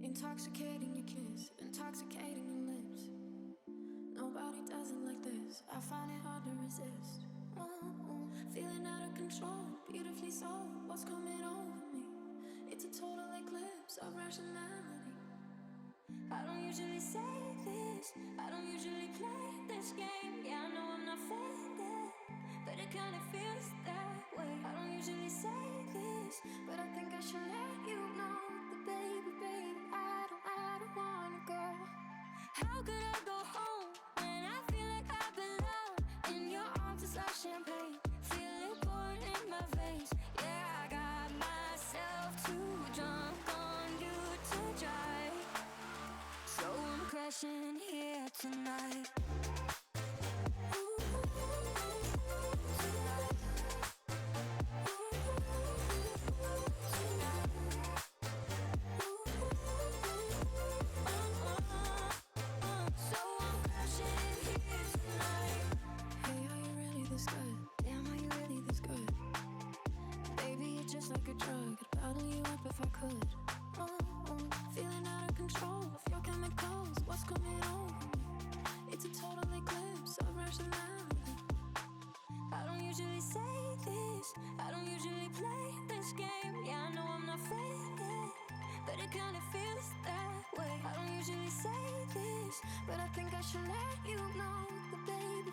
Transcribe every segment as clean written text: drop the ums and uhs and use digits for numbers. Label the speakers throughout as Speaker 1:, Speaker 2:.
Speaker 1: Intoxicating your kiss, intoxicating your lips. Nobody does it like this. I find it hard to resist. Feeling out of control, beautifully so. What's coming over me? It's a total eclipse of rationality. I don't usually say this, I don't usually play this game. Yeah, I know I'm not faded, but it kinda feels that way. I don't usually say this, but I think I should let you know that baby, I don't wanna go. How could I go home when I feel like I belong? In your arms it's like champagne, feel it pouring in my veins. Yeah, I got myself too drunk on you to drive, so I'm crashing here tonight. Just like a drug, I'd bottle you up if I could. Feeling out of control of your chemicals. What's coming over me? It's a total eclipse of rationality. I don't usually say this, I don't usually play this game. Yeah, I know I'm not faded, but it kinda feels that way. I don't usually say this, but I think I should let you know that baby,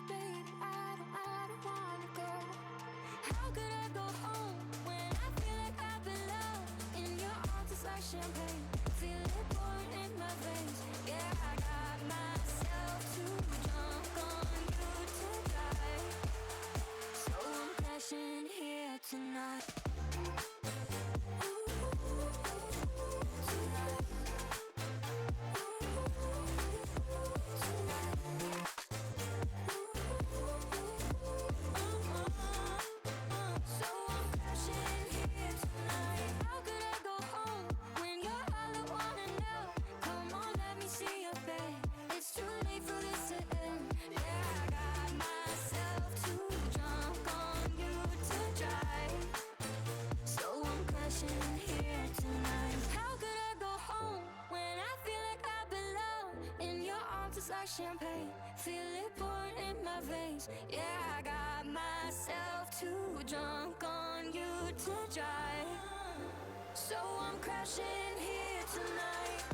Speaker 1: I don't wanna go. How could I go home when I feel like I belong? In your arms it's like champagne, feel it pouring in my veins. Yeah, I got myself too drunk on you to drive, so I'm crashing here tonight. Like champagne, feel it pouring in my veins. Yeah, I got myself too drunk on you to drive, so I'm crashing here tonight.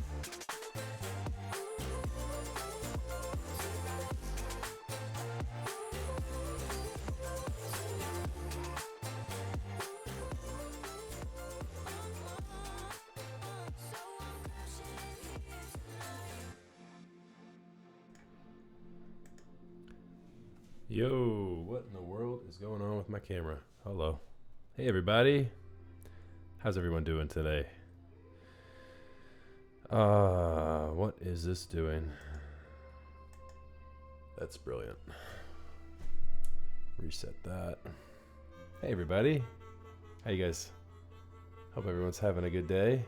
Speaker 2: Yo, what in the world is going on with my camera? Hello. Hey everybody. How's everyone doing today? What is this doing? That's brilliant. Reset that. Hey everybody. How you guys? Hope everyone's having a good day.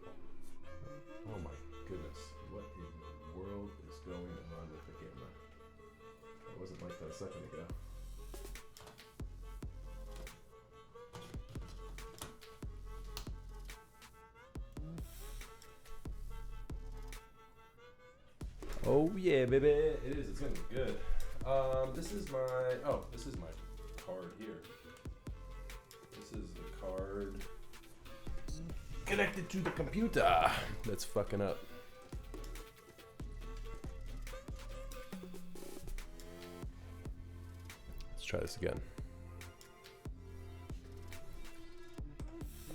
Speaker 2: Oh my goodness. What in the world is going on with the camera? It wasn't like that a second ago. Oh yeah, baby, it is. It's gonna be good. This is my card here. This is the card connected to the computer. That's fucking up. Let's try this again.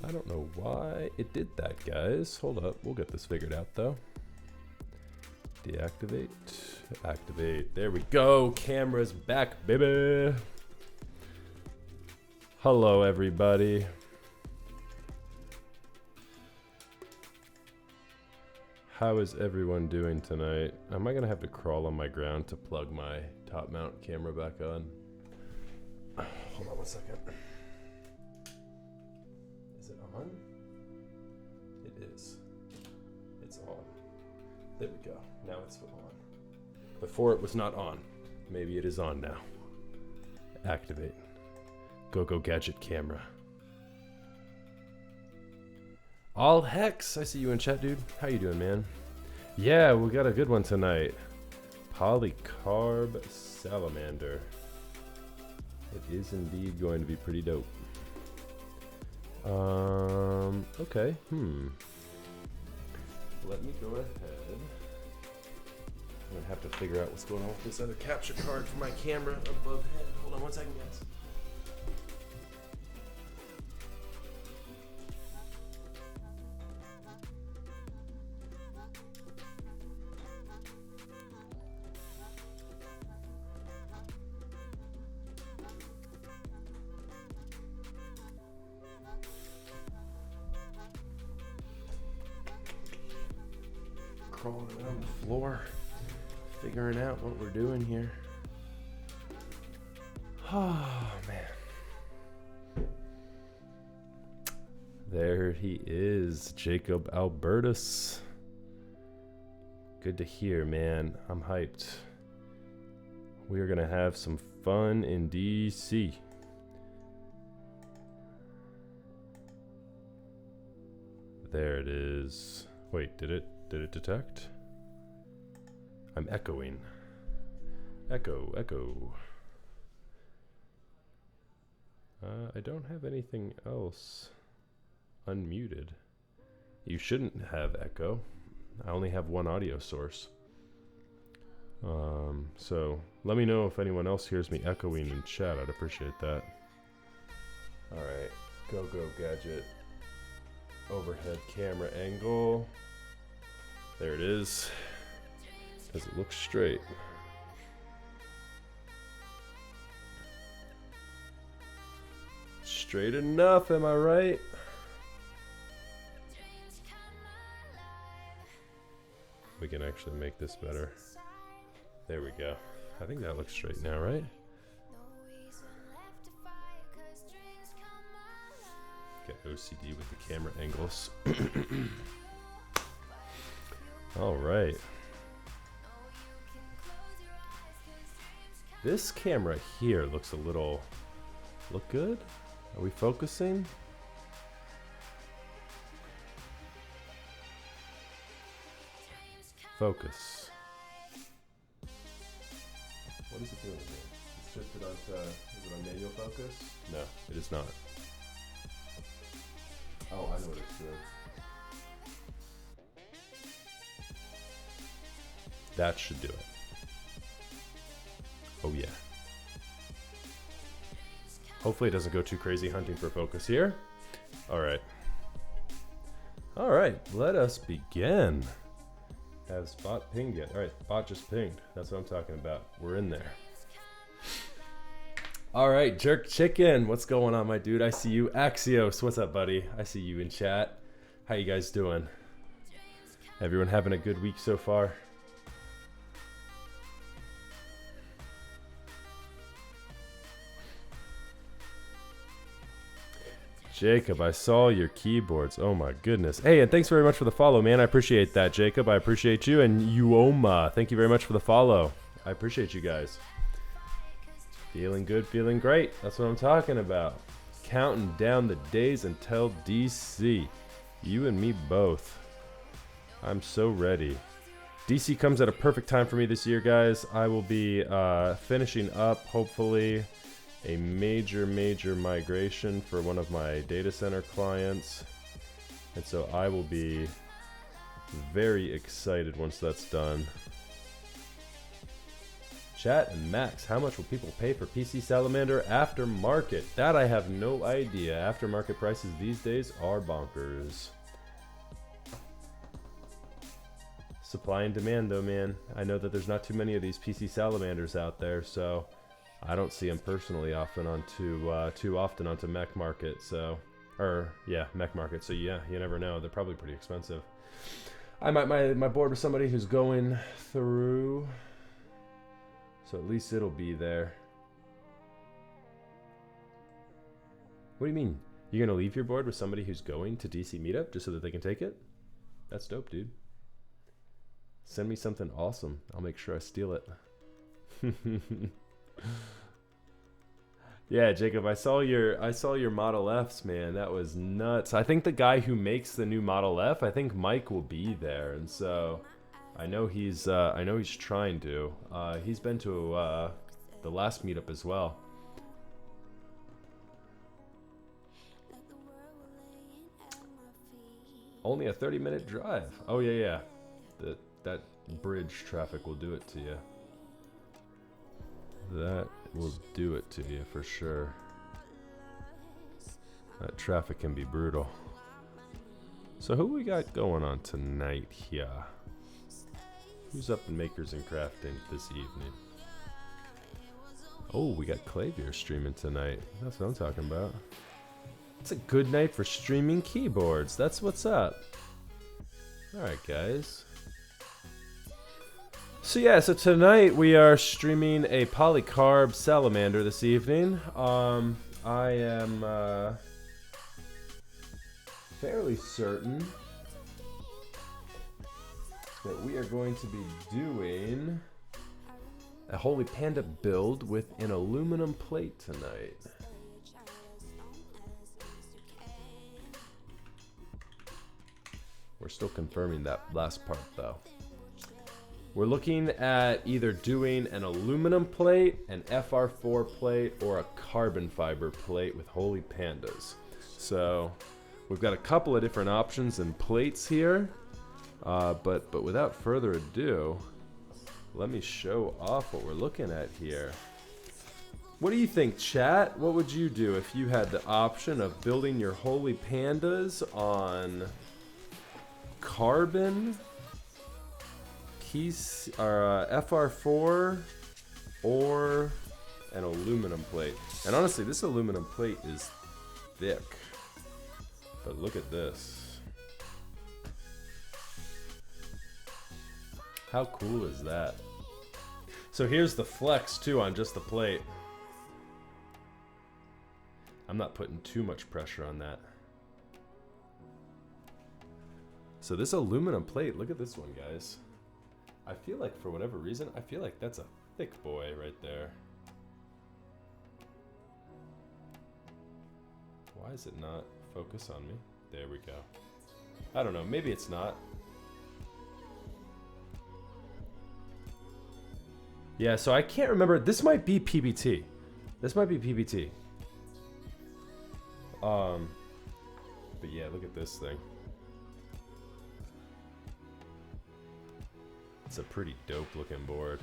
Speaker 2: I don't know why it did that, guys. Hold up, we'll get this figured out though. Deactivate, activate. There we go. Camera's back, baby. Hello, everybody. How is everyone doing tonight? Am I gonna have to crawl on my ground to plug my top mount camera back on? Hold on one second. Is it on? It is. It's on. There we go. Now it's on. Before it was not on. Maybe it is on now. Activate. Go gadget camera. All Hex, I see you in chat, dude. How you doing, man? Yeah, we got a good one tonight. Polycarb Salamander. It is indeed going to be pretty dope. Okay, Let me go ahead. I'm gonna have to figure out what's going on with this other capture card for my camera above head. Hold on one second, guys. Crawling around the floor, figuring out what we're doing here. Oh, man. There he is, Jacob Albertus. Good to hear, man. I'm hyped. We are going to have some fun in DC. There it is. Wait, did it detect? I'm echoing. Echo. I don't have anything else unmuted. You shouldn't have echo. I only have one audio source. So let me know if anyone else hears me echoing in chat. I'd appreciate that. Alright, go gadget. Overhead camera angle. There it is. Does it look straight? Straight enough, am I right? We can actually make this better. There we go. I think that looks straight now, right? Get OCD with the camera angles. All right. This camera here looks a little... Look good? Are we focusing? Focus. What is it doing here? It's shifted onto... Is it on manual focus? No, it is not. Oh, I know what it's doing. That should do it. Oh yeah. Hopefully it doesn't go too crazy hunting for focus here. Alright. Alright, let us begin. Has bot pinged yet? Alright, bot just pinged. That's what I'm talking about. We're in there. Alright, Jerk Chicken. What's going on, my dude? I see you. Axios, what's up, buddy? I see you in chat. How you guys doing? Everyone having a good week so far? Jacob, I saw your keyboards. Oh my goodness. Hey, and thanks very much for the follow, man. I appreciate that, Jacob. I appreciate you. And Uoma, thank you very much for the follow. I appreciate you guys. Feeling good, feeling great. That's what I'm talking about. Counting down the days until DC. You and me both. I'm so ready. DC comes at a perfect time for me this year, guys. I will be finishing up, hopefully, a major migration for one of my data center clients. And so I will be very excited once that's done. Chat and Max, how much will people pay for PC Salamander aftermarket? That I have no idea. Aftermarket prices these days are bonkers. Supply and demand though, man. I know that there's not too many of these PC Salamanders out there, so I don't see them personally often too often onto Mech Market, so, or yeah, Mech Market. So yeah, you never know. They're probably pretty expensive. I might my board with somebody who's going through, so at least it'll be there. What do you mean? You're gonna leave your board with somebody who's going to DC meetup just so that they can take it? That's dope, dude. Send me something awesome. I'll make sure I steal it. Yeah, Jacob, I saw your Model Fs, man. That was nuts. I think the guy who makes the new Model F, I think Mike will be there, and so I know he's trying to. He's been to the last meetup as well. Only a 30-minute drive. Oh yeah. That bridge traffic will do it to you. That will do it to you for sure. That traffic can be brutal. So who we got going on tonight here? Who's up in Makers and Crafting this evening? Oh, we got Clavier streaming tonight. That's what I'm talking about. It's a good night for streaming keyboards. That's what's up. Alright, guys. So yeah, so tonight we are streaming a polycarb salamander this evening. I am fairly certain that we are going to be doing a Holy Panda build with an aluminum plate tonight. We're still confirming that last part though. We're looking at either doing an aluminum plate, an FR4 plate, or a carbon fiber plate with Holy Pandas. So we've got a couple of different options and plates here, but without further ado, let me show off what we're looking at here. What do you think, chat? What would you do if you had the option of building your Holy Pandas on carbon piece or FR4 or an aluminum plate? And honestly, this aluminum plate is thick, but look at this. How cool is that? So here's the flex too on just the plate. I'm not putting too much pressure on that. So this aluminum plate, look at this one, guys. I feel like for whatever reason, I feel like that's a thick boy right there. Why is it not focus on me? There we go. I don't know, maybe it's not. Yeah, so I can't remember. This might be PBT. This might be PBT. But yeah, look at this thing. It's a pretty dope looking board.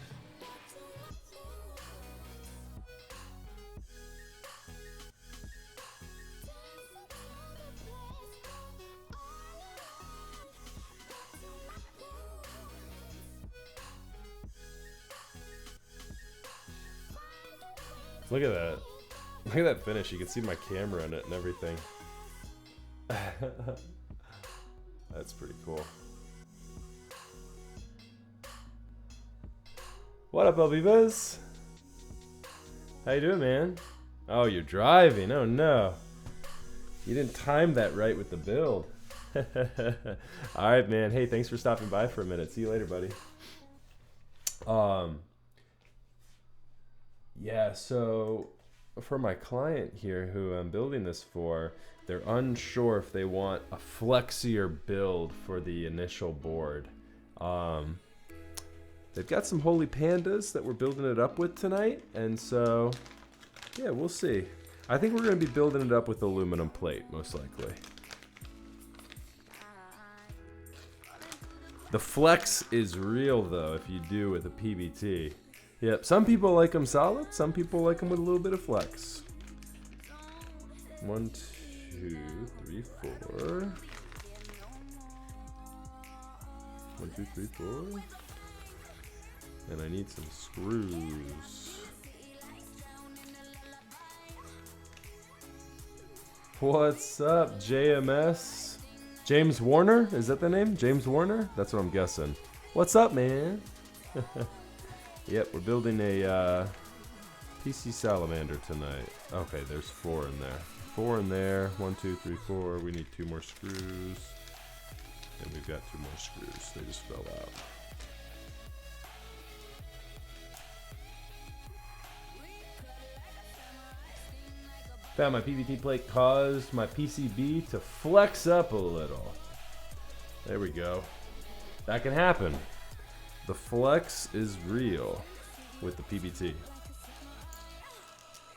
Speaker 2: Look at that. Look at that finish. You can see my camera in it and everything. That's pretty cool. What up, Alvivas? How you doing, man? Oh, you're driving. Oh, no. You didn't time that right with the build. Alright, man. Hey, thanks for stopping by for a minute. See you later, buddy. Yeah, so for my client here who I'm building this for, they're unsure if they want a flexier build for the initial board. They've got some Holy Pandas that we're building it up with tonight, and so yeah, we'll see. I think we're going to be building it up with aluminum plate, most likely. The flex is real though if you do with a PBT. Yep, some people like them solid, some people like them with a little bit of flex. 1, 2, 3, 4. 1, 2, 3, 4. And I need some screws. What's up, JMS? James Warner? Is that the name? James Warner? That's what I'm guessing. What's up, man? Yep, we're building a PC Salamander tonight. Okay, there's 4 in there. 4 in there. 1, 2, 3, 4. We need 2 more screws. And we've got 2 more screws. They just fell out. Found my PVT plate caused my PCB to flex up a little. There we go. That can happen. The flex is real with the PVT.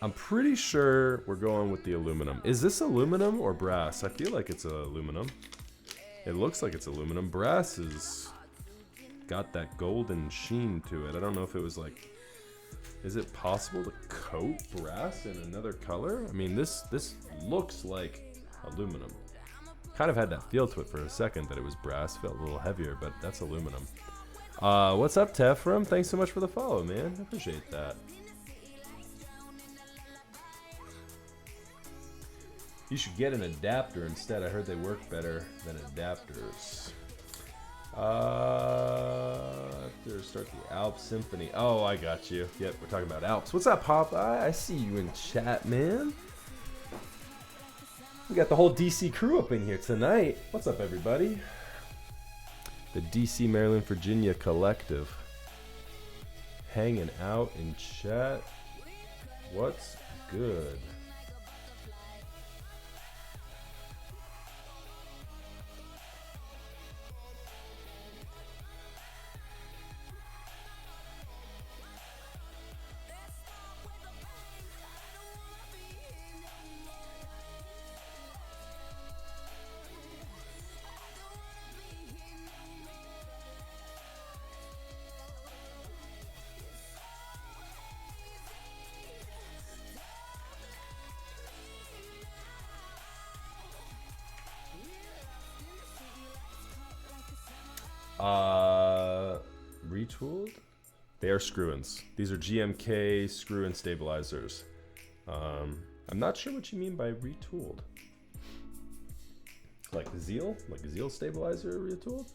Speaker 2: I'm pretty sure we're going with the aluminum. Is this aluminum or brass? I feel like it's aluminum. It looks like it's aluminum. Brass is got that golden sheen to it. I don't know if it was like, is it possible to coat brass in another color? I mean, this looks like aluminum. Kind of had that feel to it for a second that it was brass. Felt a little heavier, but that's aluminum. What's up, Tefram? Thanks so much for the follow, man. I appreciate that. You should get an adapter instead. I heard they work better than adapters. After start the Alps Symphony. Oh, I got you. Yep, we're talking about Alps. What's up, Popeye? I see you in chat, man. We got the whole DC crew up in here tonight. What's up, everybody? The DC Maryland Virginia Collective. Hanging out in chat. What's good? Retooled? They are screw-ins. These are GMK screw-in stabilizers. I'm not sure what you mean by retooled. Like Zeal? Like a Zeal stabilizer retooled?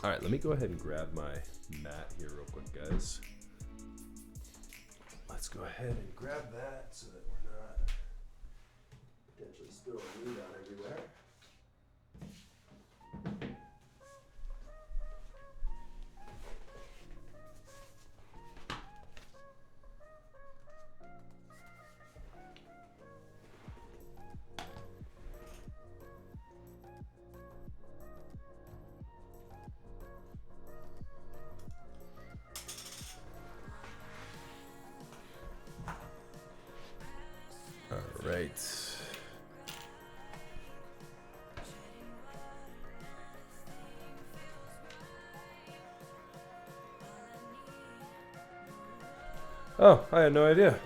Speaker 2: Alright, let me go ahead and grab my mat here real quick, guys. Let's go ahead and grab that so that we're not potentially spilling meat out everywhere. All right. Oh, I had no idea.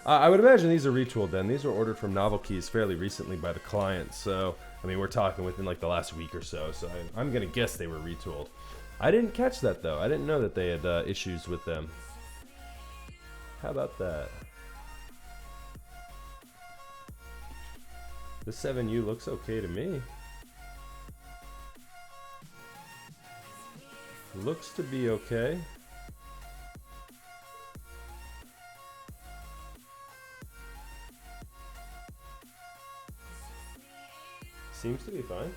Speaker 2: I would imagine these are retooled then. These were ordered from Novel Keys fairly recently by the client. So, I mean, we're talking within like the last week or so. So I'm going to guess they were retooled. I didn't catch that though. I didn't know that they had issues with them. How about that? The 7U looks okay to me. Looks to be okay. Seems to be fine.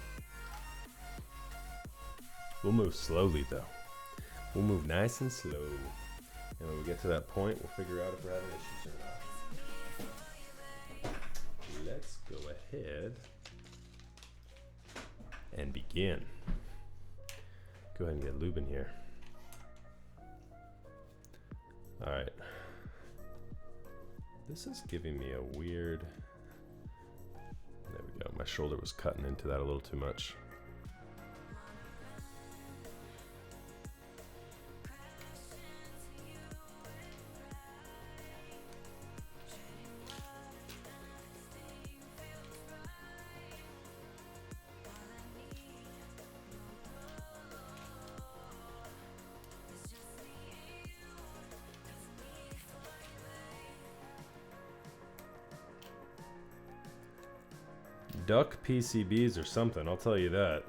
Speaker 2: We'll move slowly though. We'll move nice and slow. And when we get to that point, we'll figure out if we're having issues or not. Let's go ahead and begin. Go ahead and get lube in here. All right. This is giving me a weird... There we go. My shoulder was cutting into that a little too much. Duck PCBs or something, I'll tell you that.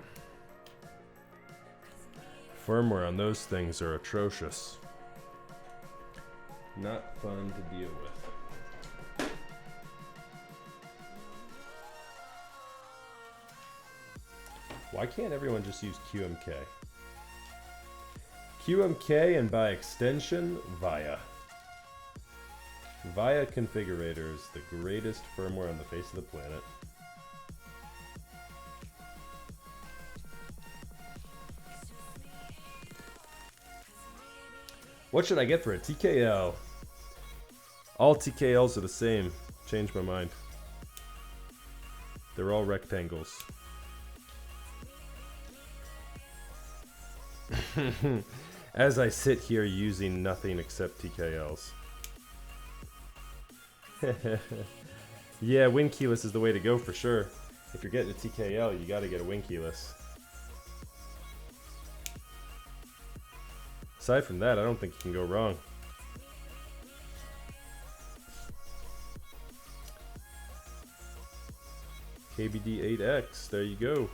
Speaker 2: Firmware on those things are atrocious. Not fun to deal with. Why can't everyone just use QMK? QMK and by extension, VIA. Via Configurators, the greatest firmware on the face of the planet. What should I get for a TKL? All TKLs are the same. Changed my mind. They're all rectangles. As I sit here using nothing except TKLs. Yeah, wing keyless is the way to go for sure. If you're getting a TKL, you gotta get a wing keyless. Aside from that, I don't think you can go wrong. KBD8X, there you go.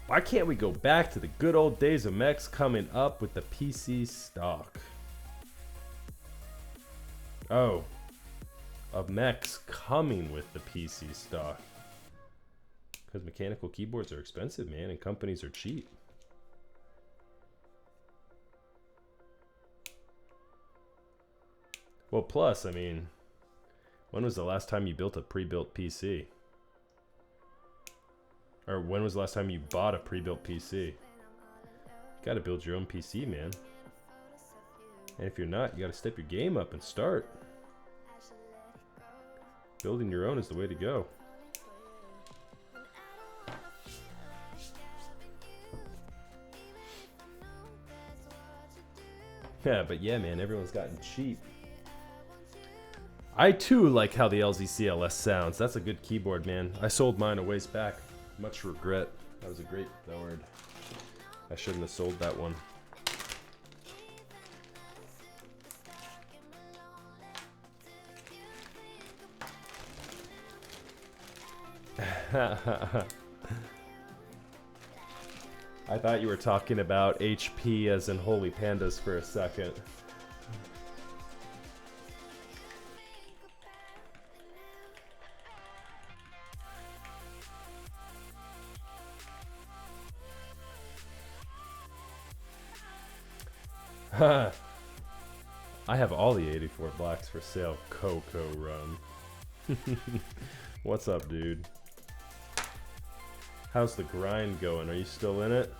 Speaker 2: Why can't we go back to the good old days of mechs coming up with the PC stock? Oh, of mechs coming with the PC stock. Because mechanical keyboards are expensive, man, and companies are cheap. Well, plus, I mean, when was the last time you built a pre-built PC? Or when was the last time you bought a pre-built PC? You gotta build your own PC, man. And if you're not, you gotta step your game up and start. Building your own is the way to go. Yeah, but yeah, man, everyone's gotten cheap. I too like how the LZCLS sounds. That's a good keyboard, man. I sold mine a ways back. Much regret. That was a great board. I shouldn't have sold that one. I thought you were talking about HP as in Holy Pandas for a second. I have all the 84 blocks for sale. Coco Rum. What's up, dude? How's the grind going? Are you still in it?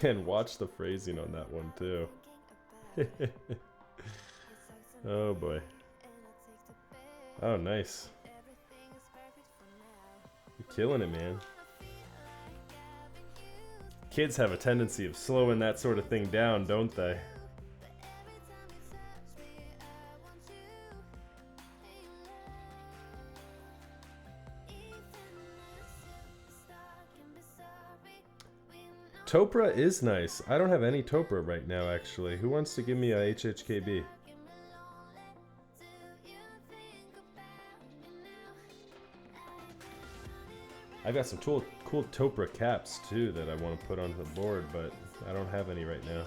Speaker 2: And watch the phrasing on that one too. Oh boy. Oh, nice. You're killing it, man. Kids have a tendency of slowing that sort of thing down, don't they? Topra is nice. I don't have any Topra right now, actually. Who wants to give me a HHKB? I've got some cool Topra caps too that I want to put on the board, but I don't have any right now.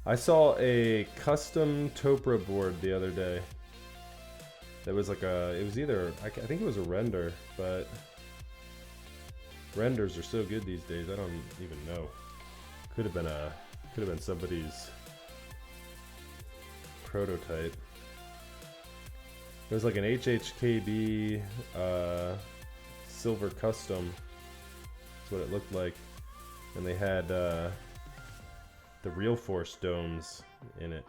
Speaker 2: I saw a custom Topra board the other day. That was like it was either, I think it was a render, but renders are so good these days, I don't even know. Could have been somebody's prototype. It was like an HHKB silver custom. That's what it looked like. And they had the Real Force domes in it.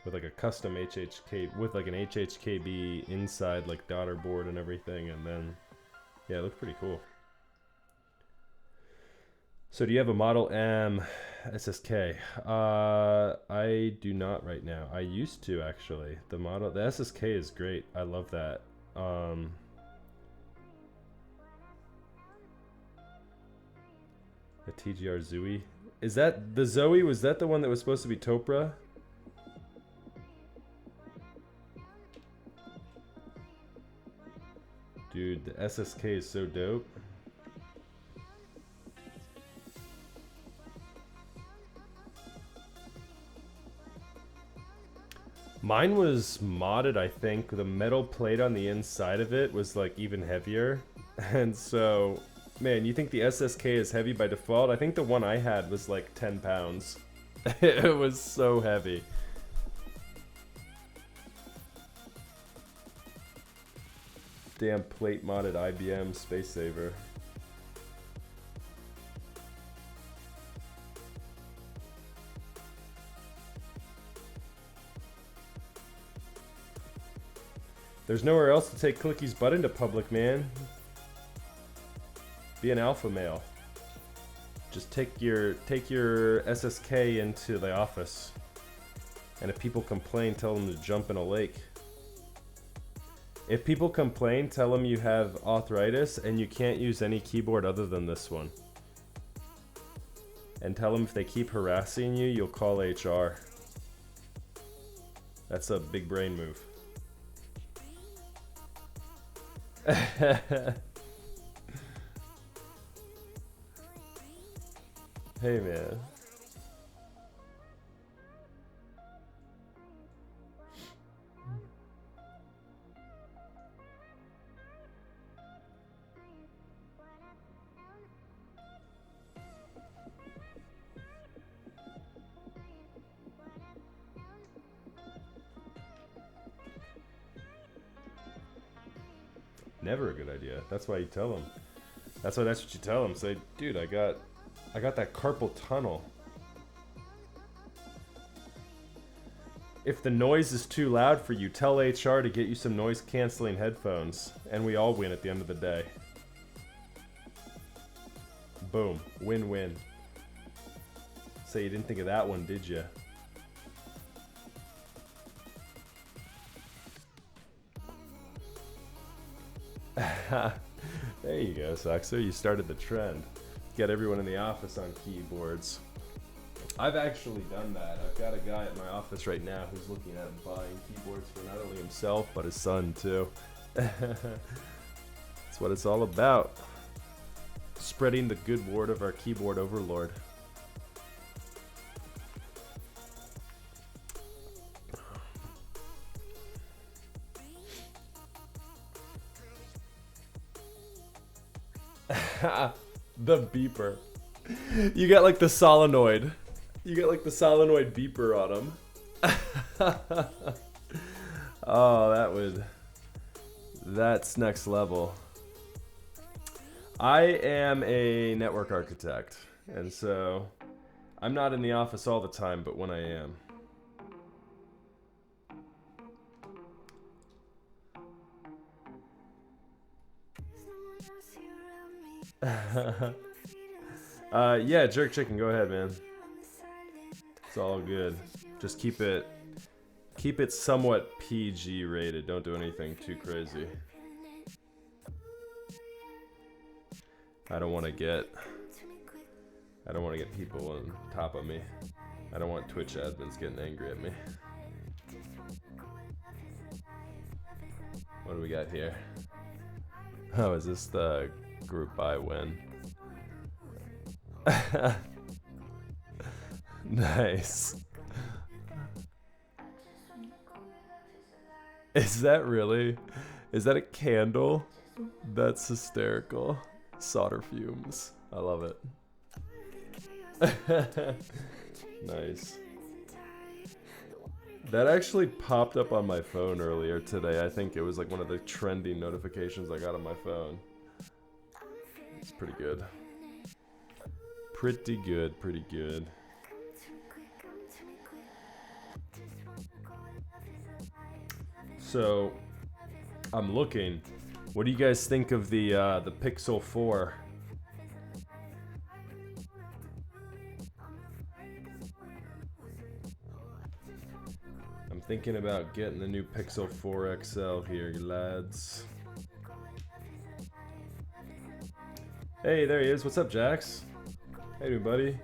Speaker 2: With like a custom HHK, with like an HHKB inside like daughter board and everything, and then yeah, it looked pretty cool. So do you have a Model M SSK? I do not right now. I used to actually. The SSK is great. I love that. The TGR Zooey. Is that the Zoe? Was that the one that was supposed to be Topra? Dude, the SSK is so dope. Mine was modded, I think. The metal plate on the inside of it was like even heavier. And so, man, you think the SSK is heavy by default? I think the one I had was like 10 pounds. It was so heavy. Damn plate modded IBM Space Saver. There's nowhere else to take Clicky's butt into public, man. Be an alpha male. Just take your SSK into the office. And if people complain, tell them to jump in a lake. If people complain, tell them you have arthritis and you can't use any keyboard other than this one. And tell them if they keep harassing you, you'll call HR. That's a big brain move. Hey man. Never a good idea. That's why you tell them. That's what you tell them. Say, dude, I got that carpal tunnel. If the noise is too loud for you, tell HR to get you some noise canceling headphones, and we all win at the end of the day. Boom, win-win. Say you didn't think of that one, did you? There you go, Saxo. You started the trend. Get everyone in the office on keyboards. I've actually done that. I've got a guy at my office right now who's looking at buying keyboards for not only himself, but his son, too. That's what it's all about. Spreading the good word of our keyboard overlord. The beeper. You got like the solenoid. You got like the solenoid beeper on him. Oh, that's next level. I am a network architect, and so I'm not in the office all the time, but when I am. Yeah, Jerk Chicken, go ahead, man. It's all good. Just keep it somewhat PG rated. Don't do anything too crazy. I don't want to get people on top of me. I don't want Twitch admins getting angry at me. What do we got here? Oh, is this the group I win? Nice. Is that a candle? That's hysterical. Solder fumes. I love it. Nice. That actually popped up on my phone earlier today. I think it was like one of the trending notifications I got on my phone. It's pretty good. Pretty good. So, I'm looking. What do you guys think of the Pixel 4? I'm thinking about getting the new Pixel 4 XL here, lads. Hey, there he is. What's up, Jax? Hey, dude, buddy.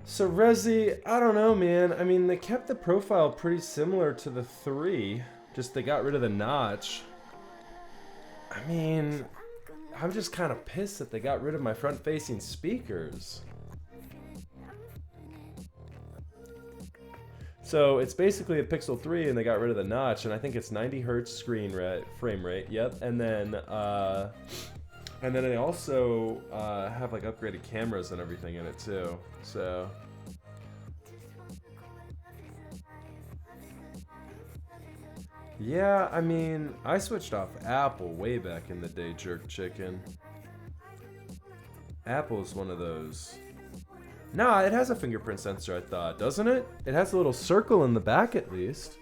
Speaker 2: So Resi, I don't know, man. I mean, they kept the profile pretty similar to the 3. Just they got rid of the notch. I mean, I'm just kind of pissed that they got rid of my front-facing speakers. So it's basically a Pixel 3 and they got rid of the notch, and I think it's 90 hertz frame rate, yep. And then they also have like upgraded cameras and everything in it too. So yeah, I mean, I switched off Apple way back in the day, Jerk Chicken. Apple's one of those. Nah, it has a fingerprint sensor, I thought, doesn't it? It has a little circle in the back at least.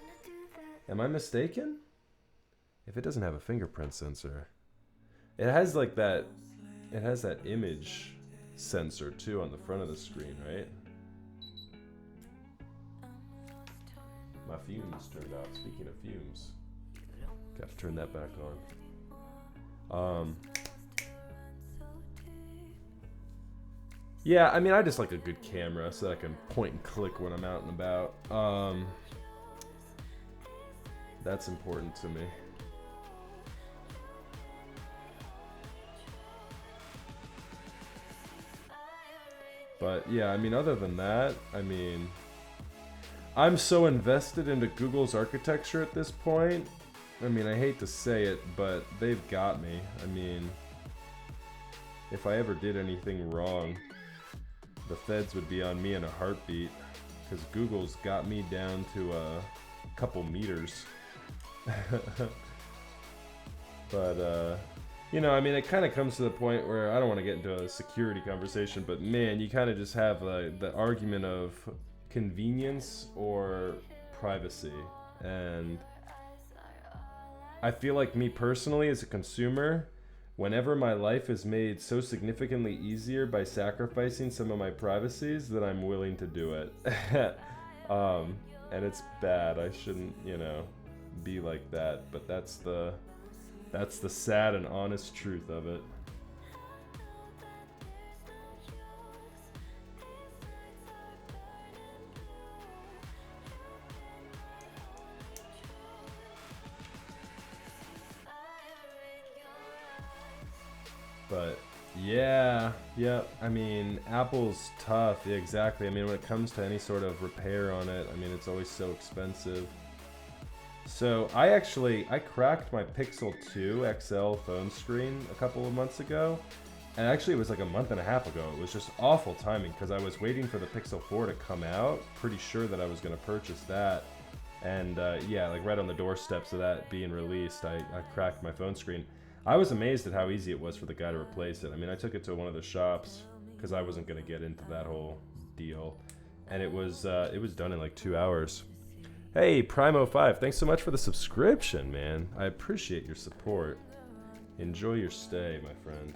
Speaker 2: Am I mistaken? If it doesn't have a fingerprint sensor. It has like that, it has that image sensor too on the front of the screen, right? My fumes turned out. Speaking of fumes, got to turn that back on. Yeah, I mean, I just like a good camera so I can point and click when I'm out and about. That's important to me. But yeah, I mean, other than that, I mean, I'm so invested into Google's architecture at this point. I mean, I hate to say it, but they've got me. I mean, if I ever did anything wrong, the feds would be on me in a heartbeat, because Google's got me down to a couple meters. But, you know, I mean, it kind of comes to the point where I don't want to get into a security conversation, but man, you kind of just have the argument of convenience or privacy. And I feel like me personally as a consumer, whenever my life is made so significantly easier by sacrificing some of my privacies, that I'm willing to do it. And it's bad. I shouldn't, you know, be like that. But that's the sad and honest truth of it. But yeah, I mean, Apple's tough. Yeah, exactly. I mean, when it comes to any sort of repair on it, I mean, it's always so expensive. So I cracked my Pixel 2 XL phone screen a couple of months ago. And actually it was like a month and a half ago. It was just awful timing because I was waiting for the Pixel 4 to come out. Pretty sure that I was going to purchase that. And yeah, like right on the doorsteps of that being released, I cracked my phone screen. I was amazed at how easy it was for the guy to replace it. I mean, I took it to one of the shops because I wasn't going to get into that whole deal. And it was done in like 2 hours. Hey, Primo5, thanks so much for the subscription, man. I appreciate your support. Enjoy your stay, my friend.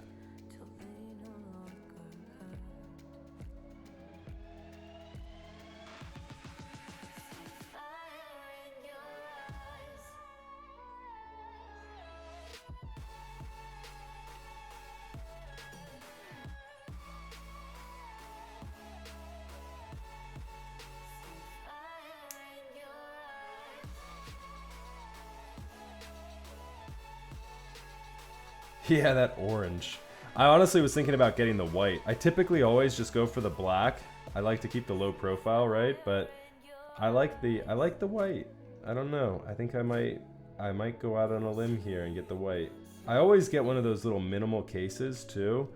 Speaker 2: Yeah, that orange. I honestly was thinking about getting the white. I typically always just go for the black. I like to keep the low profile, right? But I like the white. I don't know. I think I might go out on a limb here and get the white. I always get one of those little minimal cases too.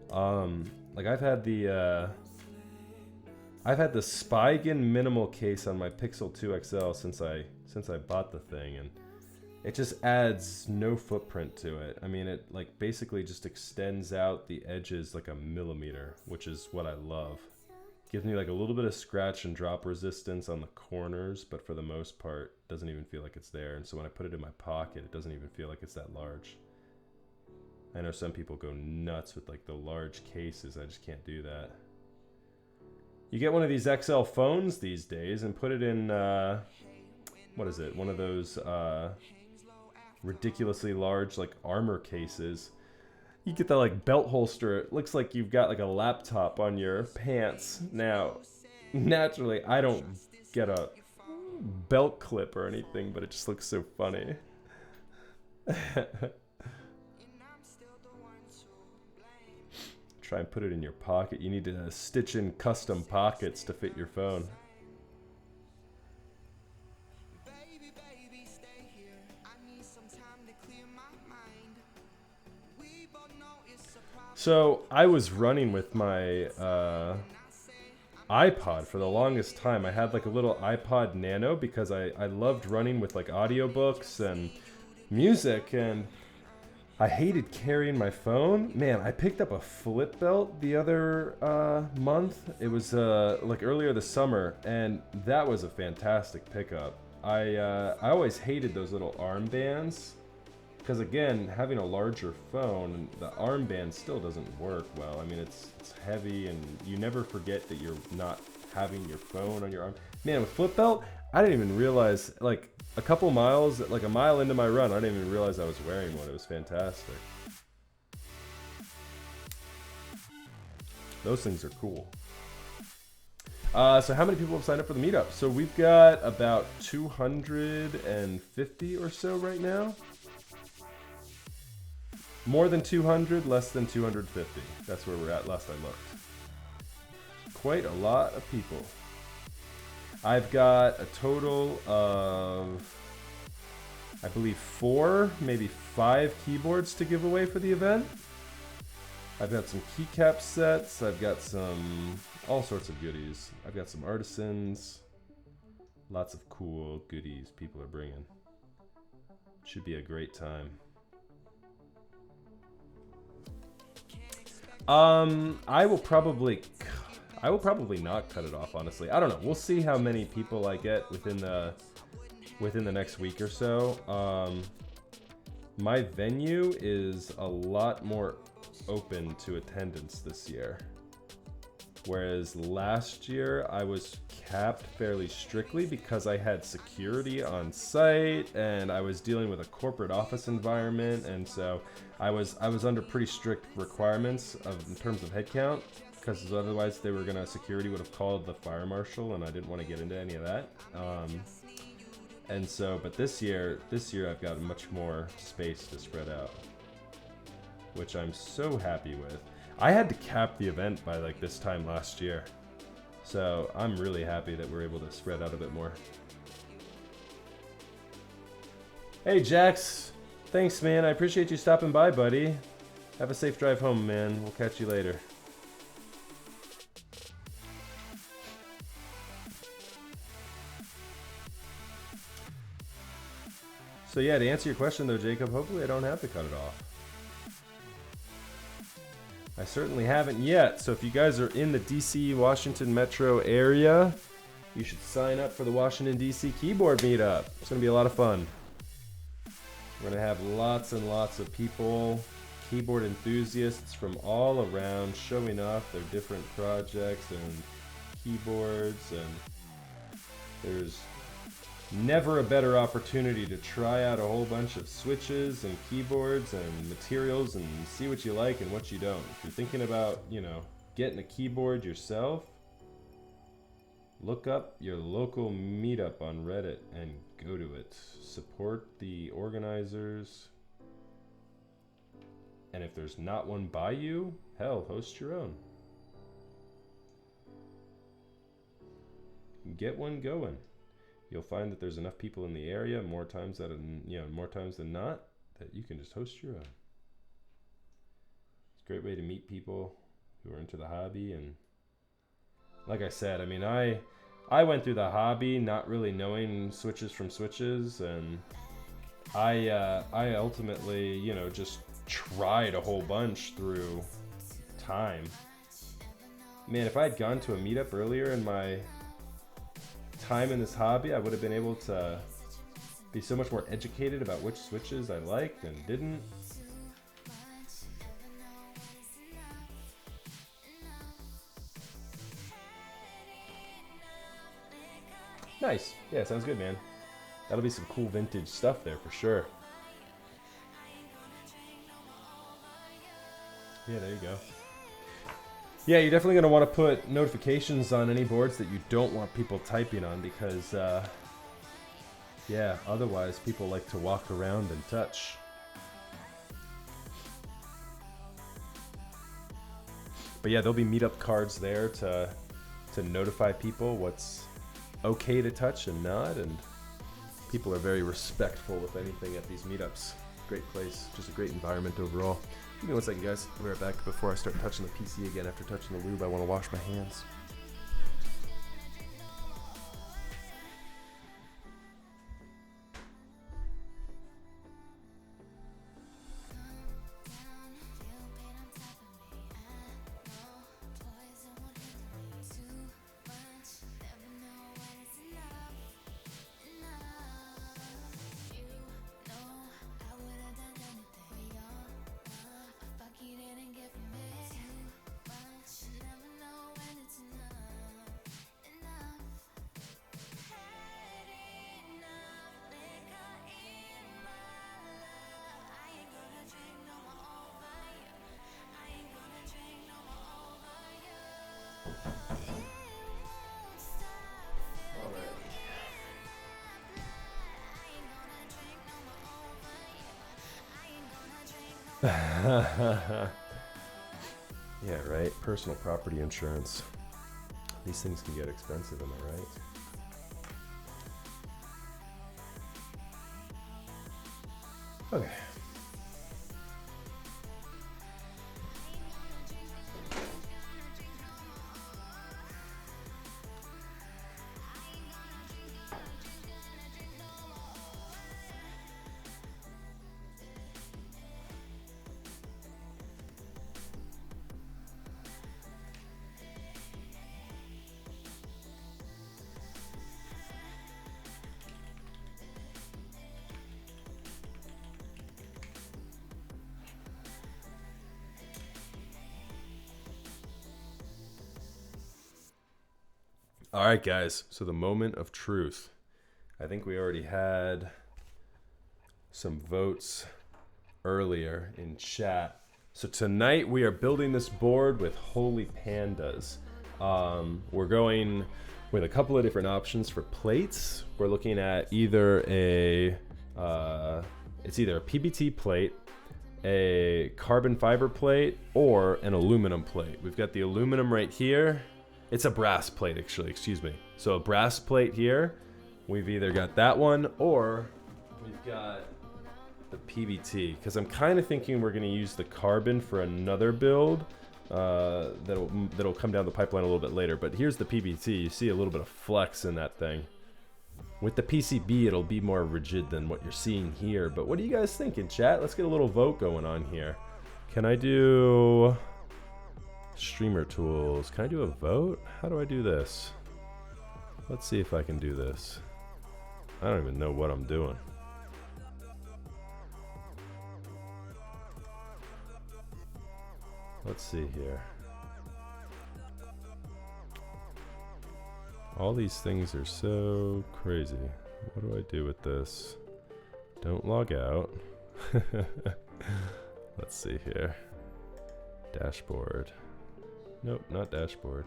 Speaker 2: Like I've had the Spigen minimal case on my Pixel 2 XL since I bought the thing, and it just adds no footprint to it. I mean, it like basically just extends out the edges like a millimeter, which is what I love. Gives me like a little bit of scratch and drop resistance on the corners, but for the most part, doesn't even feel like it's there. And so when I put it in my pocket, it doesn't even feel like it's that large. I know some people go nuts with like the large cases. I just can't do that. You get one of these XL phones these days and put it in, what is it? One of those, ridiculously large like armor cases. You get that like belt holster. It looks like you've got like a laptop on your pants. Now naturally, I don't get a belt clip or anything, but it just looks so funny. Try and put it in your pocket. You need to stitch in custom pockets to fit your phone. So I was running with my iPod for the longest time. I had like a little iPod Nano because I loved running with like audiobooks and music, and I hated carrying my phone. Man, I picked up a flip belt the other month. It was like earlier this summer, and that was a fantastic pickup. I always hated those little armbands because, again, having a larger phone, the armband still doesn't work well. I mean, it's heavy, and you never forget that you're not having your phone on your arm. Man, with flip belt, I didn't even realize, like, a couple miles, like a mile into my run, I didn't even realize I was wearing one. It was fantastic. Those things are cool. So how many people have signed up for the meetup? So we've got about 250 or so right now. More than 200, less than 250. That's where we're at last I looked. Quite a lot of people. I've got a total of, I believe, 4, maybe 5 keyboards to give away for the event. I've got some keycap sets. I've got some, all sorts of goodies. I've got some artisans. Lots of cool goodies people are bringing. Should be a great time. I will probably not cut it off, honestly. I don't know. We'll see how many people I get within the next week or so. My venue is a lot more open to attendance this year. Whereas last year I was capped fairly strictly because I had security on site and I was dealing with a corporate office environment, and so I was under pretty strict requirements in terms of headcount, because otherwise security would have called the fire marshal, and I didn't want to get into any of that. And so, but this year I've got much more space to spread out, which I'm so happy with. I had to cap the event by like this time last year, so I'm really happy that we're able to spread out a bit more. Hey Jax, thanks man, I appreciate you stopping by, buddy. Have a safe drive home, man. We'll catch you later. So yeah, to answer your question though, Jacob, hopefully I don't have to cut it off. I certainly haven't yet, so if you guys are in the DC, Washington metro area, you should sign up for the Washington DC keyboard meetup. It's going to be a lot of fun. We're going to have lots and lots of people, keyboard enthusiasts from all around, showing off their different projects and keyboards, and there's never a better opportunity to try out a whole bunch of switches and keyboards and materials and see what you like and what you don't. If you're thinking about, getting a keyboard yourself, look up your local meetup on Reddit and go to it. Support the organizers. And if there's not one by you, hell, host your own. Get one going. You'll find that there's enough people in the area more times than not that you can just host your own. It's a great way to meet people who are into the hobby, and like I said, I mean, I went through the hobby not really knowing switches from switches, and I ultimately, just tried a whole bunch through time. Man, if I had gone to a meetup earlier in my time in this hobby, I would have been able to be so much more educated about which switches I liked and didn't. Nice. Yeah, sounds good, man. That'll be some cool vintage stuff there for sure. Yeah, there you go. Yeah, you're definitely going to want to put notifications on any boards that you don't want people typing on because, yeah, otherwise people like to walk around and touch. But yeah, there'll be meetup cards there to notify people what's okay to touch and not, and people are very respectful, if anything, at these meetups. Great place, just a great environment overall. Give me 1 second, guys. I'll be right back. Before I start touching the PC again after touching the lube, I want to wash my hands. Yeah, right. Personal property insurance. These things can get expensive, am I right? Okay. All right, guys. So the moment of truth. I think we already had some votes earlier in chat. So tonight we are building this board with Holy Pandas. We're going with a couple of different options for plates. We're looking at either it's either a PBT plate, a carbon fiber plate, or an aluminum plate. We've got the aluminum right here. It's a brass plate, actually, excuse me. So a brass plate here. We've either got that one or we've got the PBT, because I'm kind of thinking we're going to use the carbon for another build that'll come down the pipeline a little bit later. But here's the PBT. You see a little bit of flex in that thing. With the PCB, it'll be more rigid than what you're seeing here. But what do you guys think in chat? Let's get a little vote going on here. Can I do streamer tools? Can I do a vote? How do I do this? Let's see if I can do this. I don't even know what I'm doing. Let's see here. All these things are so crazy. What do I do with this? Don't log out. Let's see here. Dashboard. Nope, not dashboard.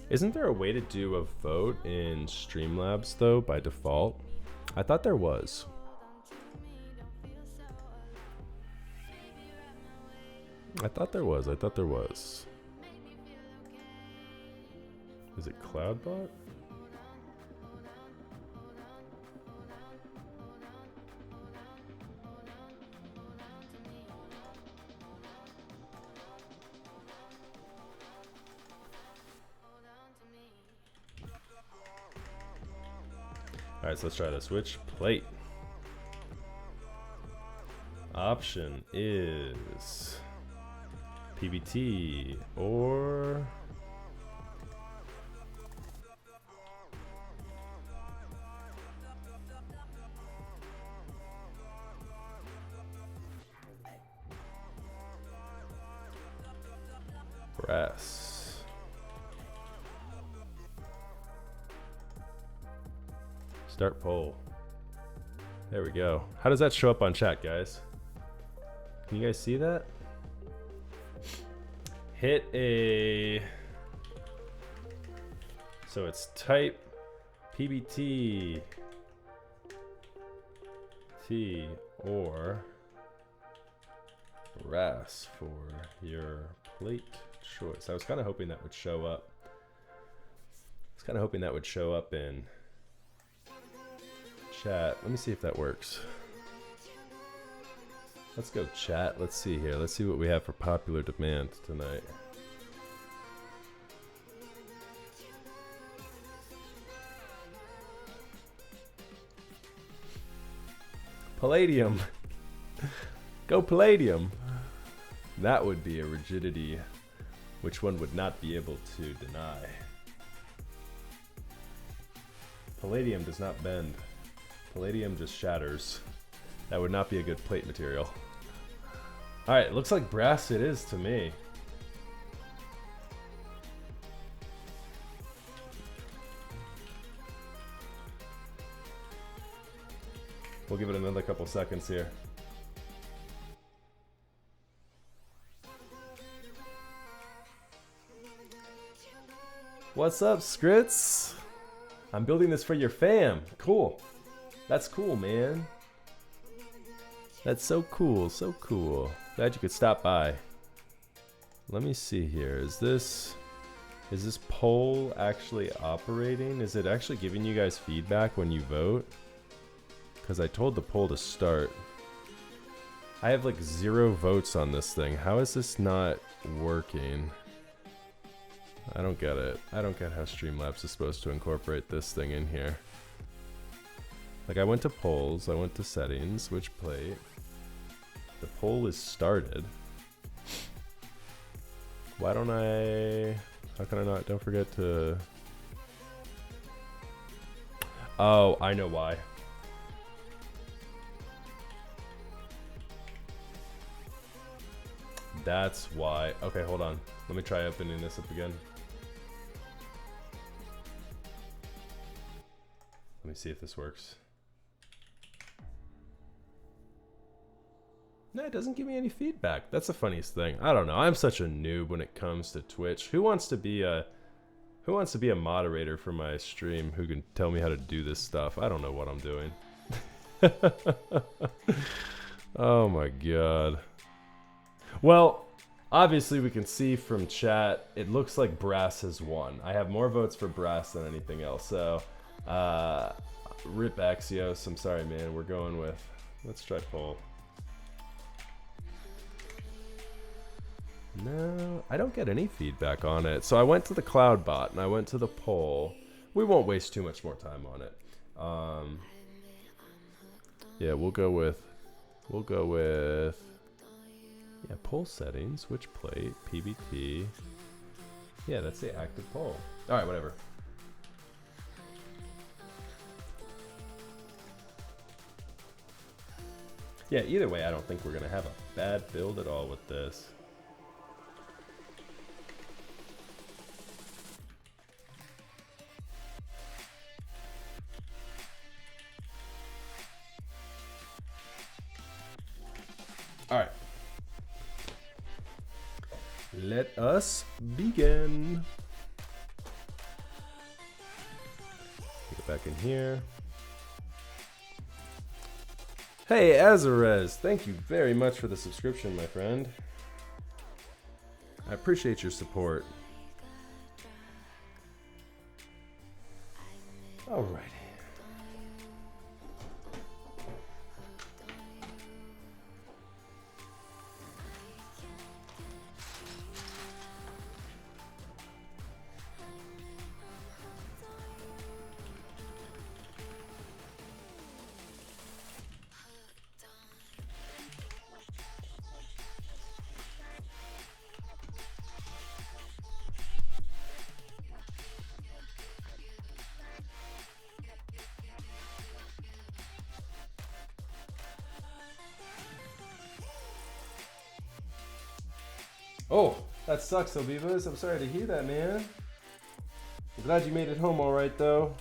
Speaker 2: Isn't there a way to do a vote in Streamlabs though by default? I thought there was. I thought there was. Is it CloudBot? Alright, so let's try to switch plate. Option is PBT or brass. Start poll. There we go. How does that show up on chat, guys? Can you guys see that? Hit a... So it's type PBT T or RAS for your plate choice. I was kind of hoping that would show up. I was kind of hoping that would show up in chat. Let me see if that works. Let's go chat. Let's see here. Let's see what we have for popular demand tonight. Palladium. Go Palladium. That would be a rigidity which one would not be able to deny. Palladium does not bend. Palladium just shatters. That would not be a good plate material. Alright, looks like brass it is to me. We'll give it another couple seconds here. What's up, Skrits? I'm building this for your fam. Cool. That's cool, man. That's so cool, so cool. Glad you could stop by. Let me see here. Is this poll actually operating? Is it actually giving you guys feedback when you vote? Because I told the poll to start. I have like 0 votes on this thing. How is this not working? I don't get it. I don't get how Streamlabs is supposed to incorporate this thing in here. Like I went to polls, I went to settings, which plate. The poll is started. Why don't I... How can I not? Don't forget to... Oh, I know why. That's why. Okay, hold on. Let me try opening this up again. Let me see if this works. No, it doesn't give me any feedback. That's the funniest thing. I don't know. I'm such a noob when it comes to Twitch. Who wants to be a moderator for my stream who can tell me how to do this stuff? I don't know what I'm doing. Oh my god. Well, obviously we can see from chat, it looks like brass has won. I have more votes for brass than anything else. So, rip Axios. I'm sorry, man. We're going with, let's try poll. No, I don't get any feedback on it. So I went to the cloud bot and I went to the poll. We won't waste too much more time on it. Yeah, we'll go with, yeah, poll settings, which plate, PBT. Yeah, that's the active poll. All right, whatever. Yeah, either way, I don't think we're gonna have a bad build at all with this. All right. Let us begin. Get back in here. Hey, Azarez, thank you very much for the subscription, my friend. I appreciate your support. Alrighty. Oh, that sucks, Obivas. I'm sorry to hear that, man. I'm glad you made it home all right, though.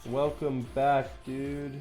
Speaker 2: Welcome back, dude.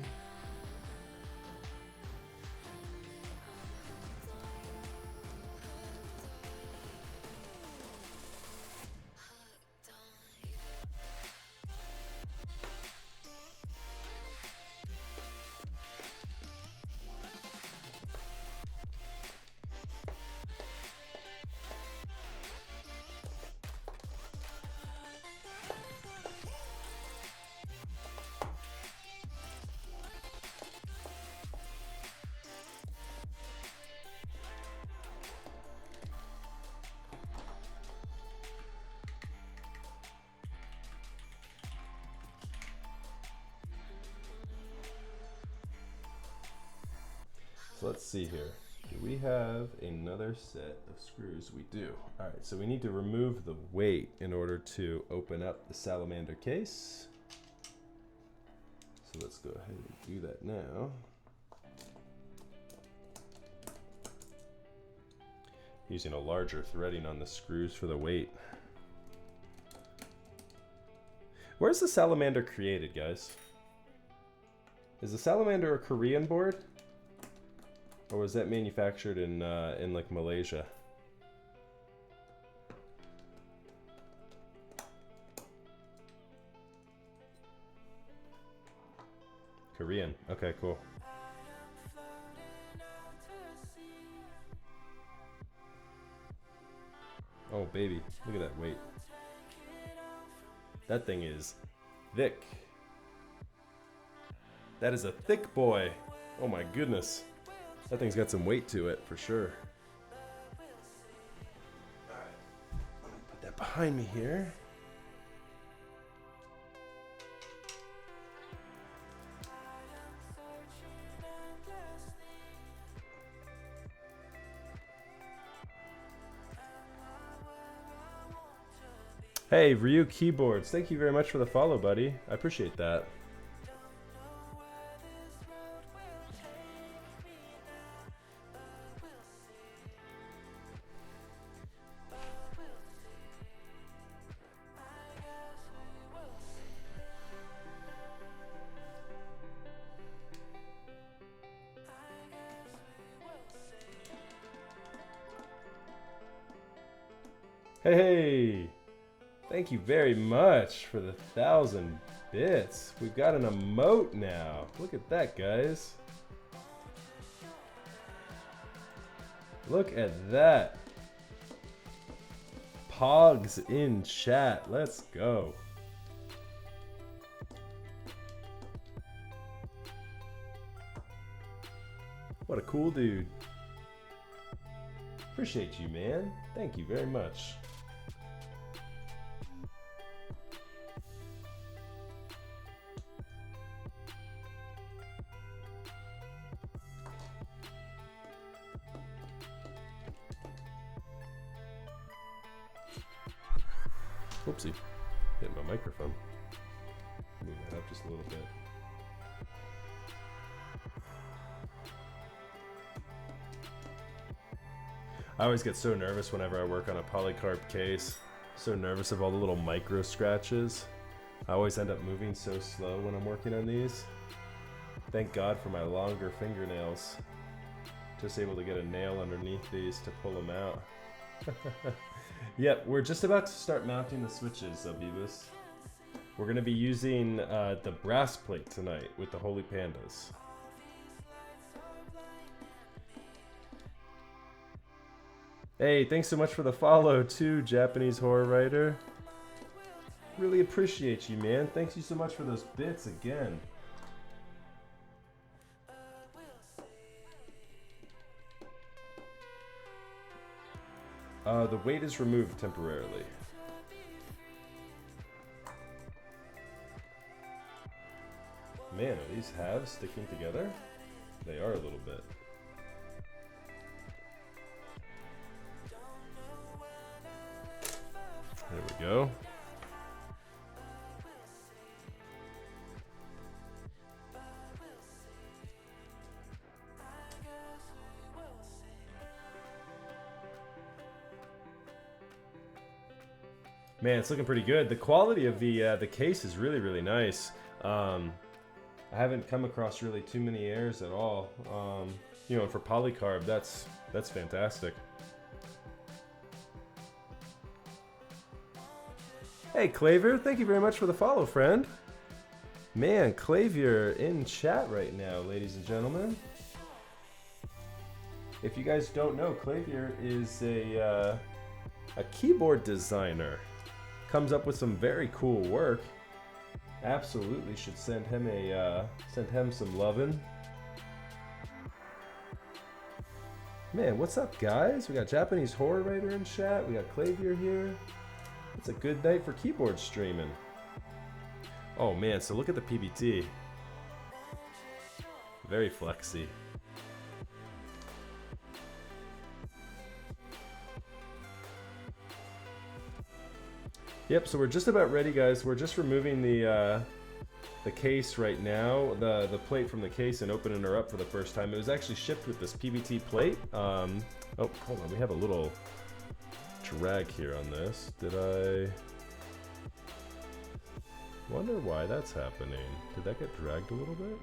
Speaker 2: So let's see here. Do we have another set of screws? We do. All right, so we need to remove the weight in order to open up the Salamander case. So let's go ahead and do that now. Using a larger threading on the screws for the weight. Where's the Salamander created, guys? Is the Salamander a Korean board? Or was that manufactured in like Malaysia? Korean. Okay, cool. Oh, baby. Look at that weight. That thing is thick. That is a thick boy. Oh my goodness. That thing's got some weight to it for sure. Alright. Let me put that behind me here. Hey, Ryu Keyboards, thank you very much for the follow, buddy. I appreciate that. Hey! Thank you very much for the 1,000 bits. We've got an emote now. Look at that, guys. Look at that. Pogs in chat. Let's go. What a cool dude. Appreciate you, man. Thank you very much. Oopsie, hit my microphone. Move that up just a little bit. I always get so nervous whenever I work on a polycarb case. So nervous of all the little micro scratches. I always end up moving so slow when I'm working on these. Thank God for my longer fingernails. Just able to get a nail underneath these to pull them out. Yep, we're just about to start mounting the switches, Beavis. We're going to be using the brass plate tonight with the Holy Pandas. Hey, thanks so much for the follow too, Japanese horror writer. Really appreciate you, man. Thanks you so much for those bits again. The weight is removed temporarily. Man, are these halves sticking together? They are a little bit. There we go. Man, it's looking pretty good. The quality of the case is really, really nice. I haven't come across really too many errors at all. You know, for polycarb, that's fantastic. Hey, Clavier, thank you very much for the follow, friend. Man, Clavier in chat right now, ladies and gentlemen. If you guys don't know, Clavier is a keyboard designer. Comes up with some very cool work. Absolutely should send him some lovin'. Man, what's up, guys? We got Japanese horror writer in chat. We got Clavier here. It's a good night for keyboard streaming. Oh man, so look at the PBT. Very flexy. Yep, so we're just about ready, guys. We're just removing the case right now, the plate from the case, and opening her up for the first time. It was actually shipped with this PBT plate. Oh, hold on, we have a little drag here on this. Did I wonder why that's happening? Did that get dragged a little bit?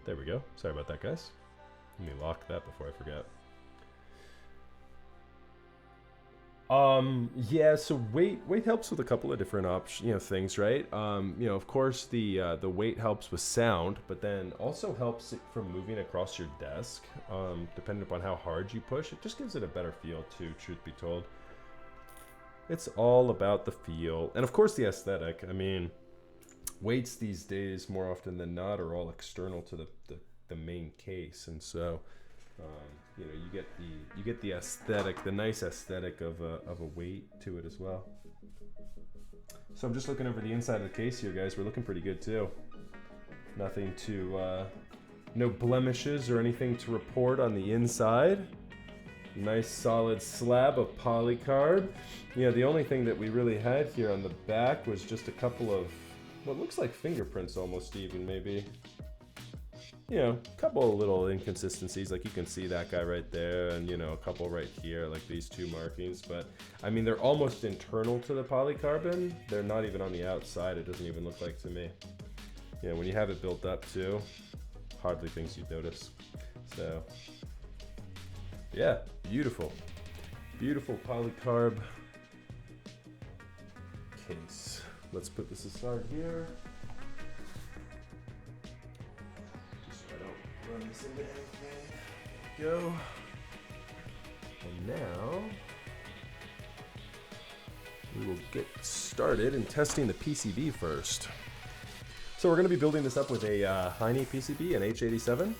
Speaker 2: There we go. Sorry about that, guys. Let me lock that before I forget. Yeah, so weight helps with a couple of different things, right? Of course the weight helps with sound, but then also helps it from moving across your desk. Depending upon how hard you push, it just gives it a better feel too, truth be told. It's all about the feel, and of course the aesthetic. I mean, weights these days more often than not are all external to the main case, and so you get the aesthetic, the nice aesthetic of a weight to it as well. So I'm just looking over the inside of the case here, guys. We're looking pretty good too. Nothing to, no blemishes or anything to report on the inside. Nice solid slab of polycarb. The only thing that we really had here on the back was just a couple of what looks like fingerprints, almost even maybe. A couple of little inconsistencies, like you can see that guy right there, and a couple right here, like these two markings. But I mean, they're almost internal to the polycarbon. They're not even on the outside. It doesn't even look like to me. When you have it built up too, hardly things you'd notice. So yeah, beautiful polycarb case. Let's put this aside here. Run this into anything. Go. And now we will get started in testing the PCB first. So we're going to be building this up with a Heine PCB, an H87.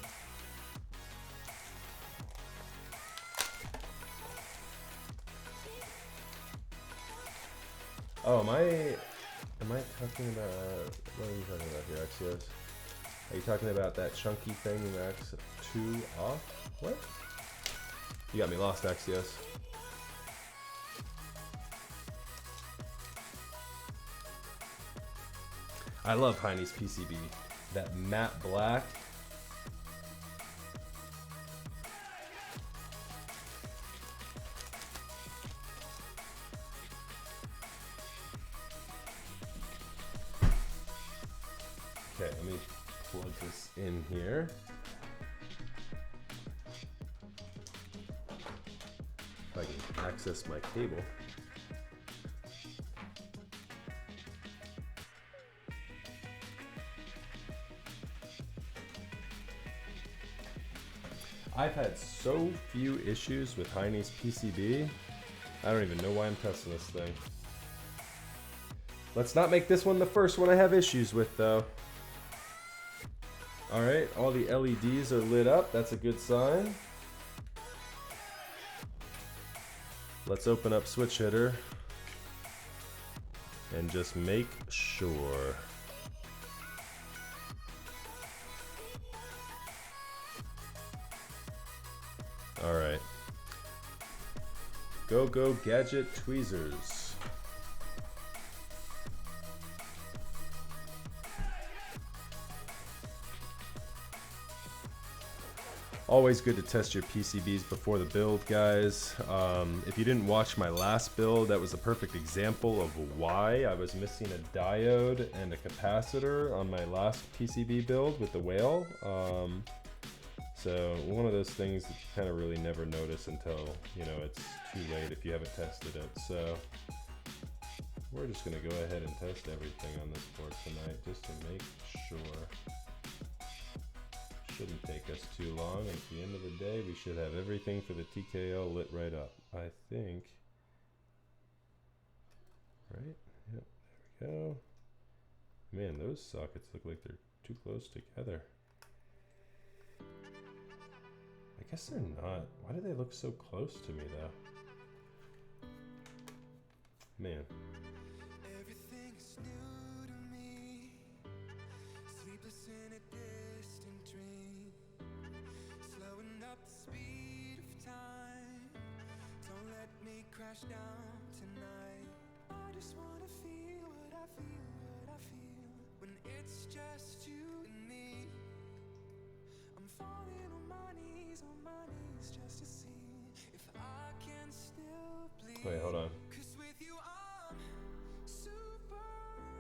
Speaker 2: Oh, am I talking about, what are you talking about here, Axios? Are you talking about that chunky thing in X2 off? What? You got me lost, Axios. I love Heine's PCB. That matte black. Okay, let me plug this in here. If I can access my cable. I've had so few issues with Heine's PCB. I don't even know why I'm testing this thing. Let's not make this one the first one I have issues with, though. Alright, all the LEDs are lit up. That's a good sign. Let's open up switch hitter and just make sure. Alright. Go gadget tweezers. Always good to test your PCBs before the build, guys. If you didn't watch my last build, that was a perfect example of why I was missing a diode and a capacitor on my last PCB build with the whale. So one of those things that you kind of really never notice until, it's too late if you haven't tested it. So we're just gonna go ahead and test everything on this board tonight just to make sure. Shouldn't take us too long, and at the end of the day we should have everything for the TKL lit right up, I think. Right? Yep, there we go. Man, those sockets look like they're too close together. I guess they're not. Why do they look so close to me though? Man.
Speaker 3: Everything is new to me. Sleepless in a distant dream. Slowing up the speed of time. Don't let me crash down tonight. I just wanna feel just you and me. I'm falling on my knees just to see if I can still bleed.
Speaker 2: Wait, hold on.
Speaker 3: 'Cause with you I'm super.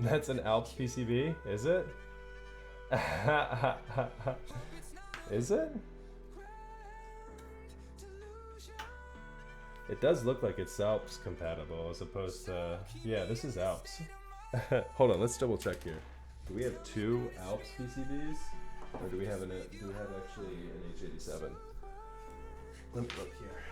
Speaker 2: That's an Alps PCB, is it? Is it? It does look like it's Alps compatible as opposed to, yeah, this is Alps. Hold on, let's double check here. Do we have two Alps PCBs, or do we have actually an H87? Let me look here.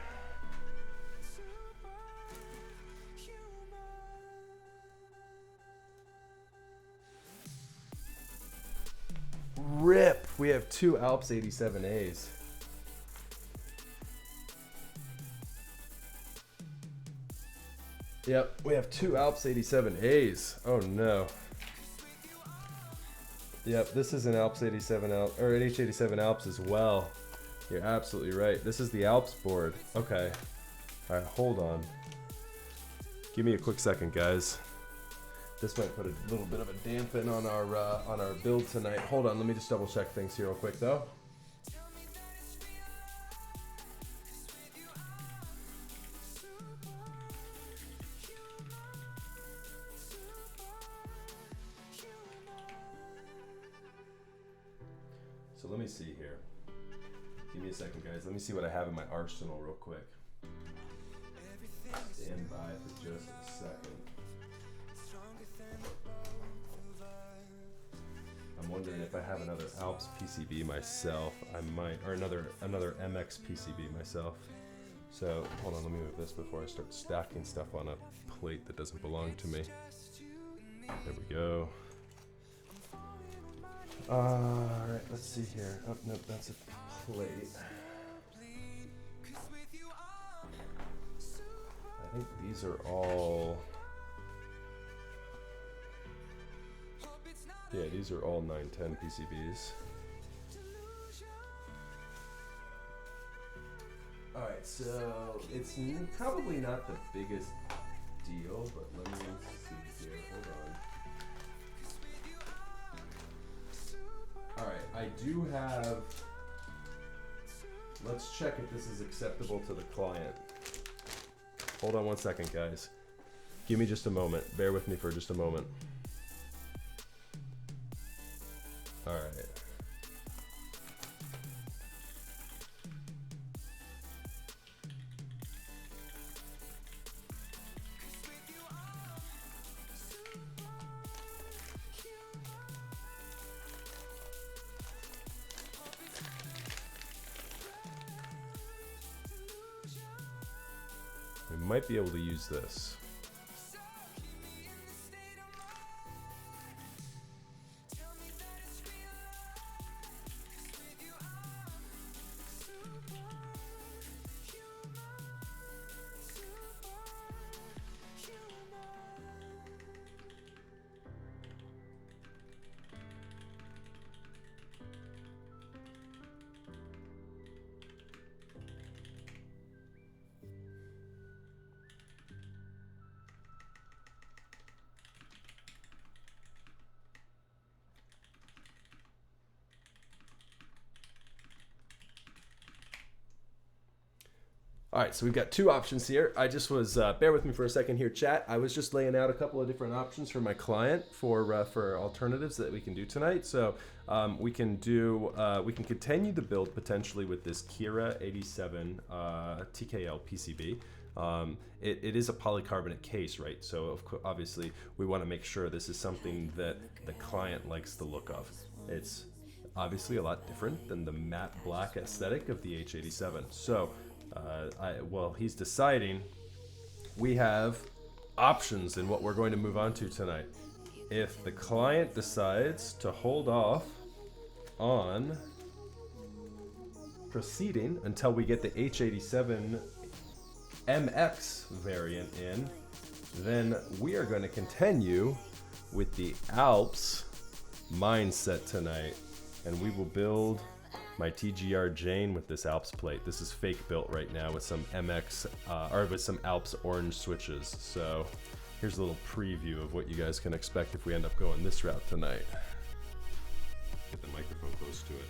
Speaker 2: Rip! We have two Alps 87As. Yep, we have two Alps 87As. Oh no. Yep, this is an Alps 87 Alps, or an H87 Alps as well. You're absolutely right. This is the Alps board. Okay. All right, hold on. Give me a quick second, guys. This might put a little bit of a dampen on our build tonight. Hold on, let me just double check things here real quick though. So let me see here. Give me a second, guys. Let me see what I have in my arsenal real quick. Stand by for just a second. I'm wondering if I have another Alps PCB myself. I might, or another MX PCB myself. So hold on, let me move this before I start stacking stuff on a plate that doesn't belong to me. There we go. Alright, let's see here. Oh, nope, that's a plate. I think these are all... Yeah, these are all 910 PCBs. Alright, so it's probably not the biggest deal, but let me see here. Hold on. Alright, I do have... Let's check if this is acceptable to the client. Hold on one second, guys. Give me just a moment. Bear with me for just a moment. Alright. We might be able to use this. All right, so we've got two options here. I just was, bear with me for a second here, chat. I was just laying out a couple of different options for my client for alternatives that we can do tonight. So we can continue the build potentially with this Kira 87 TKL PCB. It is a polycarbonate case, right? So obviously we want to make sure this is something that the client likes the look of. It's obviously a lot different than the matte black aesthetic of the H87. So while he's deciding, we have options in what we're going to move on to tonight. If the client decides to hold off on proceeding until we get the H87 MX variant in, then we are going to continue with the Alps mindset tonight, and we will build my TGR Jane with this Alps plate. This is fake built right now with some MX, or with some Alps orange switches. So here's a little preview of what you guys can expect if we end up going this route tonight. close to it.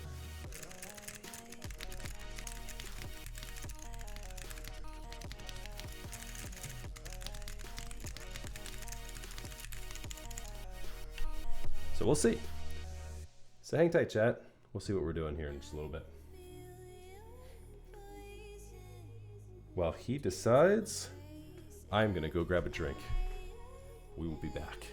Speaker 2: So we'll see. So hang tight, chat. We'll see what we're doing here in just a little bit. While he decides, I'm gonna go grab a drink. We will be back.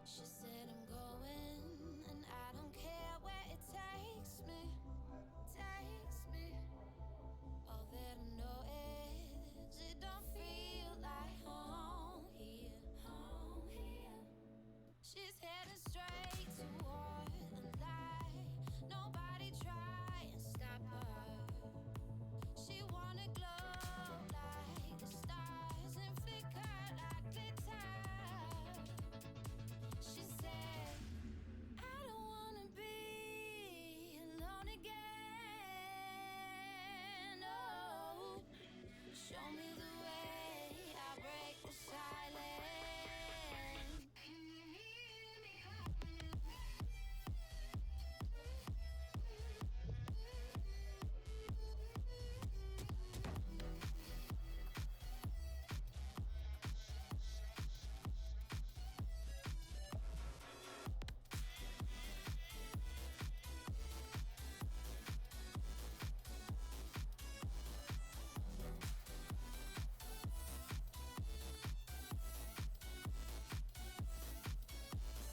Speaker 1: She said I'm going, and I don't care where it takes me, takes me. All that I know is it don't feel like home here, home here. She's heading straight toward a light. Nobody try and stop her. She wanna glow like the stars and flicker like glitter. She said, I don't wanna be alone again. Oh, show me the way, I'll break the silence. Can you hear me calling?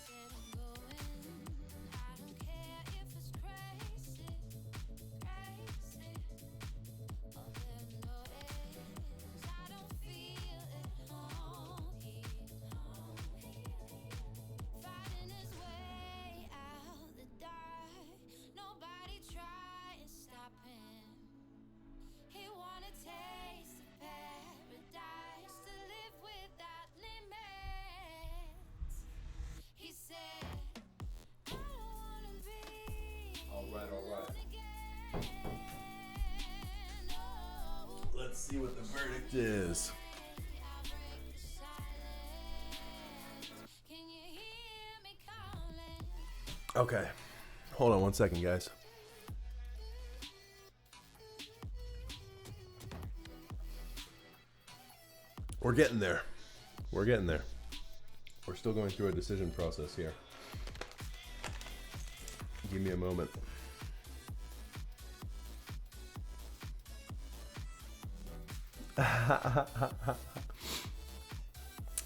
Speaker 1: Said I'm going, I don't care if it's crazy, crazy. All that I know is I don't feel at home here, home here. Fighting his way out the dark. Nobody try and stop him. He wanna taste of paradise, to live without limits. He said, I don't wanna be
Speaker 2: All right.
Speaker 1: alone again. Oh,
Speaker 2: Let's see what the verdict is.
Speaker 1: I'll break the silence. Can you hear me calling?
Speaker 2: Okay. Hold on one second, guys. We're getting there. We're getting there. We're still going through a decision process here. Give me a moment.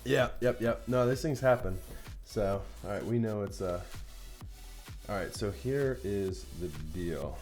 Speaker 2: Yep. No, these things happen. So, all right, we know it's all right, so here is the deal.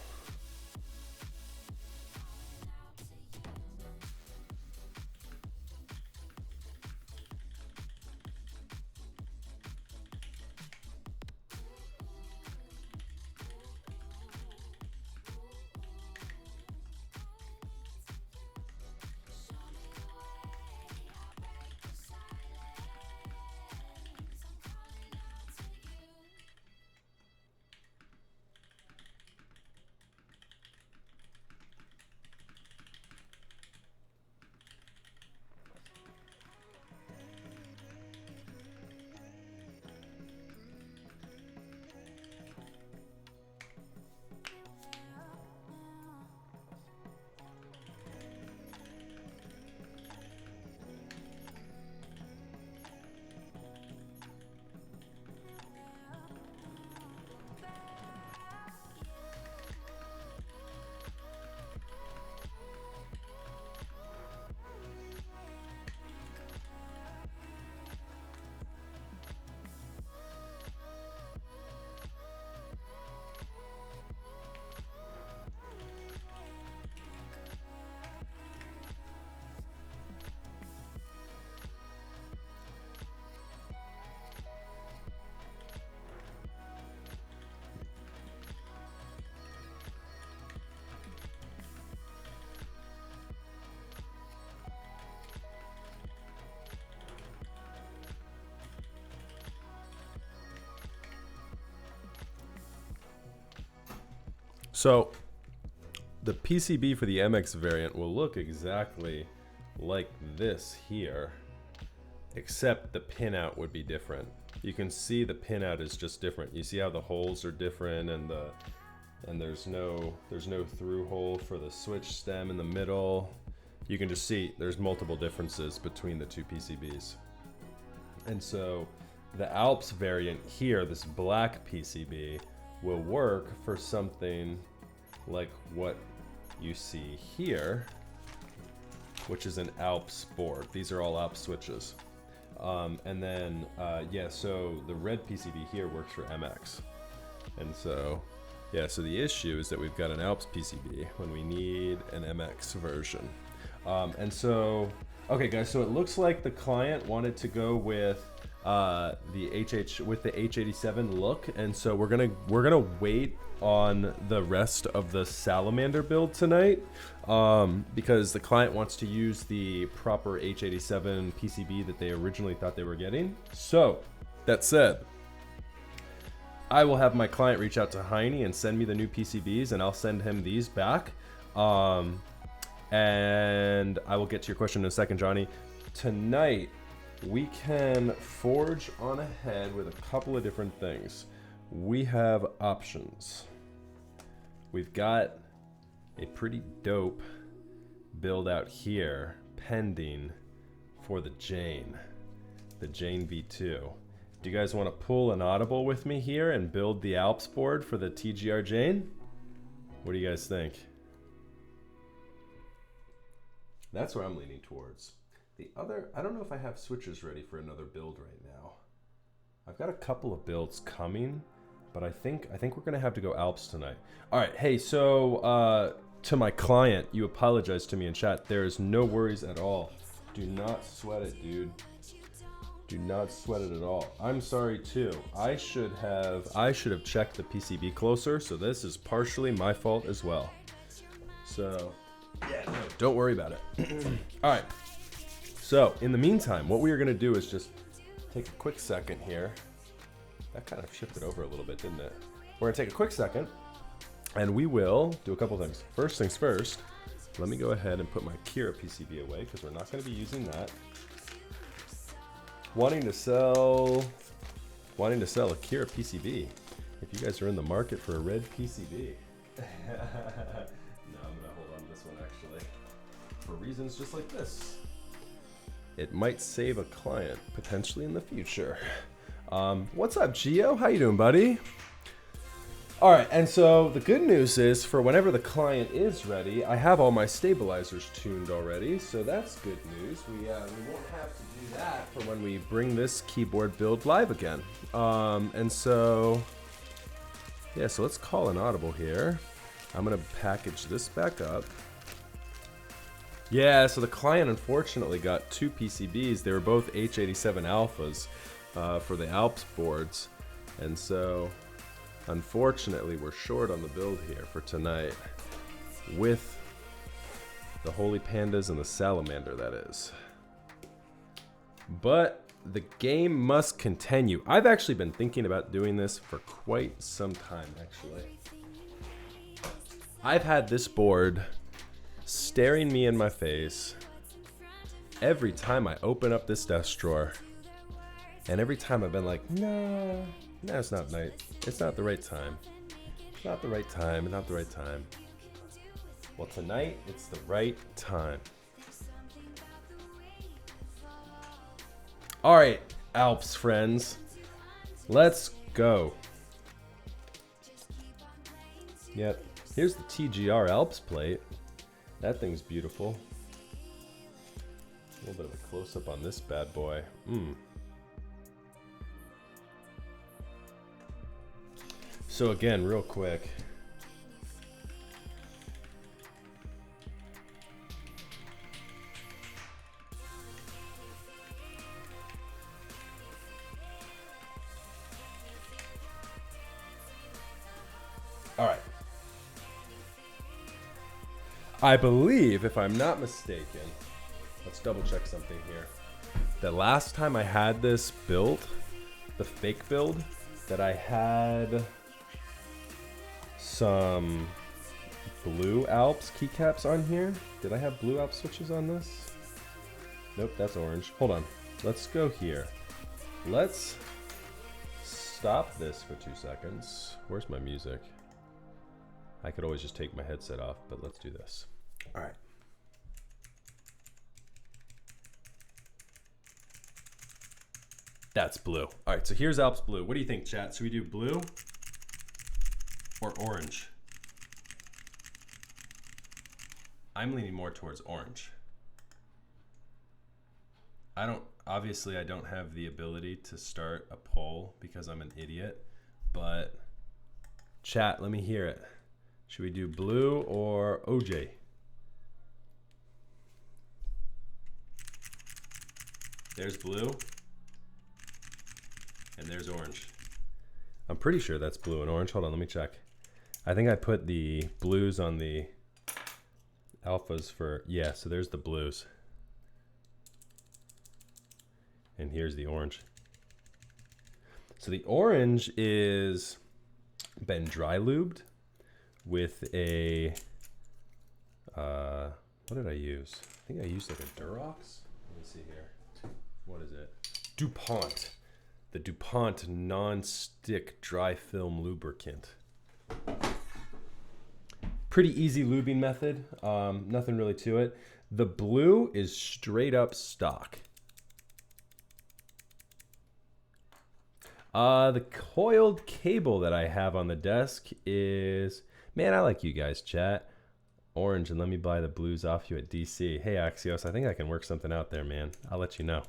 Speaker 2: So the PCB for the MX variant will look exactly like this here, except the pinout would be different. You can see the pinout is just different. You see how the holes are different, and there's no through hole for the switch stem in the middle. You can just see there's multiple differences between the two PCBs. And so the Alps variant here, this black PCB, will work for something like what you see here, which is an Alps board. These are all Alps switches. And then, yeah, so the red PCB here works for MX. And so, yeah, so the issue is that we've got an Alps PCB when we need an MX version. And so, okay guys, so it looks like the client wanted to go with the H87 look, and so we're gonna wait on the rest of the Salamander build tonight, because the client wants to use the proper H87 PCB that they originally thought they were getting. So that said, I will have my client reach out to Heine and send me the new PCBs, and I'll send him these back. And I will get to your question in a second, Johnny. Tonight, we can forge on ahead with a couple of different things. We have options. We've got a pretty dope build out here pending for the Jane V2. Do you guys want to pull an audible with me here and build the Alps board for the TGR Jane? What do you guys think? That's where I'm leaning towards. The other, I don't know if I have switches ready for another build right now. I've got a couple of builds coming, but I think we're gonna have to go Alps tonight. All right, hey, so to my client, you apologize to me in chat. There is no worries at all. Do not sweat it, dude. Do not sweat it at all. I'm sorry too. I should have checked the PCB closer, so this is partially my fault as well. So yeah, no, don't worry about it. All right. So in the meantime, what we are going to do is just take a quick second here. That kind of shifted over a little bit, didn't it? We're going to take a quick second, and we will do a couple things. First things first, let me go ahead and put my Kira PCB away, because we're not going to be using that. Wanting to sell a Kira PCB. If you guys are in the market for a red PCB. For reasons just like this. It might save a client potentially in the future. What's up, Gio? How you doing, buddy? All right, and so the good news is for whenever the client is ready, I have all my stabilizers tuned already, so that's good news. We won't have to do that for when we bring this keyboard build live again. And so, yeah, so let's call an audible here. I'm gonna package this back up. Yeah, so the client unfortunately got two PCBs. They were both H87 alphas for the Alps boards. And so, unfortunately, we're short on the build here for tonight with the Holy Pandas and the Salamander, that is. But the game must continue. I've actually been thinking about doing this for quite some time, actually. I've had this board staring me in my face every time I open up this desk drawer, and every time I've been like, no, it's not night. It's not the right time. It's not the right time. It's not the right time. Well, tonight it's the right time. All right, Alps friends, let's go. Yep, here's the TGR Alps plate. That thing's beautiful. A little bit of a close-up on this bad boy. So again, real quick. All right. I believe, if I'm not mistaken, let's double check something here. The last time I had this build, the fake build, that I had some blue Alps keycaps on here. Did I have blue Alps switches on this? Nope, that's orange. Hold on. Let's go here. Let's stop this for 2 seconds. Where's my music? I could always just take my headset off, but let's do this. All right. That's blue. All right, so here's Alps blue. What do you think, chat? Should we do blue or orange? I'm leaning more towards orange. Obviously I don't have the ability to start a poll because I'm an idiot, but chat, let me hear it. Should we do blue or OJ? There's blue and there's orange. I'm pretty sure that's blue and orange. Hold on, let me check. I think I put the blues on the alphas for, yeah, so there's the blues. And here's the orange. So the orange is been dry lubed with a, what did I use? I think I used like a Durox. Let me see here. What is it? DuPont. The DuPont non-stick dry film lubricant. Pretty easy lubing method. Nothing really to it. The blue is straight up stock. The coiled cable that I have on the desk is, man, I like you guys, chat. Orange, and let me buy the blues off you at DC. Hey, Axios, I think I can work something out there, man. I'll let you know.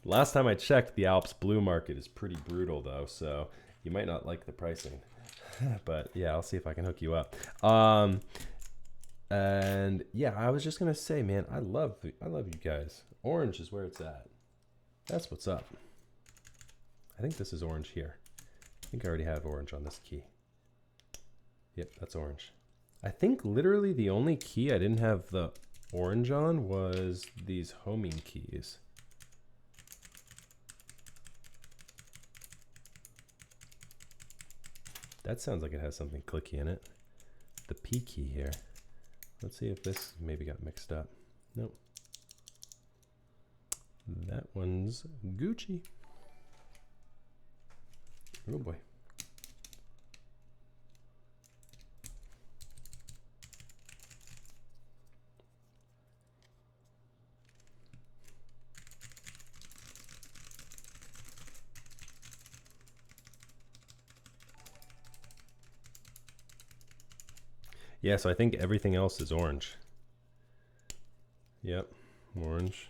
Speaker 2: Last time I checked, the Alps blue market is pretty brutal, though, so you might not like the pricing. But yeah, I'll see if I can hook you up. And yeah, I was just gonna say, man, I love you guys. Orange is where it's at. That's what's up. I think this is orange here. I think I already have orange on this key. Yep, that's orange. I think literally the only key I didn't have the orange on was these homing keys. That sounds like it has something clicky in it. The P key here. Let's see if this maybe got mixed up. Nope. That one's Gucci. Oh boy. Yeah, so I think everything else is orange. Yep, orange.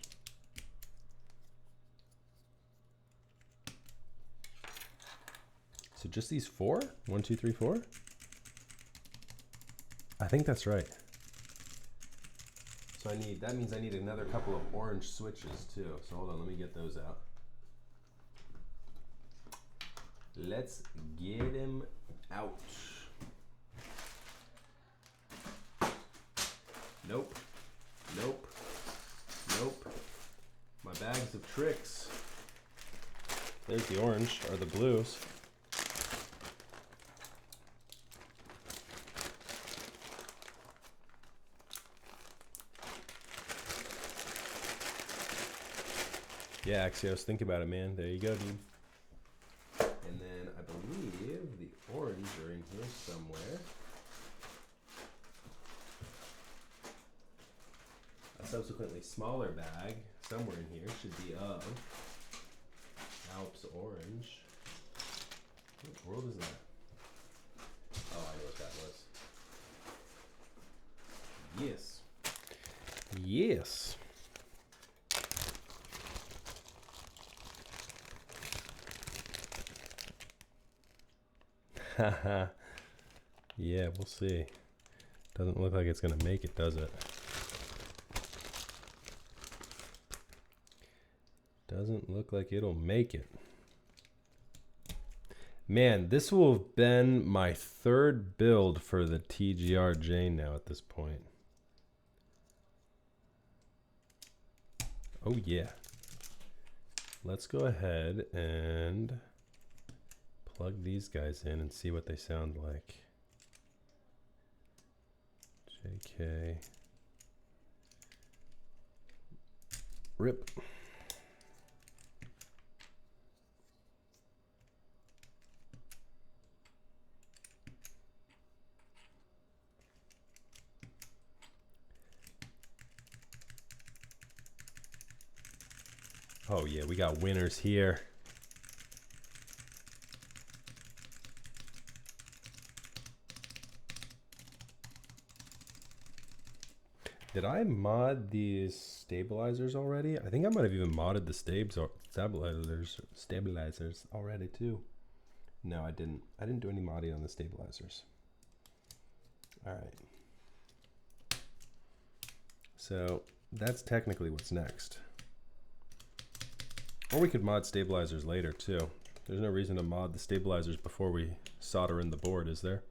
Speaker 2: So just these 4? 1, 2, 3, 4? I think that's right. So that means I need another couple of orange switches too. So hold on, let me get those out. Let's get them out. Nope. Nope. Nope. My bags of tricks. There's the orange, or the blues. Yeah, Axios, think about it, man. There you go, dude. And then I believe the orange are in here somewhere. A subsequently smaller bag somewhere in here should be of Alps orange. What world is that? Oh, I know what that was. Yes. Yes. Haha. Yeah, we'll see. Doesn't look like it's gonna make it, does it? Doesn't look like it'll make it. Man, this will have been my 3rd build for the TGR Jane now at this point. Oh yeah. Let's go ahead and plug these guys in and see what they sound like. Okay. Rip. Oh yeah, we got winners here. Did I mod these stabilizers already? I think I might have even modded the stabilizers already too. No, I didn't. I didn't do any modding on the stabilizers. All right. So that's technically what's next. Or we could mod stabilizers later too. There's no reason to mod the stabilizers before we solder in the board, is there?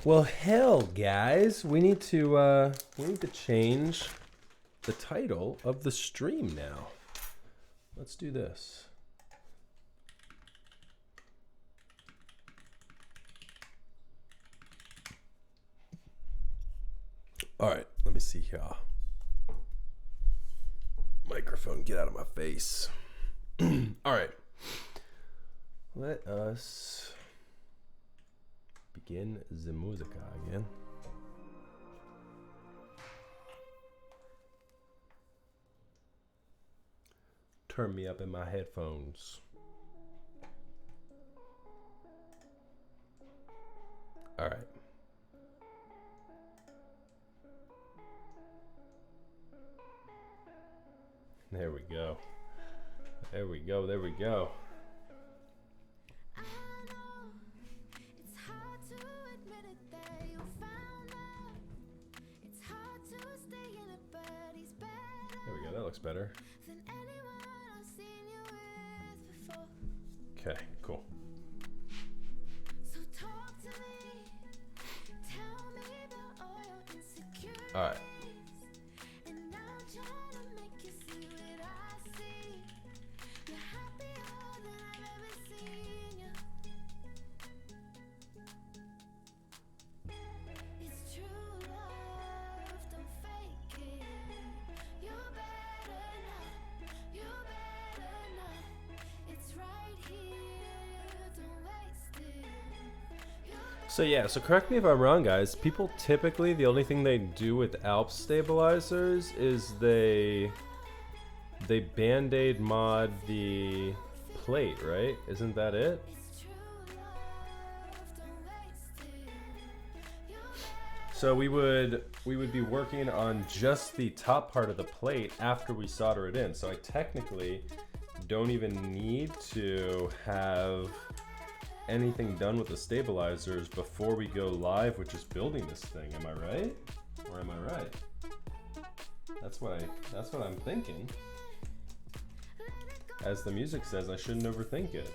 Speaker 2: Well, hell, guys, we need to change the title of the stream now. Let's do this. All right, let me see here. Microphone, get out of my face. All right. Let us begin the musica again. Turn me up in my headphones. All right. There we go. There we go. There we go. There we go. That looks better. Okay, cool. All right. So yeah, so correct me if I'm wrong, guys. People typically, the only thing they do with Alp stabilizers is they Band-Aid mod the plate, right? Isn't that it? So we would be working on just the top part of the plate after we solder it in. So I technically don't even need to have anything done with the stabilizers before we go live with just building this thing. Am I right? Or am I right? That's what I'm thinking. As the music says, I shouldn't overthink it.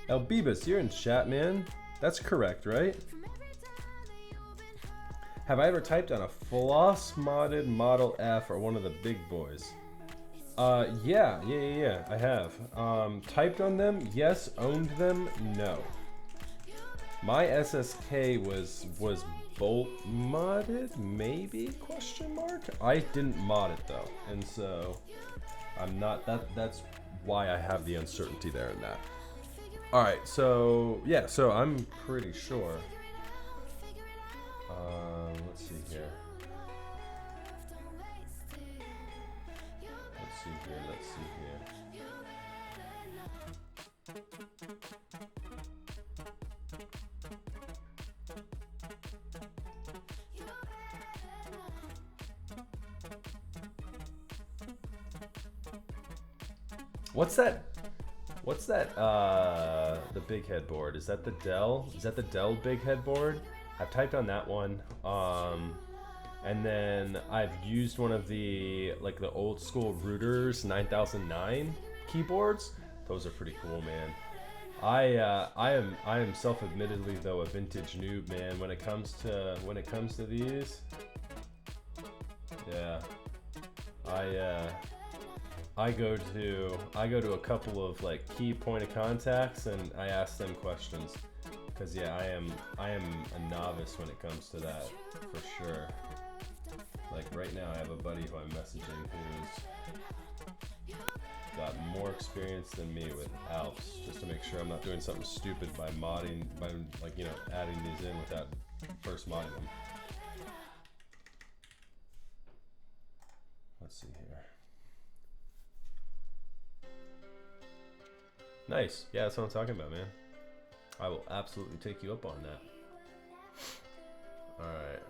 Speaker 2: El Bebus, you're in chat, man. That's correct, right? Have I ever typed on a floss modded Model F or one of the big boys? Yeah, I have. Typed on them, yes. Owned them, no. My SSK was bolt modded, maybe, question mark? I didn't mod it though, and so I'm not, that's why I have the uncertainty there in that. Alright, so, yeah, so I'm pretty sure. Let's see here. Let's see here. What's that, the big headboard? Is that the Dell? Is that the Dell big headboard? I've typed on that one. And then I've used one of the, like the old school Routers 9009 keyboards. Those are pretty cool, man. I am self-admittedly though a vintage noob, man, when it comes to these. Yeah. I go to a couple of like key point of contacts and I ask them questions. Cause yeah, I am a novice when it comes to that, for sure. Like right now I have a buddy who I'm messaging who's got more experience than me with Alps, just to make sure I'm not doing something stupid by modding, by like, you know, adding these in without first modding them. Let's see here. Nice. Yeah, that's what I'm talking about, man. I will absolutely take you up on that. All right.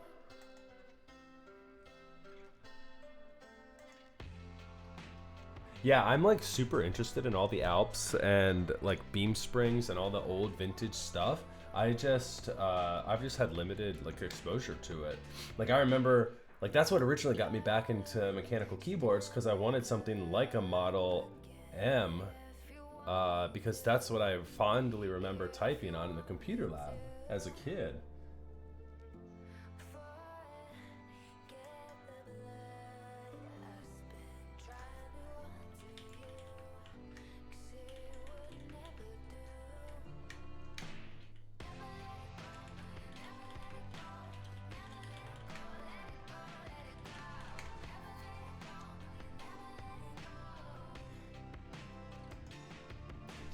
Speaker 2: Yeah, I'm like super interested in all the Alps and like beam springs and all the old vintage stuff. I've just had limited like exposure to it. Like I remember, like that's what originally got me back into mechanical keyboards, because I wanted something like a Model M, because that's what I fondly remember typing on in the computer lab as a kid.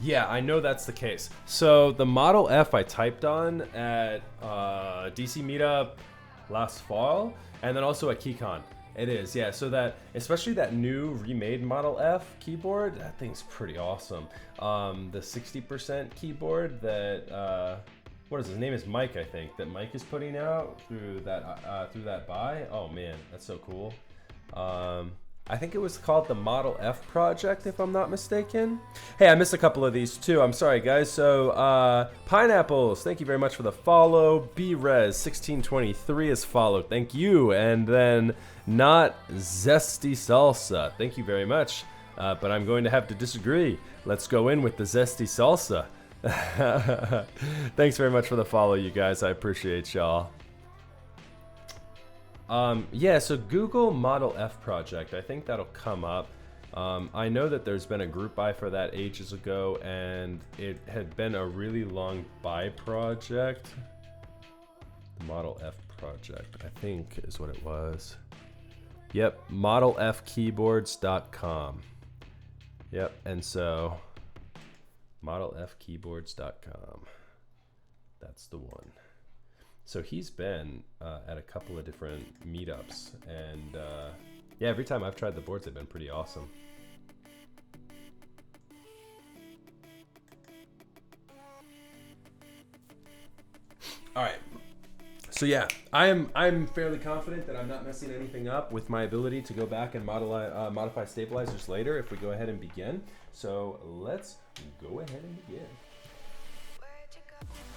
Speaker 2: Yeah, I know that's the case. So the Model F I typed on at DC Meetup last fall, and then also at KeyCon. It is, yeah. So that, especially that new remade Model F keyboard, that thing's pretty awesome. The 60% keyboard that, what is his name? Is Mike, I think, that Mike is putting out through that buy. Oh man, that's so cool. I think it was called the Model F project, if I'm not mistaken. Hey, I missed a couple of these too. I'm sorry, guys. So, Pineapples, thank you very much for the follow. B-Rez1623 is followed. Thank you. And then Not Zesty Salsa, thank you very much. But I'm going to have to disagree. Let's go in with the Zesty Salsa. Thanks very much for the follow, you guys. I appreciate y'all. Yeah, so Google Model F project, I think that'll come up. I know that there's been a group buy for that ages ago, and it had been a really long buy project. The Model F project, I think is what it was. Yep, modelfkeyboards.com. Yep, and so modelfkeyboards.com. That's the one. So he's been at a couple of different meetups, and yeah, every time I've tried the boards, they've been pretty awesome. All right. So yeah, I'm fairly confident that I'm not messing anything up with my ability to go back and modify stabilizers later if we go ahead and begin. So let's go ahead and begin.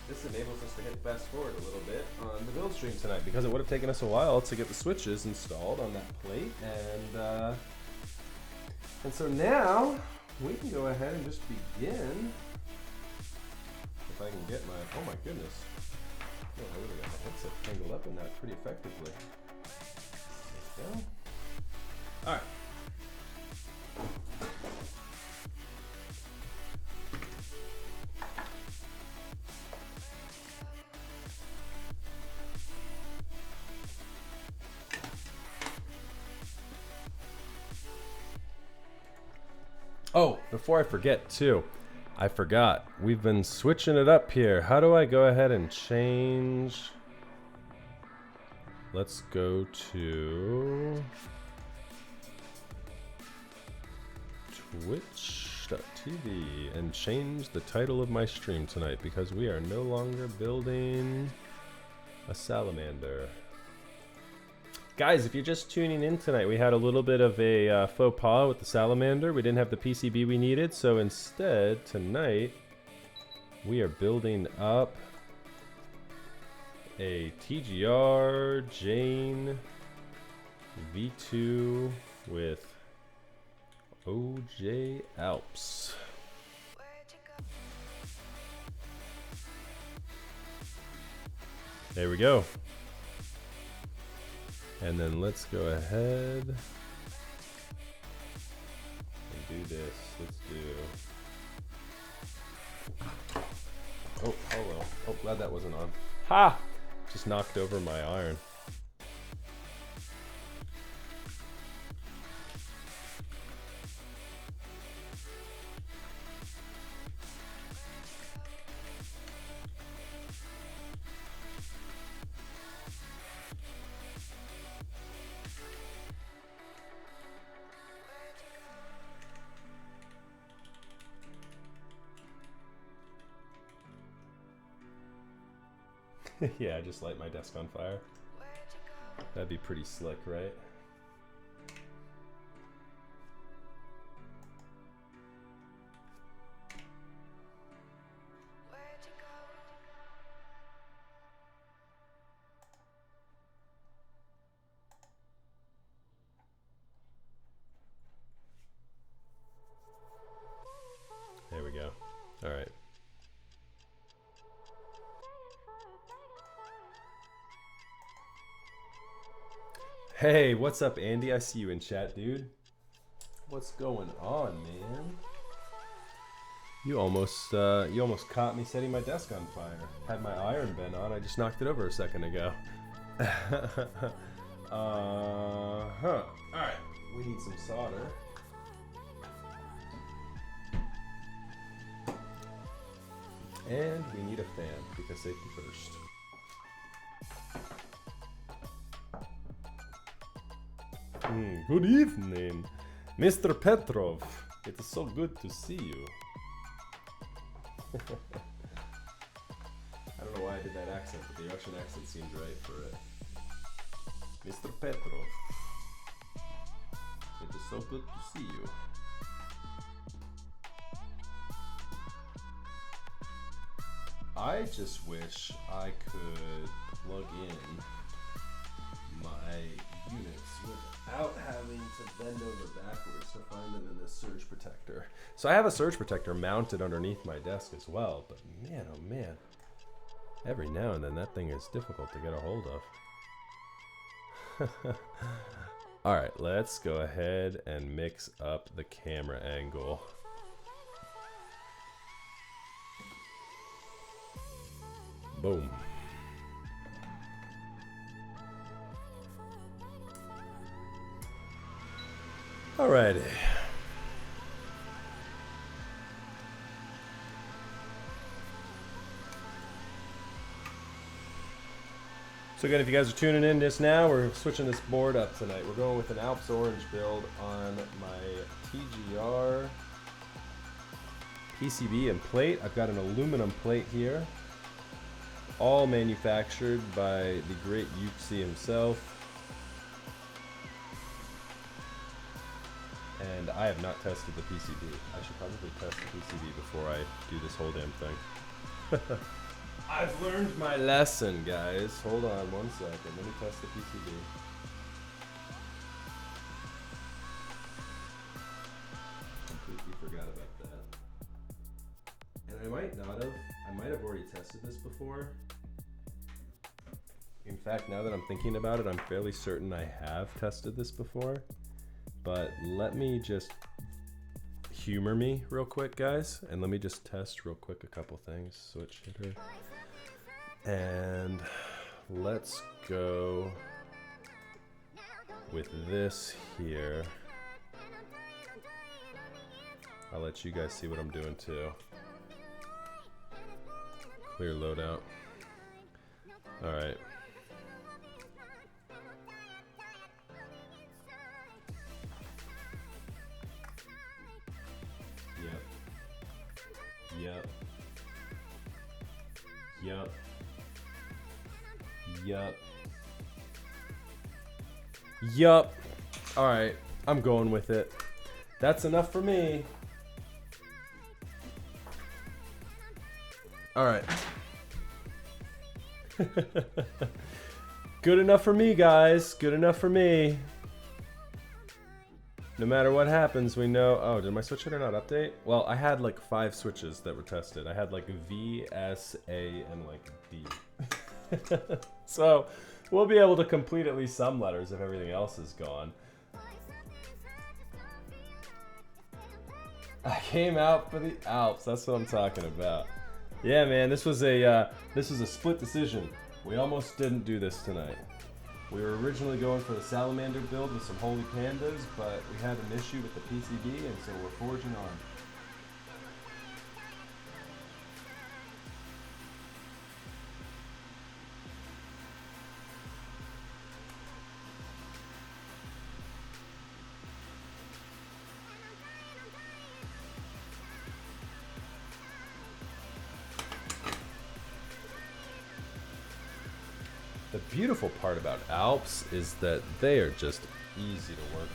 Speaker 2: This enables us to hit fast forward a little bit on the build stream tonight, because it would have taken us a while to get the switches installed on that plate, and so now we can go ahead and just begin. If I can get my, oh my goodness, oh, I really got my headset tangled up in that pretty effectively. There we go. All right. Oh, before I forget too, I forgot. We've been switching it up here. How do I go ahead and change? Let's go to Twitch.tv and change the title of my stream tonight, because we are no longer building a Salamander. Guys, if you're just tuning in tonight, we had a little bit of a faux pas with the Salamander. We didn't have the PCB we needed, so instead, tonight, we are building up a TGR Jane V2 with OJ Alps. There we go. And then let's go ahead Oh, hello. Oh, glad that wasn't on. Ha! Just knocked over my iron. Yeah, just light my desk on fire. That'd be pretty slick, right? There we go. All right. Hey, what's up, Andy? I see you in chat, dude. What's going on, man? You almost caught me setting my desk on fire. Had my iron been on, I just knocked it over a second ago. All right, we need some solder. And we need a fan, because safety first. Good evening, Mr. Petrov. It is so good to see you. I don't know why I did that accent, but the Russian accent seemed right for it. Mr. Petrov. It is so good to see you. I just wish I could plug in my units without having to bend over backwards to find them in this surge protector. So I have a surge protector mounted underneath my desk as well, but man, oh man, every now and then that thing is difficult to get a hold of. All right, let's go ahead and mix up the camera angle. Boom. Alrighty. So again, if you guys are tuning in just now, we're switching this board up tonight. We're going with an Alps Orange build on my TGR PCB and plate. I've got an aluminum plate here, all manufactured by the great Yuxi himself. And I have not tested the PCB. I should probably test the PCB before I do this whole damn thing. I've learned my lesson, guys. Hold on one second. Let me test the PCB. Completely forgot about that. And I might not have. I might have already tested this before. In fact, now that I'm thinking about it, I'm fairly certain I have tested this before. But let me just humor me real quick, guys, and let me just test real quick a couple things. Switch hitter. And let's go with this here. I'll let you guys see what I'm doing too. Clear loadout. All right. Yep. Yep. Yup. Yup. Alright, I'm going with it. That's enough for me. Alright. Good enough for me, guys. Good enough for me. No matter what happens, we know... Oh, did my switch hitter not update? Well, I had like 5 switches that were tested. I had like V, S, A, and like D. So, we'll be able to complete at least some letters if everything else is gone. I came out for the Alps. That's what I'm talking about. Yeah, man, this was a split decision. We almost didn't do this tonight. We were originally going for the Salamander build with some Holy Pandas, but we had an issue with the PCB, and so we're forging on. The beautiful part about Alps is that they are just easy to work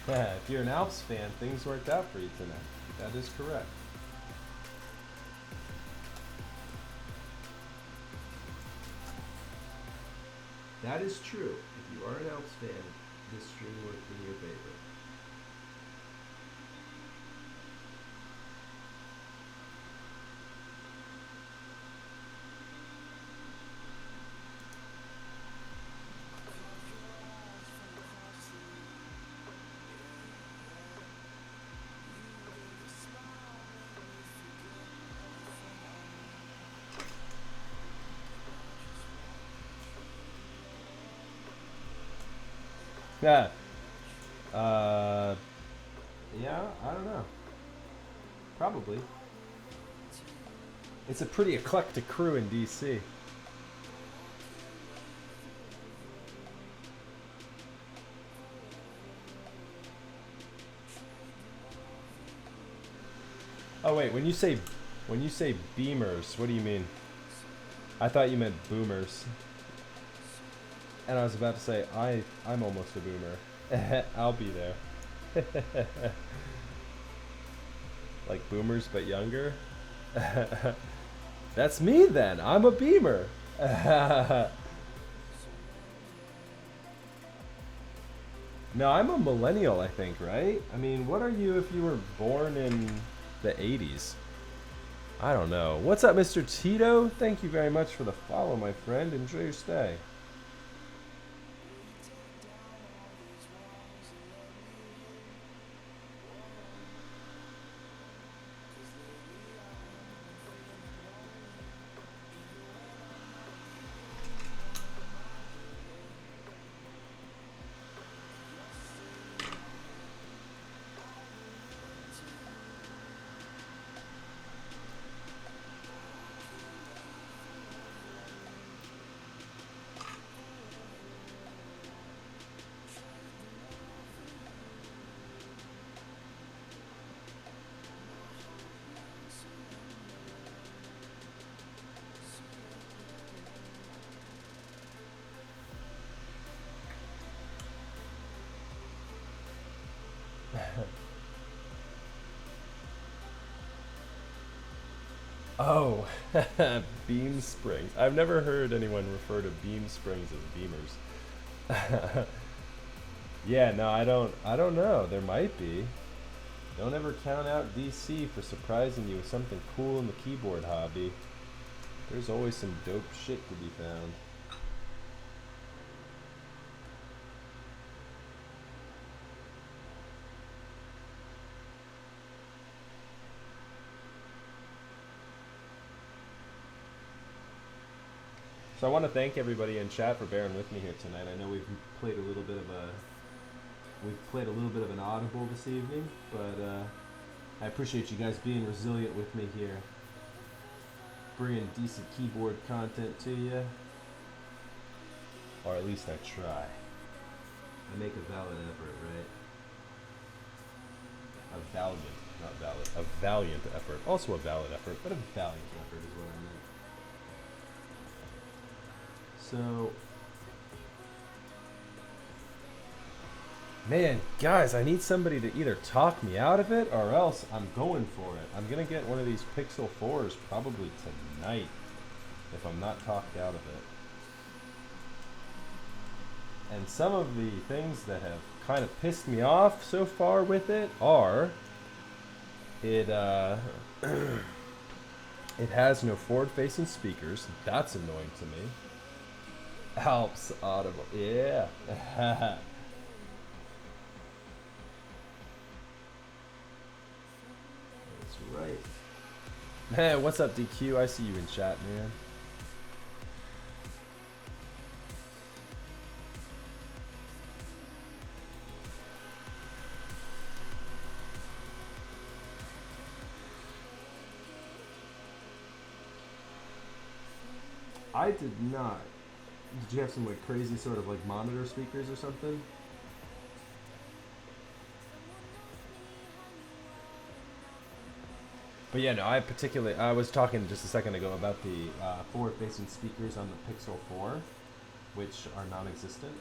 Speaker 2: on. If you're an Alps fan, things worked out for you tonight. That is correct. That is true. If you are an Alps fan, this stream worked in your favor. Yeah. Yeah, I don't know. Probably. It's a pretty eclectic crew in DC. Oh wait, when you say beamers, what do you mean? I thought you meant boomers. And I was about to say, I'm almost a boomer. I'll be there. Like boomers but younger? That's me then. I'm a beamer. No, I'm a millennial, I think, right? I mean, what are you if you were born in the 80s? I don't know. What's up, Mr. Tito? Thank you very much for the follow, my friend. Enjoy your stay. Oh, Beam Springs. I've never heard anyone refer to Beam Springs as beamers. Yeah, no, I don't know. There might be. Don't ever count out DC for surprising you with something cool in the keyboard hobby. There's always some dope shit to be found. So I want to thank everybody in chat for bearing with me here tonight. I know we've played a little bit of an audible this evening, but I appreciate you guys being resilient with me here, bringing decent keyboard content to you, or at least I try. I make a valid effort, right? A valiant, not valid, a valiant effort. Also a valid effort, but a valiant effort is what I meant. So, man, guys, I need somebody to either talk me out of it or else I'm going for it. I'm going to get one of these Pixel 4s probably tonight if I'm not talked out of it. And some of the things that have kind of pissed me off so far with it are it has no forward-facing speakers. That's annoying to me. Alps Audible. Yeah. That's right. Man, what's up, DQ? I see you in chat, man. I did not. Did you have some like crazy sort of like monitor speakers or something? But yeah, no, I was talking just a second ago about the forward-facing speakers on the Pixel 4, which are non-existent.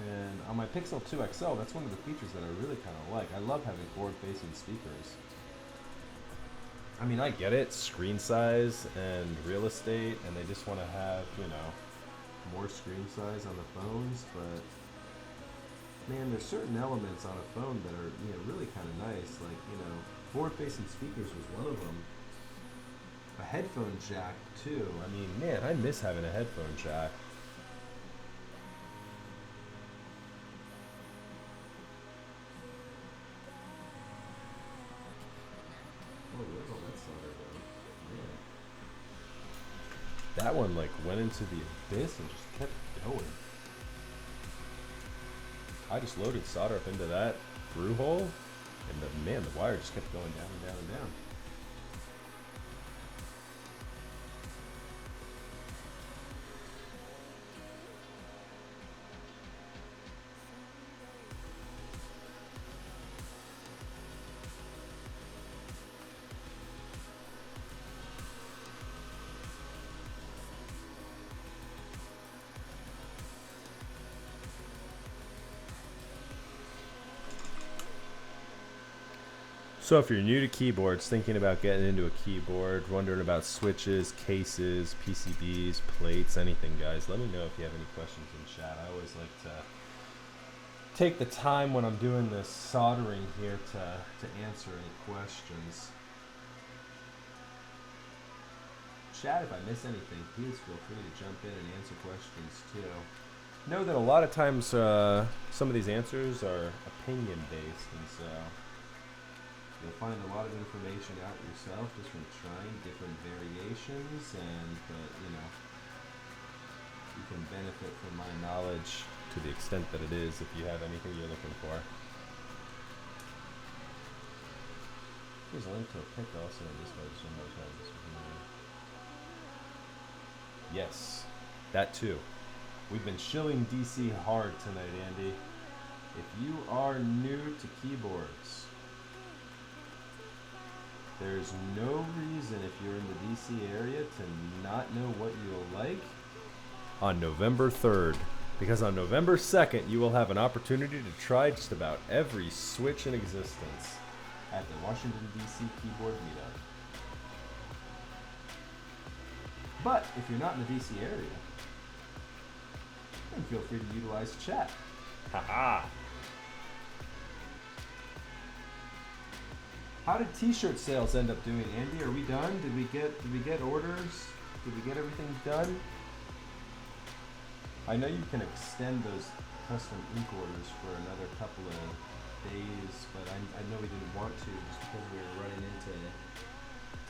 Speaker 2: And on my Pixel 2 XL, that's one of the features that I really kind of like. I love having forward-facing speakers. I mean, I get it, screen size and real estate, and they just want to have, you know, more screen size on the phones, but man, there's certain elements on a phone that are, you know, really kind of nice. Like, you know, forward-facing speakers was one of them. A headphone jack too. I mean, man, I miss having a headphone jack. Oh, wow, that's solder though. Man. That one like went into the abyss and just kept going. I just loaded solder up into that through hole, and the wire just kept going down and down and down. So if you're new to keyboards, thinking about getting into a keyboard, wondering about switches, cases, PCBs, plates, anything, guys, let me know if you have any questions in chat. I always like to take the time when I'm doing this soldering here to answer any questions. Chat, if I miss anything, please feel free to jump in and answer questions too. Know that a lot of times some of these answers are opinion based, and so you'll find a lot of information out yourself just from trying different variations, and you know, you can benefit from my knowledge to the extent that it is if you have anything you're looking for. Here's a link to a pic also in this website. Yes, that too. We've been shilling DC hard tonight, Andy. If you are new to keyboards, there's no reason if you're in the DC area to not know what you'll like on November 3rd. Because on November 2nd, you will have an opportunity to try just about every switch in existence at the Washington, D.C. Keyboard Meetup. But if you're not in the D.C. area, then feel free to utilize chat. Haha! How did T-shirt sales end up doing, Andy? Are we done? Did we get orders? Did we get everything done? I know you can extend those custom ink orders for another couple of days, but I know we didn't want to just because we were running into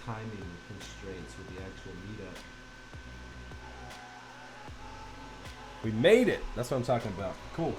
Speaker 2: timing constraints with the actual meetup. We made it! That's what I'm talking about. Cool.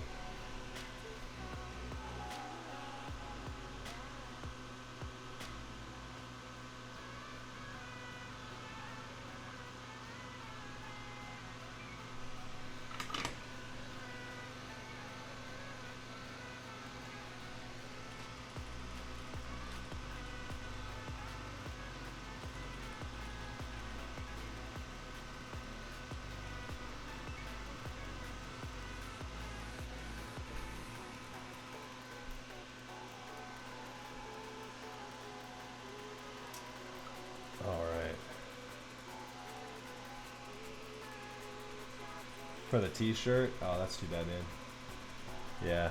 Speaker 2: For the T-shirt? Oh, that's too bad, man. Yeah.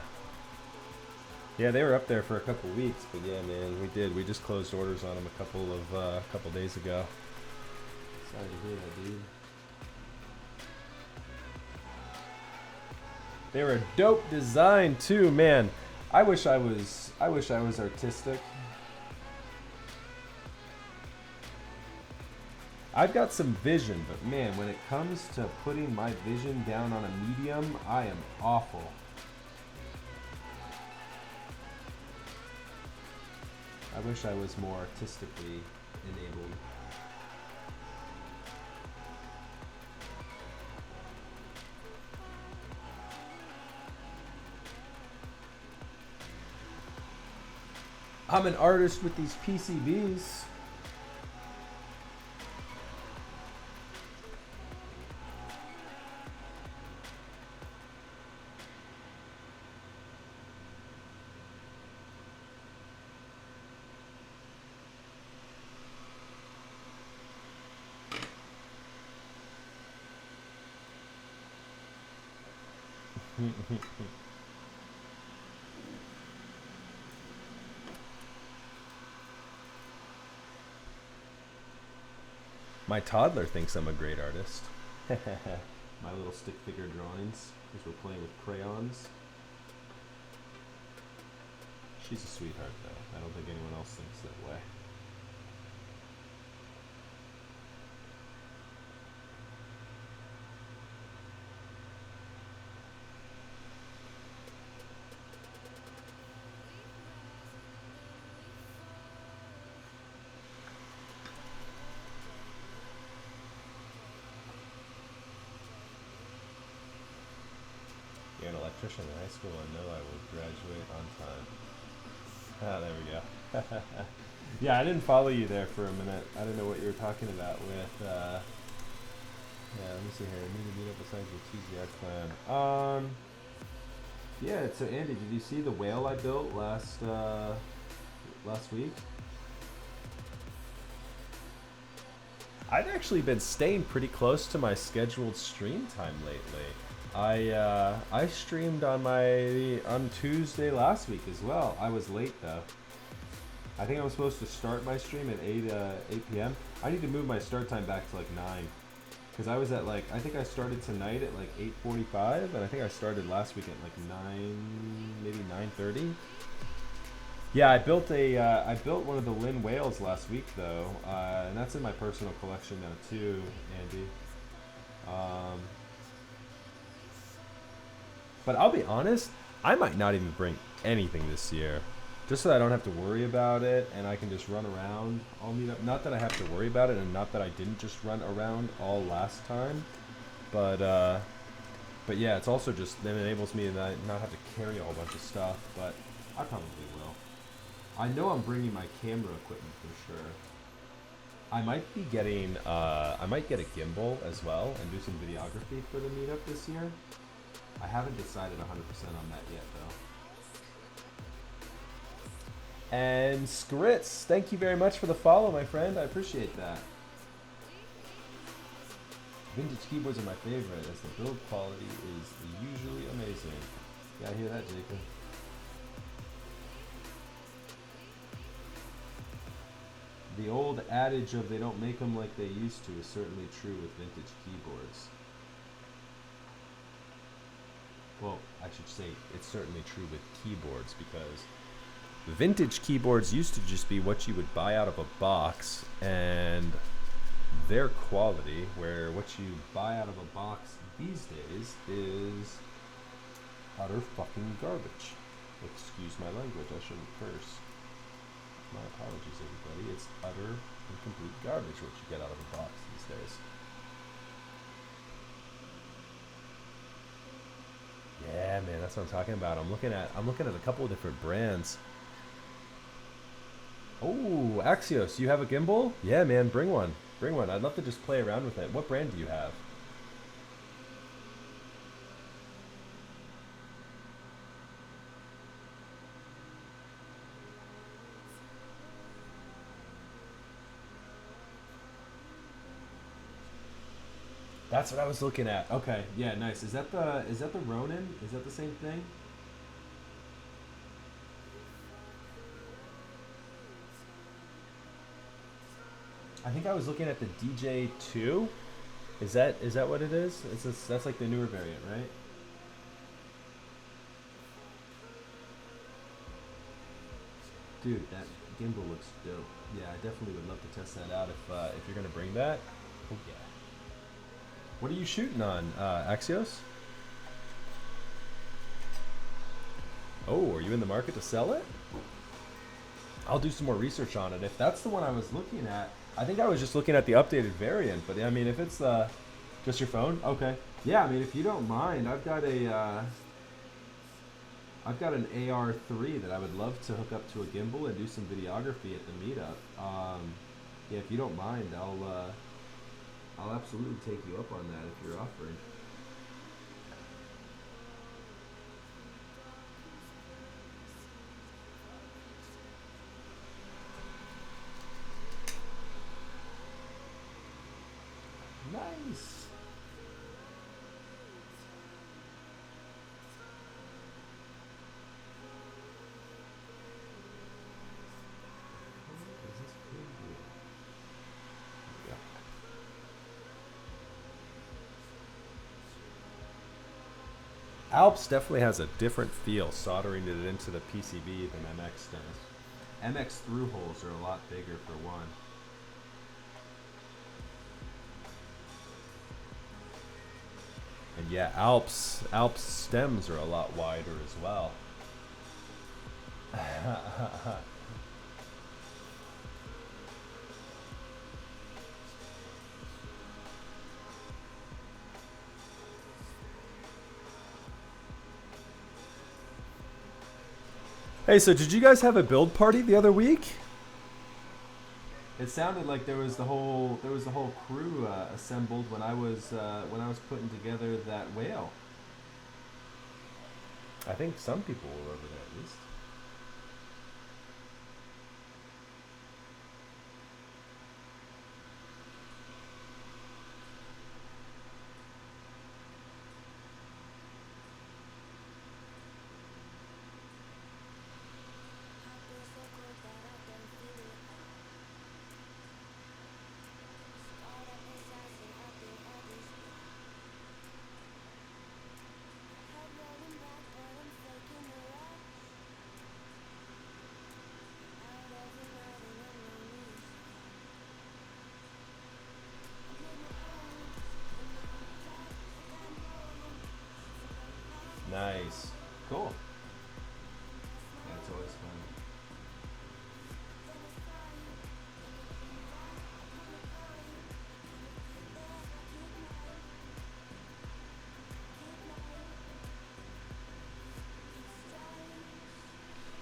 Speaker 2: Yeah, they were up there for a couple weeks, but yeah, man, we did. We just closed orders on them a couple days ago. Sorry to hear that, dude. They were a dope design too, man. I wish I was artistic. I've got some vision, but man, when it comes to putting my vision down on a medium, I am awful. I wish I was more artistically enabled. I'm an artist with these PCBs. My toddler thinks I'm a great artist. My little stick figure drawings, because we're playing with crayons. She's a sweetheart, though. I don't think anyone else thinks that way. You're an electrician in high school. I know I will graduate on time. Ah, there we go. Yeah, I didn't follow you there for a minute. I didn't know what you were talking about with, yeah, let me see here. I need to meet up besides the TGR clan. Yeah, so Andy, did you see the whale I built last week? I've actually been staying pretty close to my scheduled stream time lately. I streamed on Tuesday last week as well. I was late though. I think I was supposed to start my stream at 8 p.m. I need to move my start time back to like 9, because I was at like, I think I started tonight at like 8:45, and I think I started last week at like 9, maybe 9:30. Yeah, I built one of the Lin whales last week though, and that's in my personal collection now too, Andy. But I'll be honest, I might not even bring anything this year, just so that I don't have to worry about it and I can just run around all meet up. Not that I have to worry about it, and not that I didn't just run around all last time, but yeah, it's also just, that enables me to not have to carry a whole bunch of stuff, but I probably will. I know I'm bringing my camera equipment for sure. I might be getting, I might get a gimbal as well and do some videography for the meetup this year. I haven't decided 100% on that yet, though. And Skritz, thank you very much for the follow, my friend. I appreciate that. Vintage keyboards are my favorite, as the build quality is usually amazing. Yeah, I hear that, Jacob. The old adage of they don't make them like they used to is certainly true with vintage keyboards. Well, I should say it's certainly true with keyboards, because vintage keyboards used to just be what you would buy out of a box and their quality, where what you buy out of a box these days is utter fucking garbage. Excuse my language, I shouldn't curse. My apologies, everybody. It's utter and complete garbage what you get out of a box these days. Yeah, man, that's what I'm talking about. I'm looking at a couple of different brands. Oh, Axios, you have a gimbal? Yeah, man, bring one. Bring one. I'd love to just play around with it. What brand do you have? That's what I was looking at. Okay, yeah, nice. Is that the Ronin? Is that the same thing? I think I was looking at the DJ2. Is that what it is? That's like the newer variant, right? Dude, that gimbal looks dope. Yeah, I definitely would love to test that out if you're gonna bring that. Oh yeah. What are you shooting on, Axios? Oh, are you in the market to sell it? I'll do some more research on it. If that's the one I was looking at, I think I was just looking at the updated variant. But I mean, if it's just your phone, okay. Yeah, I mean, if you don't mind, I've got an AR3 that I would love to hook up to a gimbal and do some videography at the meetup. Yeah, if you don't mind, I'll absolutely take you up on that if you're offering. Nice. Alps definitely has a different feel soldering it into the PCB than MX does. MX through holes are a lot bigger for one. And yeah, Alps stems are a lot wider as well. Hey, so did you guys have a build party the other week? It sounded like there was the whole crew assembled when I was putting together that whale. I think some people were over there at least. Nice. Cool. That's always fun.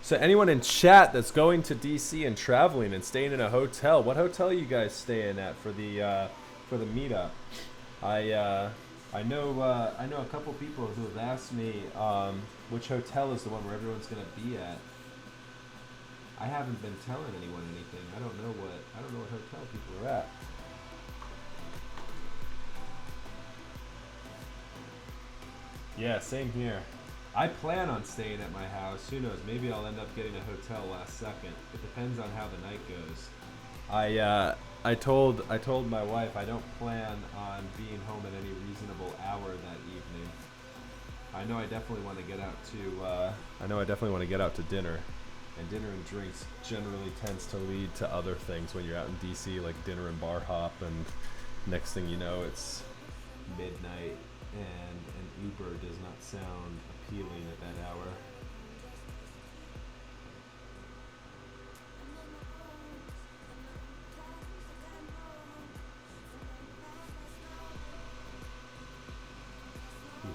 Speaker 2: So anyone in chat that's going to DC and traveling and staying in a hotel, what hotel are you guys staying at for the meetup? I know a couple people who have asked me which hotel is the one where everyone's gonna be at. I haven't been telling anyone anything. I don't know what hotel people are at. Yeah, same here. I plan on staying at my house. Who knows? Maybe I'll end up getting a hotel last second. It depends on how the night goes. I told my wife I don't plan on being home at any reasonable hour that evening. I know I definitely want to get out to dinner. And dinner and drinks generally tends to lead to other things when you're out in DC, like dinner and bar hop, and next thing you know it's midnight and an Uber does not sound appealing at that hour.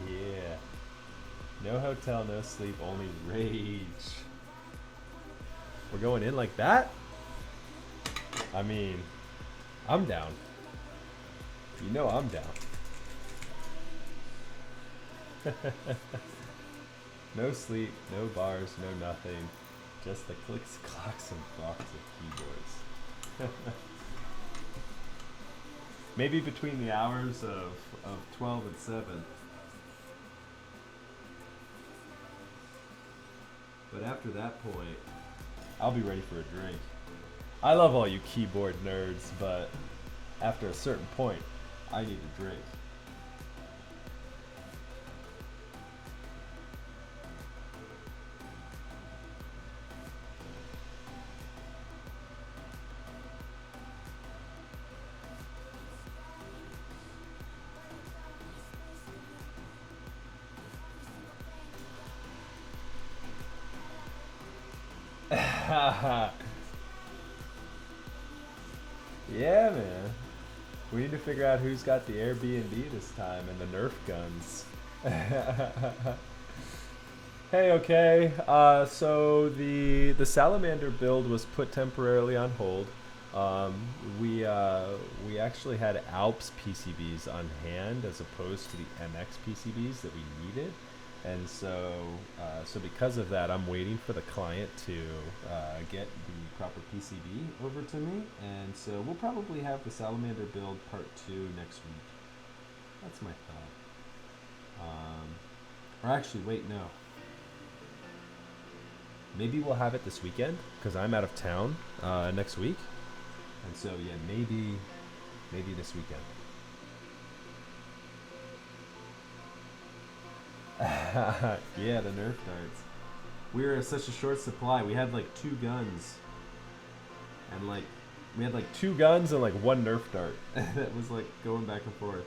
Speaker 2: Yeah. No hotel, no sleep, only rage. We're going in like that? I mean, I'm down. You know I'm down. No sleep, no bars, no nothing. Just the clicks, clocks, and clocks of keyboards. Maybe between the hours of 12 and 7. But after that point, I'll be ready for a drink. I love all you keyboard nerds, but after a certain point, I need a drink. Yeah, man. We need to figure out who's got the Airbnb this time and the Nerf guns. Hey, okay. So the Salamander build was put temporarily on hold. Um, we actually had Alps PCBs on hand as opposed to the MX PCBs that we needed, and so because of that, I'm waiting for the client to get the proper PCB over to me, and so we'll probably have the Salamander build part 2 next week. That's my thought. Or actually, wait, no. Maybe we'll have it this weekend because I'm out of town next week, and so yeah, maybe this weekend. Yeah, the Nerf darts. We were in such a short supply. We had like 2 guns, and like we had like 2 guns and like 1 Nerf dart. That was like going back and forth.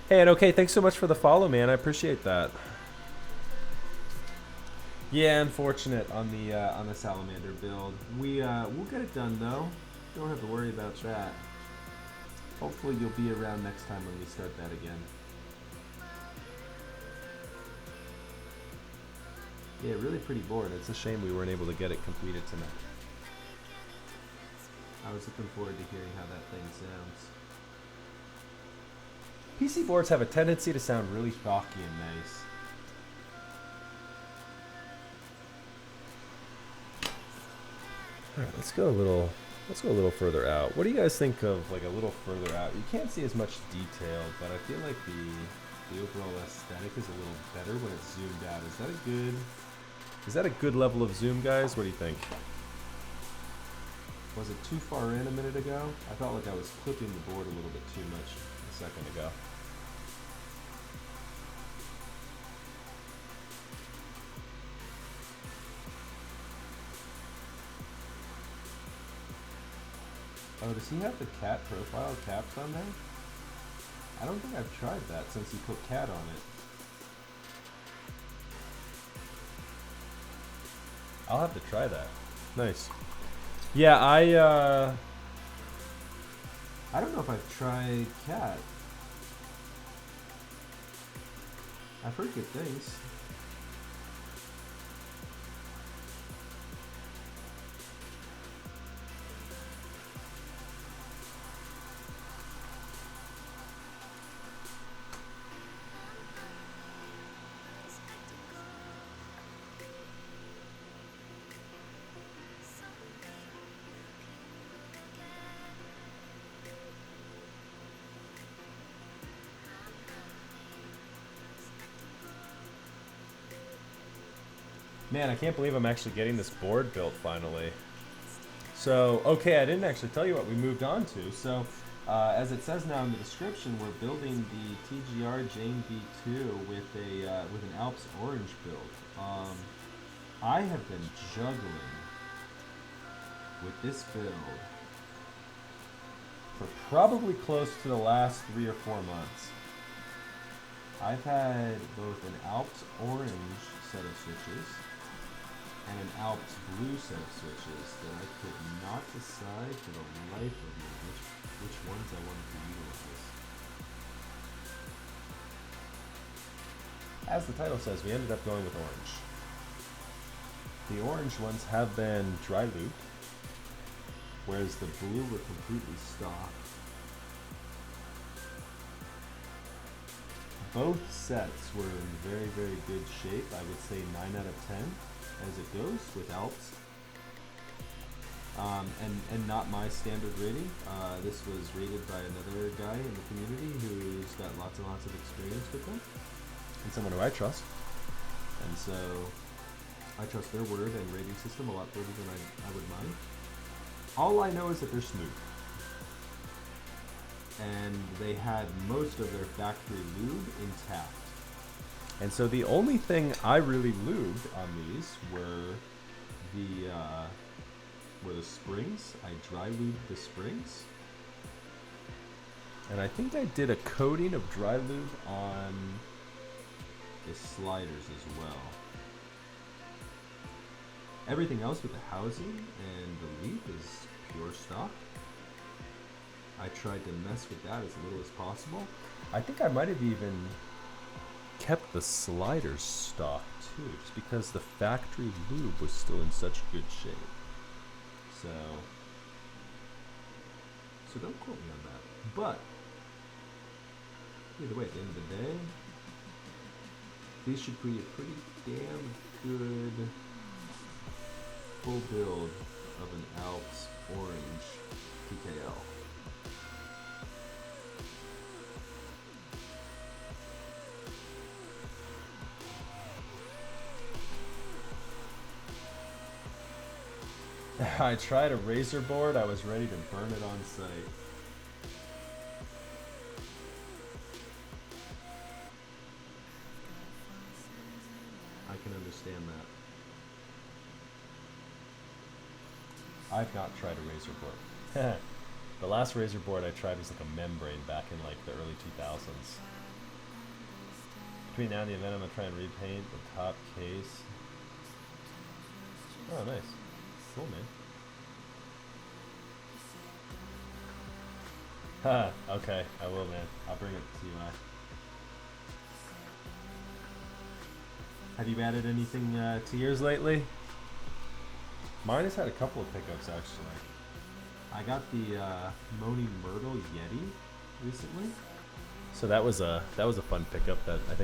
Speaker 2: Hey, and okay, thanks so much for the follow, man. I appreciate that. Yeah, unfortunate on the Salamander build. We'll get it done though. Don't have to worry about that. Hopefully you'll be around next time when we start that again. Yeah, really pretty bored. It's a shame we weren't able to get it completed tonight. I was looking forward to hearing how that thing sounds. PC boards have a tendency to sound really gawky and nice. All right, let's go a little further out. What do you guys think of like a little further out? You can't see as much detail, but I feel like the overall aesthetic is a little better when it's zoomed out. Is that a good level of zoom, guys? What do you think? Was it too far in a minute ago? I felt like I was clipping the board a little bit too much a second ago. Oh, does he have the cat profile caps on there? I don't think I've tried that since he put cat on it. I'll have to try that. Nice. Yeah, I don't know if I've tried cat. I've heard good things. Man, I can't believe I'm actually getting this board built finally. So, okay, I didn't actually tell you what we moved on to. So, as it says now in the description, we're building the TGR Jane V2 with an Alps Orange build. I have been juggling with this build for probably close to the last 3 or 4 months. I've had both an Alps Orange set of switches and an Alps Blue set of switches that I could not decide for the life of me which ones I wanted to utilize. As the title says, we ended up going with orange. The orange ones have been dry looped, whereas the blue were completely stock. Both sets were in very, very good shape. I would say 9 out of 10 as it goes with Alps. And not my standard rating. This was rated by another guy in the community who's got lots and lots of experience with them, and someone who I trust. And so I trust their word and rating system a lot further than I would mine. All I know is that they're smooth. And they had most of their factory lube intact. And so the only thing I really lubed on these were the springs. I dry lubed the springs. And I think I did a coating of dry lube on the sliders as well. Everything else with the housing and the leaf is pure stock. I tried to mess with that as little as possible. I think I might have even kept the sliders stock too, just because the factory lube was still in such good shape. So don't quote me on that. But either way, at the end of the day, these should be a pretty damn good full build of an Alps Orange TKL. I tried a razor board, I was ready to burn it on site. I can understand that. I've not tried a razor board. The last razor board I tried was like a membrane back in like the early 2000s. Between now and the event, I'm gonna try and repaint the top case. Oh, nice. Cool, man. Ha, okay, I will, man. I'll bring it to you. Have you added anything to yours lately? Mine has had a couple of pickups, actually. I got the Moni Myrtle Yeti recently. So that was a fun pickup that I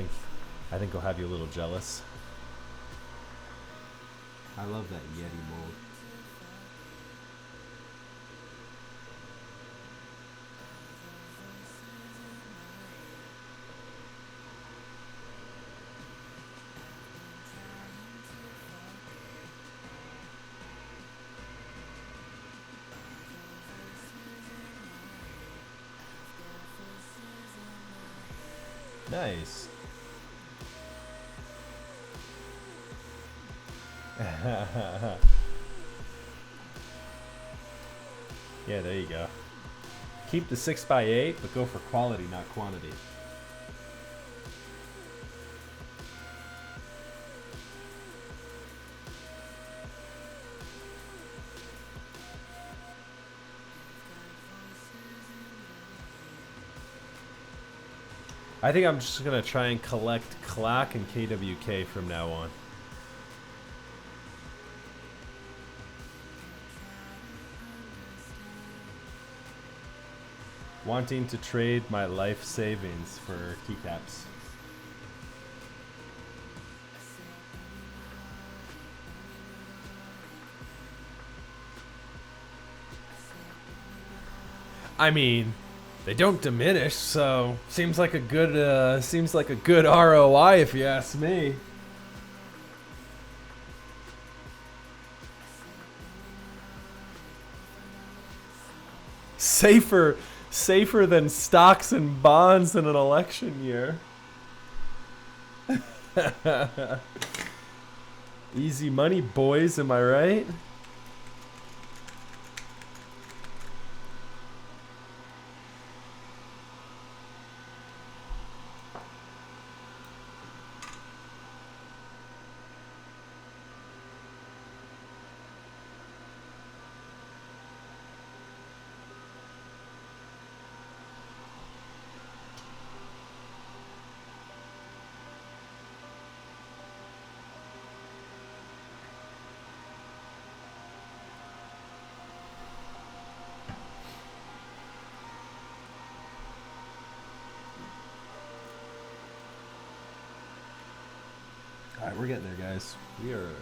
Speaker 2: think will have you a little jealous. I love that Yeti mold. Nice. Yeah, there you go. Keep the 6x8, but go for quality, not quantity. I think I'm just gonna try and collect Clack and KWK from now on. Wanting to trade my life savings for keycaps. I mean, they don't diminish, so seems like a good ROI if you ask me. Safer than stocks and bonds in an election year. Easy money, boys, am I right? Alright, we're getting there, guys. We are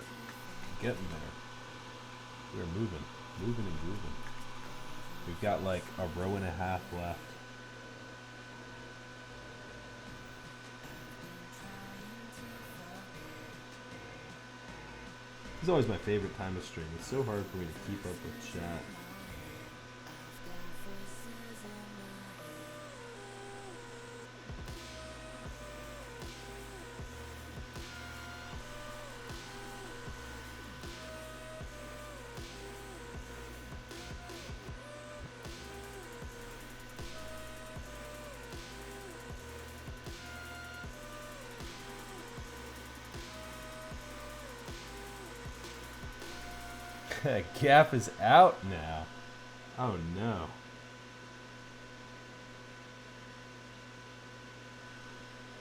Speaker 2: getting there. We are moving and grooving. We've got like a row and a half left. This is always my favorite time of stream. It's so hard for me to keep up with chat. Gaff is out now. Oh no.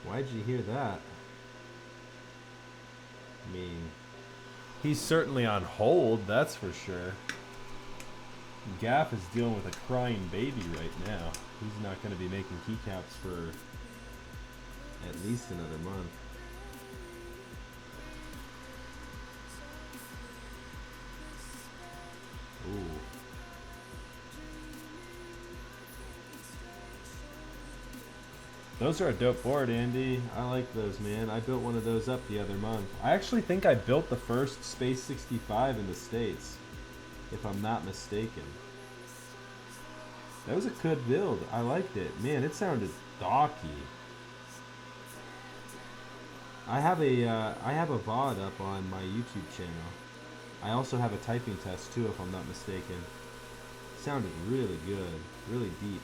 Speaker 2: Why'd you hear that? I mean, he's certainly on hold, that's for sure. Gaff is dealing with a crying baby right now. He's not going to be making keycaps for at least another month. Ooh. Those are a dope board, Andy. I like those, man. I built one of those up the other month. I actually think I built the first Space 65 in the States, if I'm not mistaken. That was a good build. I liked it. Man, it sounded stocky. I have a VOD up on my YouTube channel. I also have a typing test too, if I'm not mistaken. Sounded really good, really deep.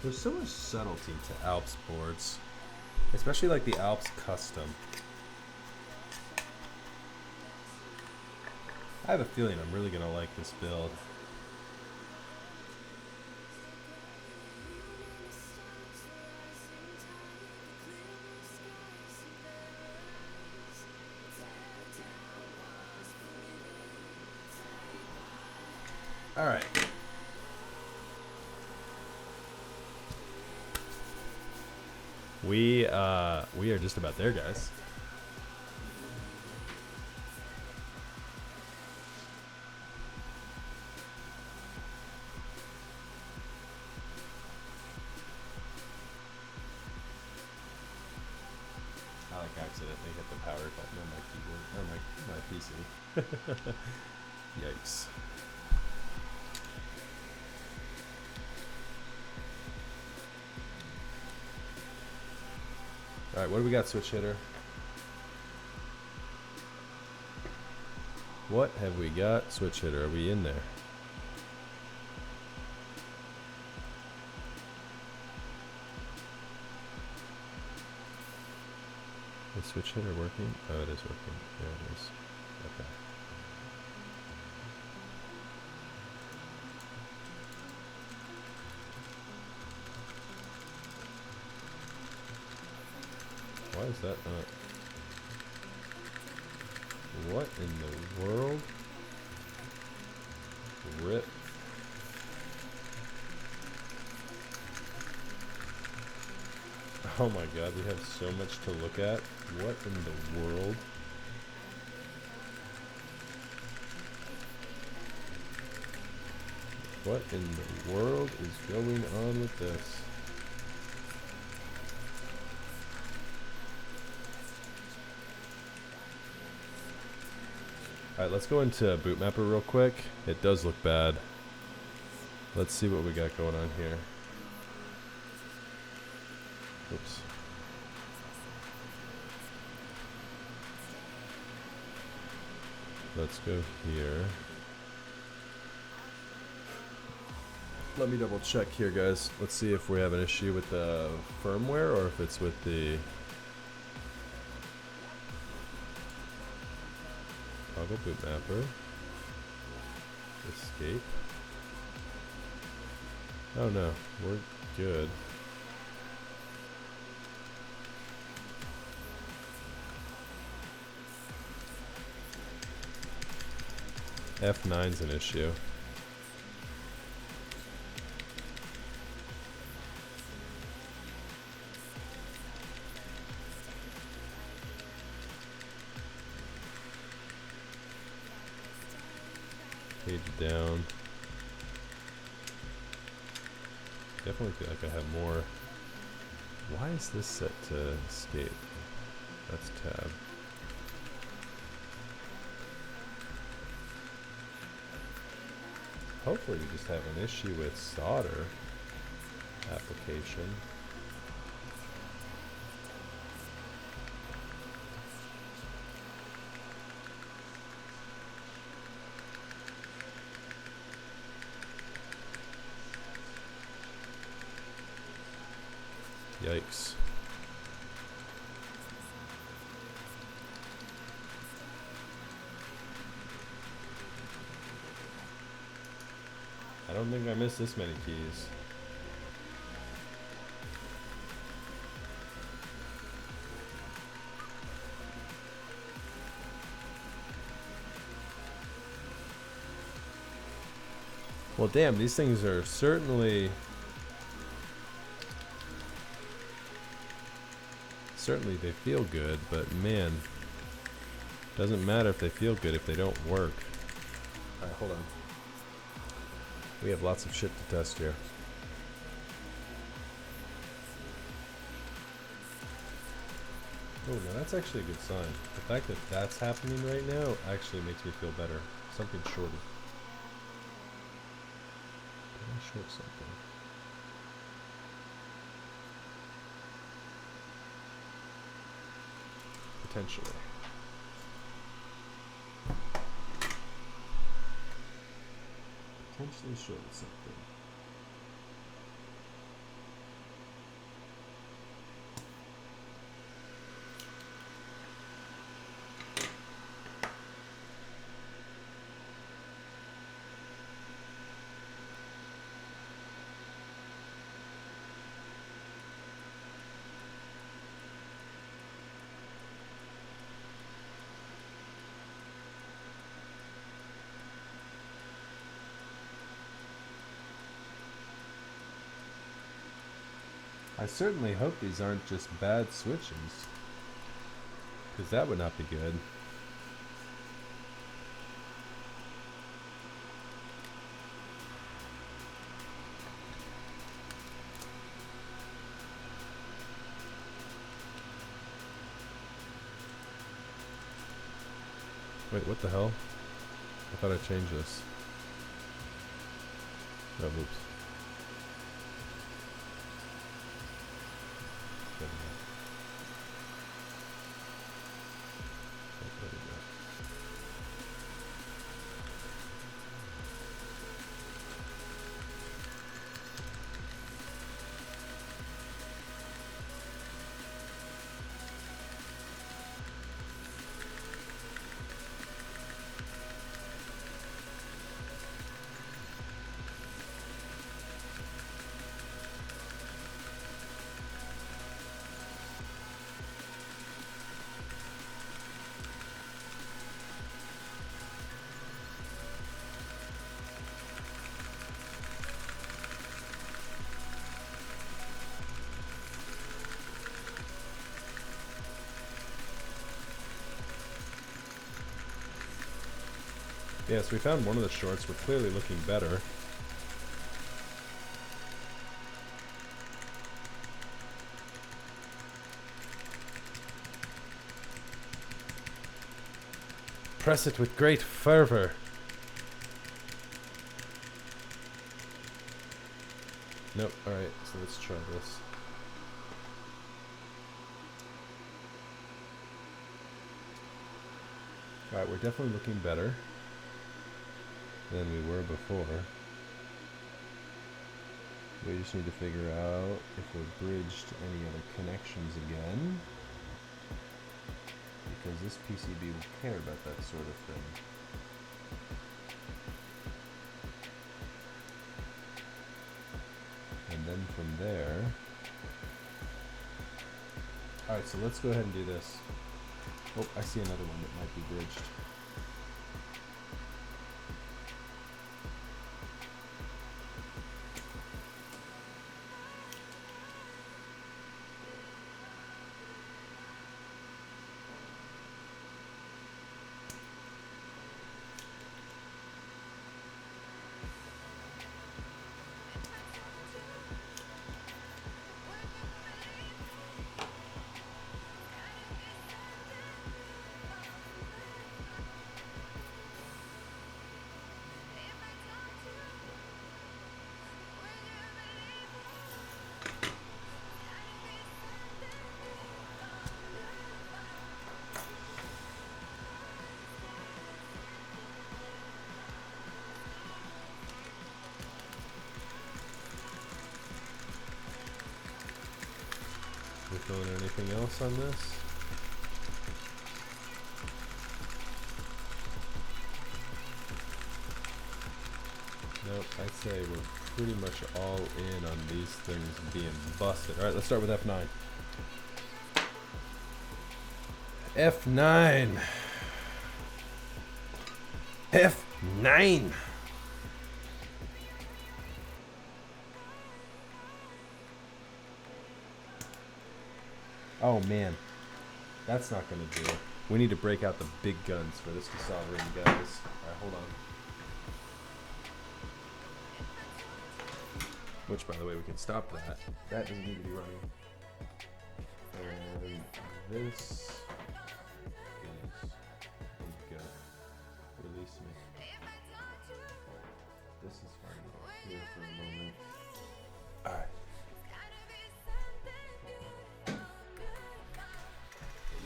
Speaker 2: There's so much subtlety to Alps boards, especially like the Alps Custom. I have a feeling I'm really gonna like this build. All right. We are just about there, guys. I like accidentally hit the power button on my keyboard or my PC. Yikes. All right, what do we got, switch hitter? What have we got, switch hitter? Are we in there? Is switch hitter working? Oh, it is working. There it is. Okay. Why is that not? What in the world? Rip. Oh my god, we have so much to look at. What in the world? What in the world is going on with this? Alright, let's go into Bootmapper real quick. It does look bad. Let's see what we got going on here. Oops. let's go here. Let me double check here, guys. Let's see if we have an issue with the firmware or if it's with the toggle boot mapper. Escape. Oh no, we're good. F9's an issue. Page down. Definitely feel like I have more. Why is this set to escape? That's tab. Hopefully we just have an issue with solder application. Yikes. I don't think I missed this many keys. Well, damn, these things are certainly they feel good, but man, doesn't matter if they feel good if they don't work. Alright, hold on. We have lots of shit to test here. Oh, no, that's actually a good sign. The fact that that's happening right now actually makes me feel better. Something shorted. Did I short something? Potentially. Potentially shorted something. I certainly hope these aren't just bad switches, because that would not be good. Wait, what the hell? I thought I changed this. Oh, oops. Yes, we found one of the shorts. We're clearly looking better. Press it with great fervor. Nope. Alright, so let's try this. Alright, we're definitely looking better than we were before. We just need to figure out if we're bridged to any other connections again. Because this PCB will care about that sort of thing. And then from there... Alright, so let's go ahead and do this. Oh, I see another one that might be bridged. We feeling anything else on this? Nope, I'd say we're pretty much all in on these things being busted. Alright, let's start with F9. F9! F9! Oh man, that's not gonna do it. We need to break out the big guns for this desoldering, guys. Alright, hold on. Which, by the way, we can stop that. That doesn't need to be running. And this is... Go. Release me. This is fine. Here for a moment. Alright.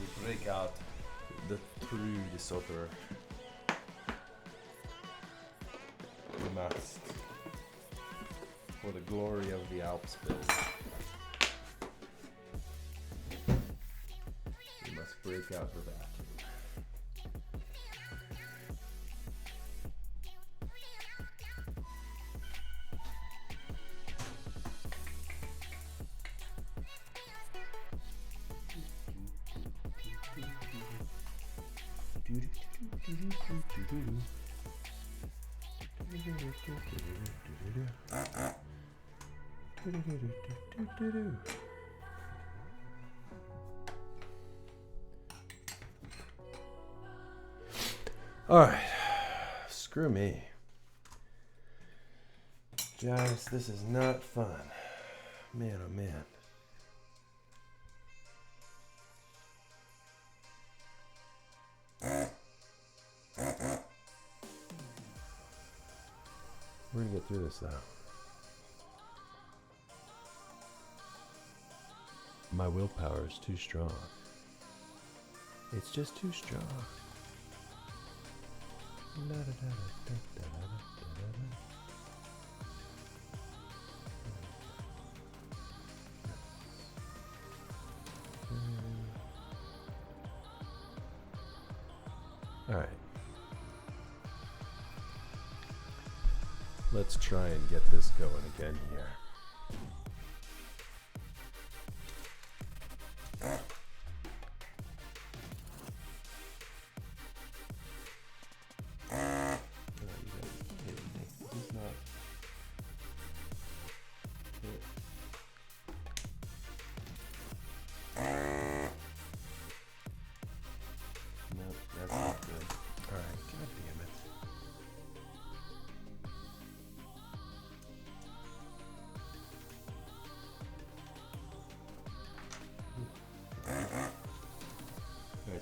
Speaker 2: We break out the true desolderer. We must. For the glory of the Alps build. We must break out the vacuum. Alright, screw me. Guys, this is not fun. Man, oh man. We're gonna get through this though. My willpower is too strong. It's just too strong. All right. Let's try and get this going again here.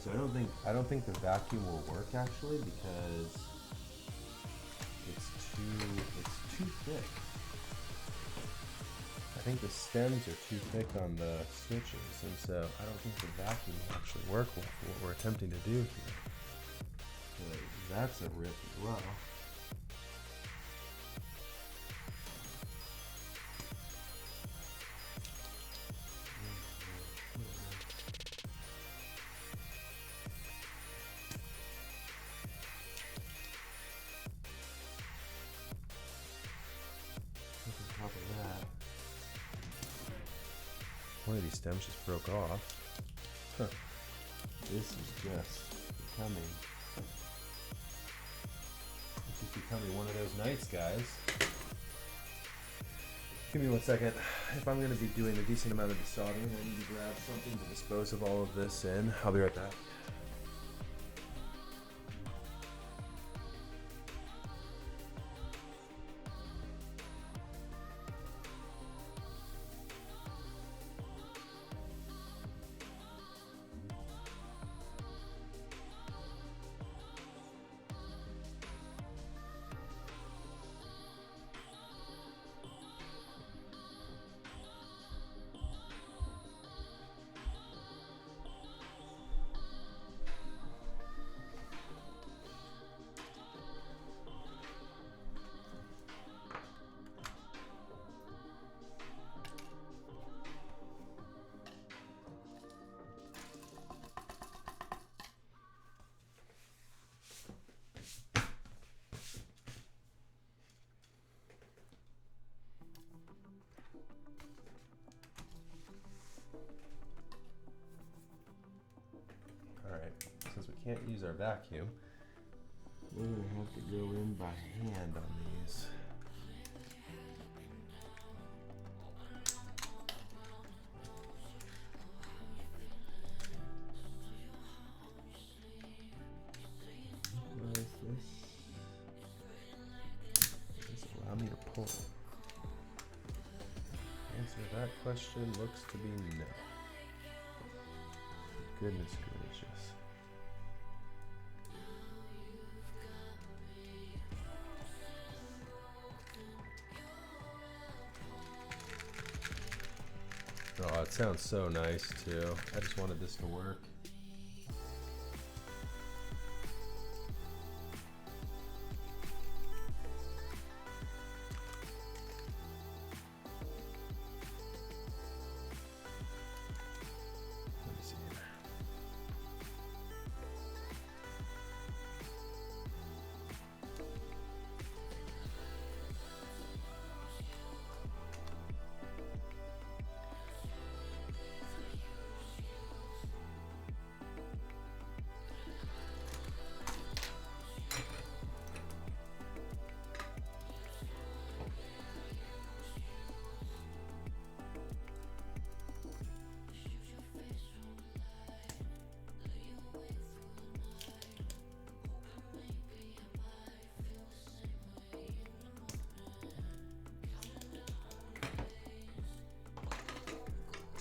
Speaker 2: So I don't think the vacuum will work actually because it's too thick. I think the stems are too thick on the switches, and so I don't think the vacuum will actually work well for what we're attempting to do here. that's a rip as well. Look on top of that. One of these stems just broke off. Huh. This is just becoming. This is becoming one of those nights, guys. Give me 1 second. If I'm going to be doing a decent amount of desoldering, I need to grab something to dispose of all of this in. I'll be right back. Since we can't use our vacuum, we're gonna have to go in by hand on these. What is this? Does it allow me to pull? Answer to that question looks to be no. Goodness gracious. Oh, it sounds so nice too. I just wanted this to work. Let me see here.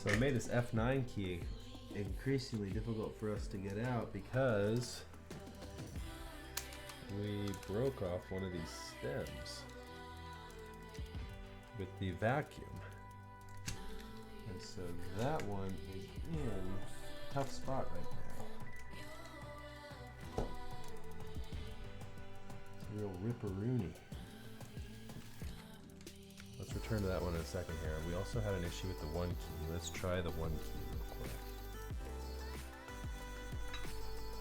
Speaker 2: So I made this F9 key increasingly difficult for us to get out because we broke off one of these stems with the vacuum. And so that one is in a tough spot right now. It's a real ripperoonie. Let's return to that one in a second here. We also had an issue with the one key. Let's try the one key real quick.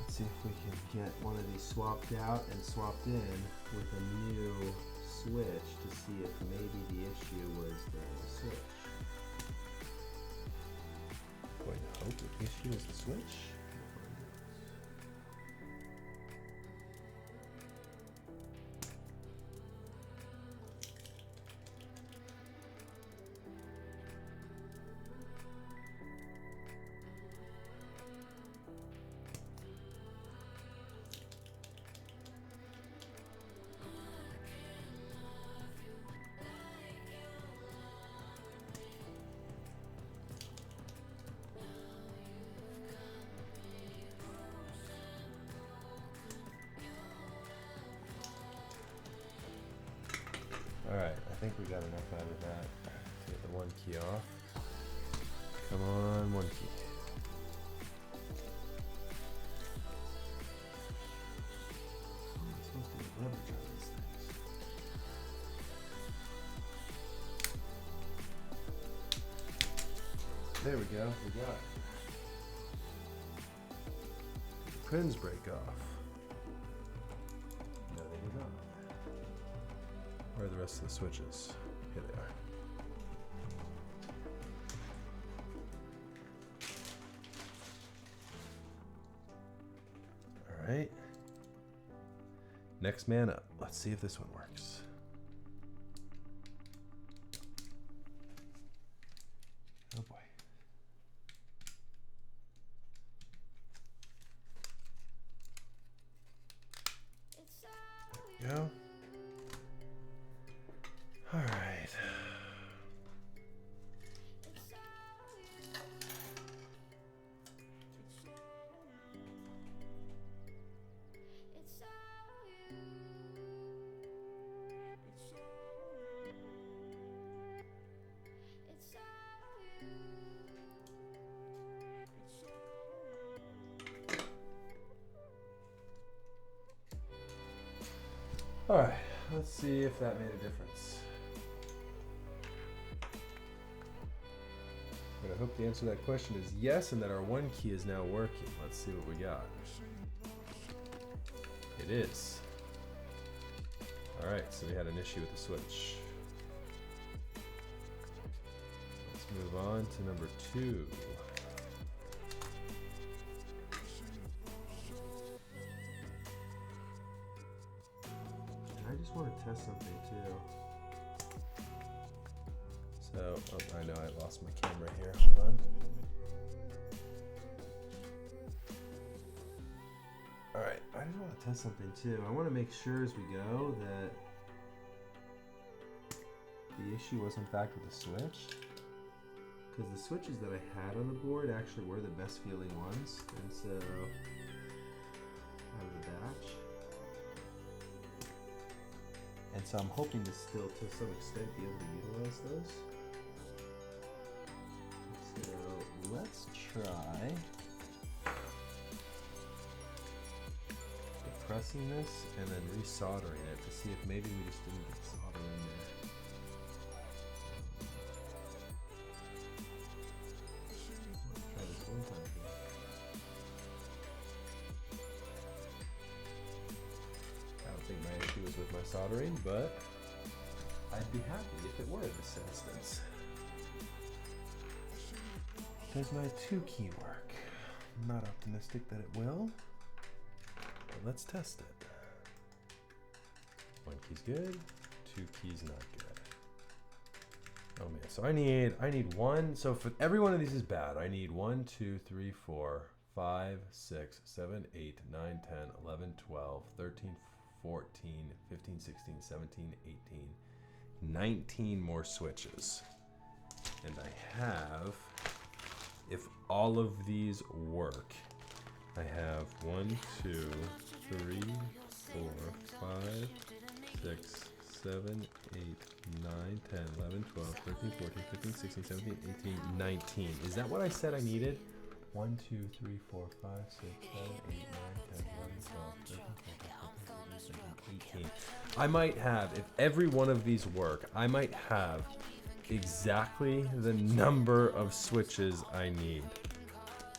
Speaker 2: Let's see if we can get one of these swapped out and swapped in with a new switch to see if maybe the issue was the switch. Boy, I hope the issue is the switch. Alright, I think we got enough out of that to get the one key off. Come on, one key. There we go. We got it. Pins break off. No, they did not. Where are the rest of the switches? Here they are. All right. Next man up. Let's see if this one works. Oh boy. There we go. All right. All right, let's see if that made a difference. But I hope the answer to that question is yes, and that our one key is now working. Let's see what we got. It is. All right, so we had an issue with the switch. Let's move on to number 2. I just want to test something too. So, oh, I know I lost my camera here. Hold on. All right, I just want to test something too. I want to make sure as we go that the issue was in fact with the switch. Because the switches that I had on the board actually were the best feeling ones. And so, out of the batch. And so I'm hoping to still, to some extent, be able to utilize those. So let's try depressing this and then resoldering it to see if maybe we just didn't get solder in there. Let's try this one time again. I don't think my issue was with my soldering, but I'd be happy if it were in this instance. Does my 2 key work? I'm not optimistic that it will, but let's test it. 1 key's good, 2 keys not good. Oh man, so I need 1, so for every one of these is bad, I need 1, 2, 3, 4, 5, 6, 7, 8, 9, 10, 11, 12, 13, 14, 15, 16, 17, 18, 19 more switches. And I have, if all of these work, I have 1, 2, 3, 4, 5, 6, 7, 8, 9, 10, 11, 12, 13, 14, 15, 16, 17, 18, 19. Is that what I said I needed? 1, 2, 3, 4, 5, 6, 7, 8, 9, 10, 11, 12, 13, 14, 15, 16, 18. I might have, if every one of these work, I might have exactly the number of switches I need.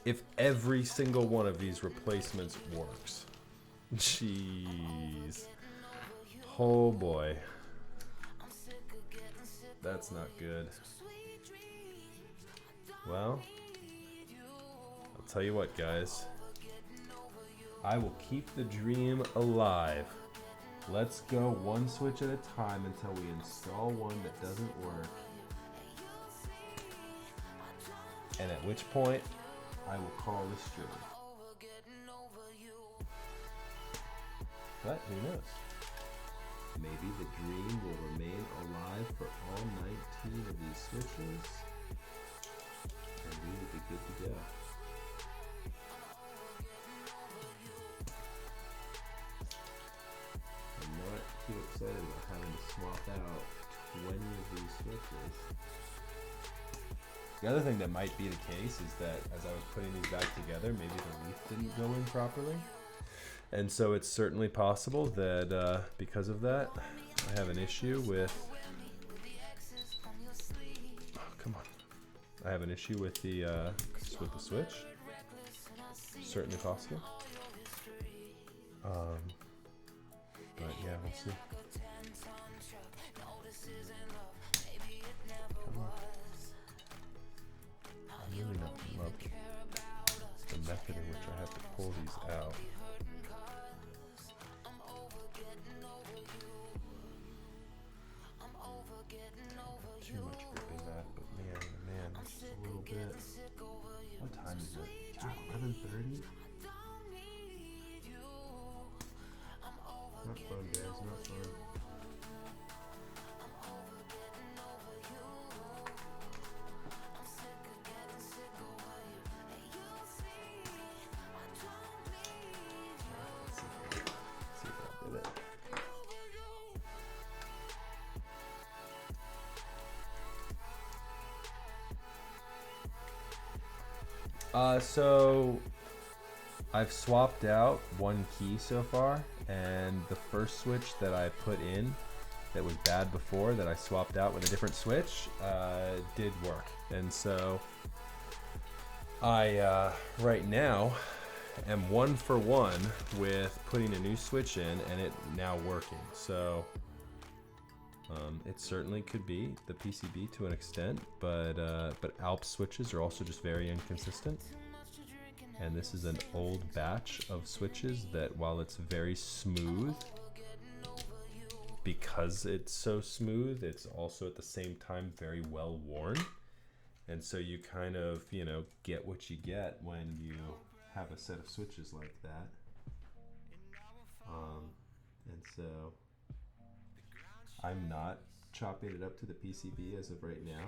Speaker 2: If every single one of these replacements works. Jeez. Oh boy. That's not good. Well, I'll tell you what, guys. I will keep the dream alive. Let's go 1 switch at a time until we install one that doesn't work. And at which point, I will call this stream. But who knows? Maybe the dream will remain alive for all 19 of these switches, and we will be good to go. I'm not too excited about having to swap out 20 of these switches. The other thing that might be the case is that as I was putting these back together, maybe the leaf didn't go in properly. And so it's certainly possible that because of that, I have an issue with... Oh, come on. I have an issue with the switch. Certainly possible. But yeah, we'll see. Come on. I really not love the method in which I have to pull these out. Too much gripping that, but man, just a little bit. What time is it? God, 11:30? Not fun, guys, not fun. Let's see if I did it. So I've swapped out one key so far, and the first switch that I put in that was bad before, that I swapped out with a different switch, did work. And so I right now am 1 for 1 with putting a new switch in and it now working. So it certainly could be the PCB to an extent, but Alps switches are also just very inconsistent. And this is an old batch of switches that, while it's very smooth, because it's so smooth, it's also at the same time very well worn. And so you kind of, you know, get what you get when you have a set of switches like that. And so I'm not chopping it up to the PCB as of right now.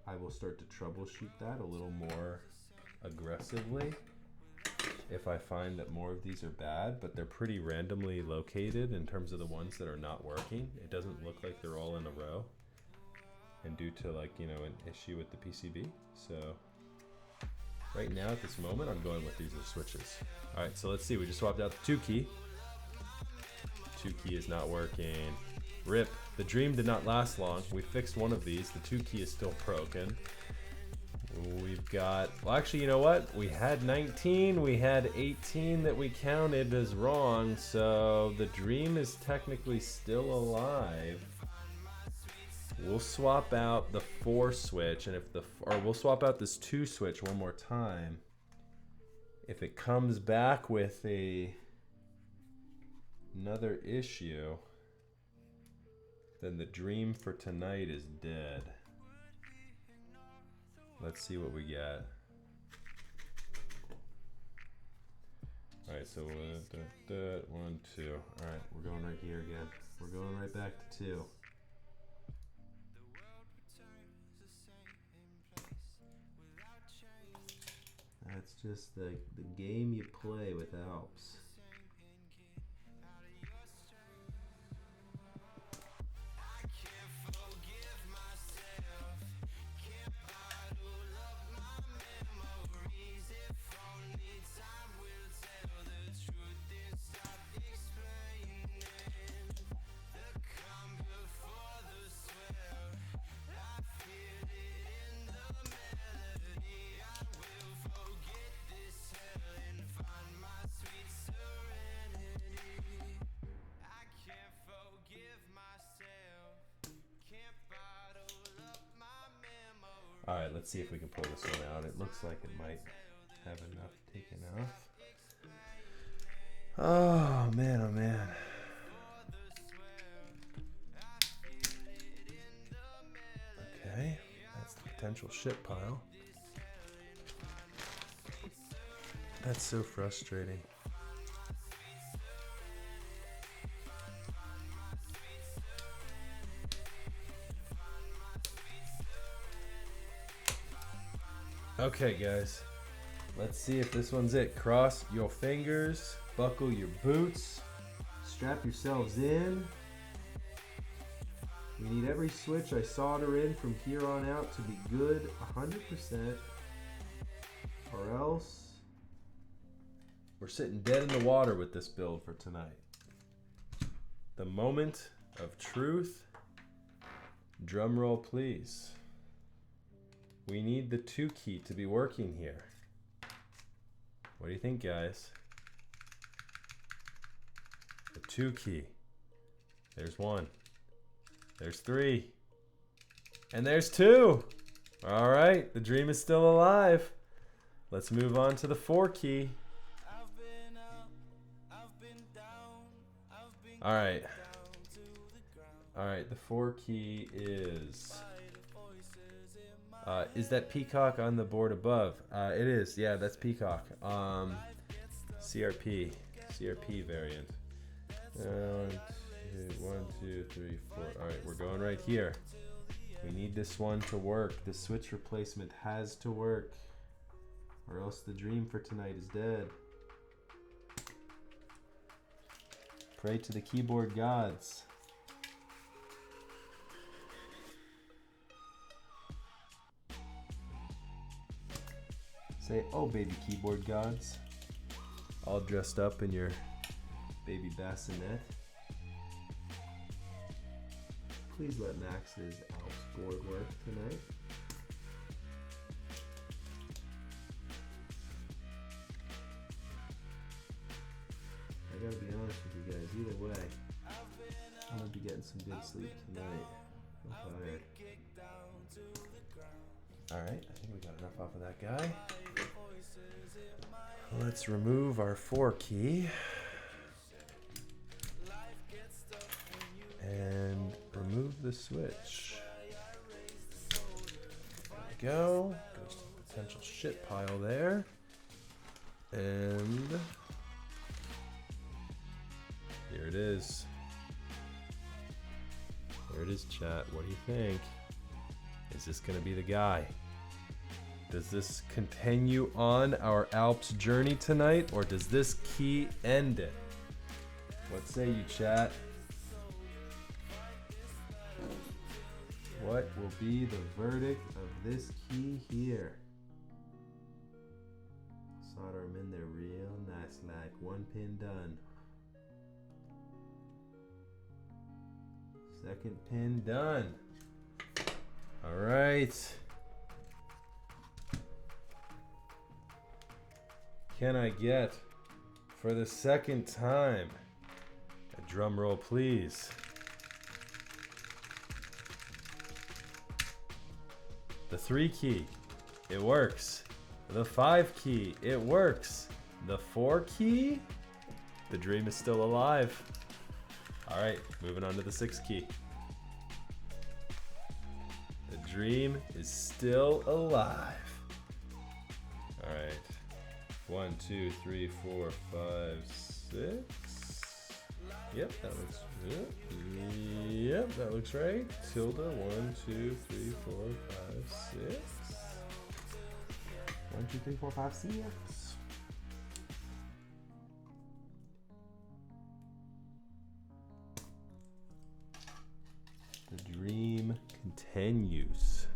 Speaker 2: I will start to troubleshoot that a little more aggressively if I find that more of these are bad, but they're pretty randomly located in terms of the ones that are not working. It doesn't look like they're all in a row, and due to, like, you know, an issue with the PCB. So right now at this moment I'm going with these as switches. All right, so let's see, we just swapped out the 2 key. 2 key is not working. RIP. The dream did not last long. We fixed one of these. The 2 key is still broken. We've got, well, actually, you know what? We had 19, we had 18 that we counted as wrong, so the dream is technically still alive. We'll swap out the 4 switch, and we'll swap out this 2 switch one more time. If it comes back with another issue, then the dream for tonight is dead. Let's see what we got. Alright, so 1, 2. Alright, we're going right here again. We're going right back to 2. That's just the game you play with Alps. Alright, let's see if we can pull this one out. It looks like it might have enough taken off. Oh man, oh man. Okay, that's the potential shit pile. That's so frustrating. Okay, guys, let's see if this one's it. Cross your fingers, buckle your boots, strap yourselves in. We need every switch I solder in from here on out to be good 100%, or else we're sitting dead in the water with this build for tonight. The moment of truth. Drum roll, please. We need the 2 key to be working here. What do you think, guys? The 2 key. There's 1. There's 3. And there's 2. All right, the dream is still alive. Let's move on to the 4 key. All right. All right, the 4 key is that Peacock on the board above? It is. Yeah, that's Peacock. CRP variant. 1, 2, 3, 4. All right, we're going right here. We need this one to work. The switch replacement has to work, or else the dream for tonight is dead. Pray to the keyboard gods. Say, oh baby keyboard gods. All dressed up in your baby bassinet. Please let Max's Alps board work tonight. I gotta be honest with you guys, either way, I'm gonna be getting some good sleep tonight. I'm tired. Alright, I think we got enough off of that guy. Let's remove our 4 key. And remove the switch. There we go. Goes to the potential shit pile there. And here it is. There it is, chat. What do you think? Is this going to be the guy? Does this continue on our Alps journey tonight, or does this key end it? What say you, chat? What will be the verdict of this key here? Solder them in there real nice, like 1 pin done. 2nd pin done. All right. Can I get, for the 2nd time, a drum roll, please? The 3 key, it works. The 5 key, it works. The 4 key, the dream is still alive. All right, moving on to the 6 key. The dream is still alive. All right. 1, 2, 3, 4, 5, 6. Yep, that looks good. Yep, that looks right. Tilde. 1, 2, 3, 4, 5, 6. 1, 2, 3, 4, 5, 6. The dream continues.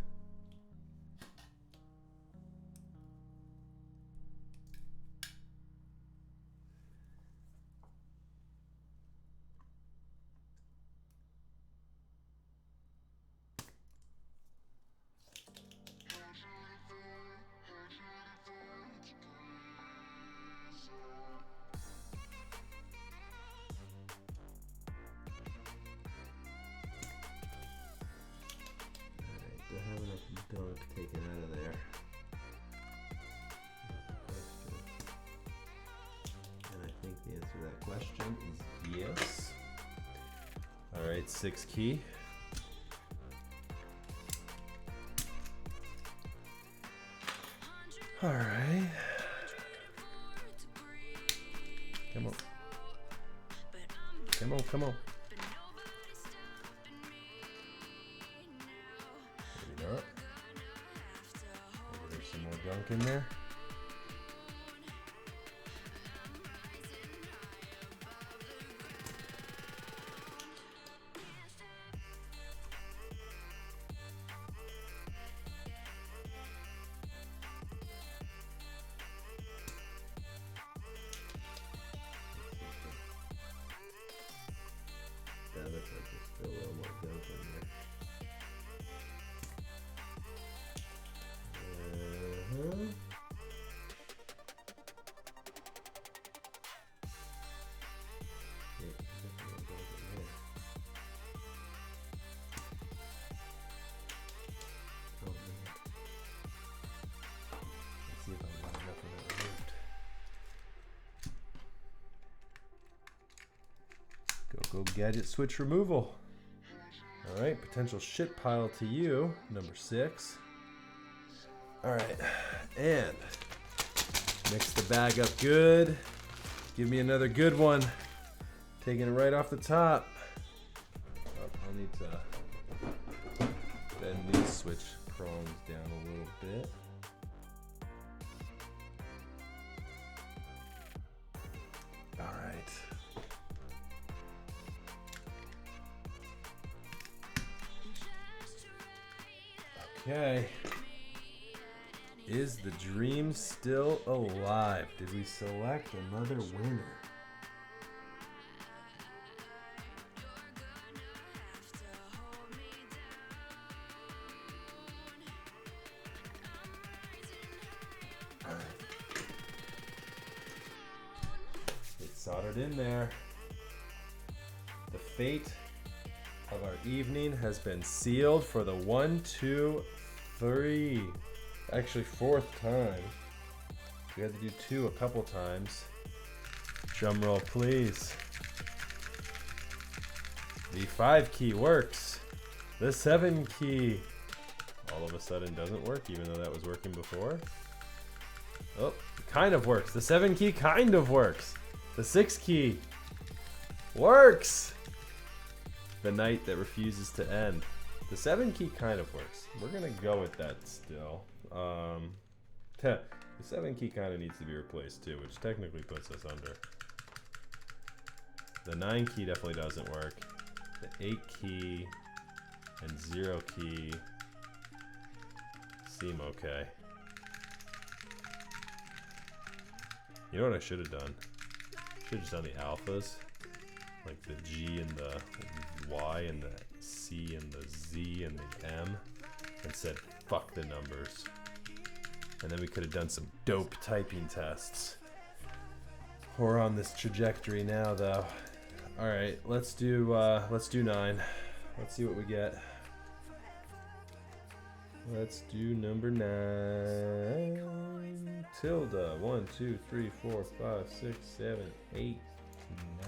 Speaker 2: Dunk taken out of there. And I think the answer to that question is yes. All right, 6 key. All right. Come on. Come on, come on. Maybe not. Maybe there's some more gunk in there. That looks like there's still a little more gunk in there. Let's see if I'm loud enough when that removed. Go gadget switch removal. All right, potential shit pile to you, number 6. All right, and mix the bag up good. Give me another good one. Taking it right off the top. Oh, I'll need to bend these switch prongs down a little bit. All right. Okay. Is the dream still alive? Did we select another winner? Alright. It's soldered in there. The fate of our evening has been sealed for the 1, 2, 3. Actually, 4th time. We had to do 2 a couple times. Drum roll, please. The 5 key works. The 7 key all of a sudden doesn't work, even though that was working before. Oh, it kind of works. The 7 key kind of works. The 6 key works. The night that refuses to end. The 7 key kind of works. We're gonna go with that still. The 7 key kind of needs to be replaced too, which technically puts us under. The 9 key definitely doesn't work. The 8 key and 0 key seem okay. You know what I should have done? Should have just done the alphas, like the G and the Y and the C and the Z and the M, and said fuck the numbers. And then we could have done some dope typing tests. We're on this trajectory now though. Alright, let's do 9. Let's see what we get. Let's do number 9. Tilde. 1, 2, 3, 4, 5, 6, 7, 8,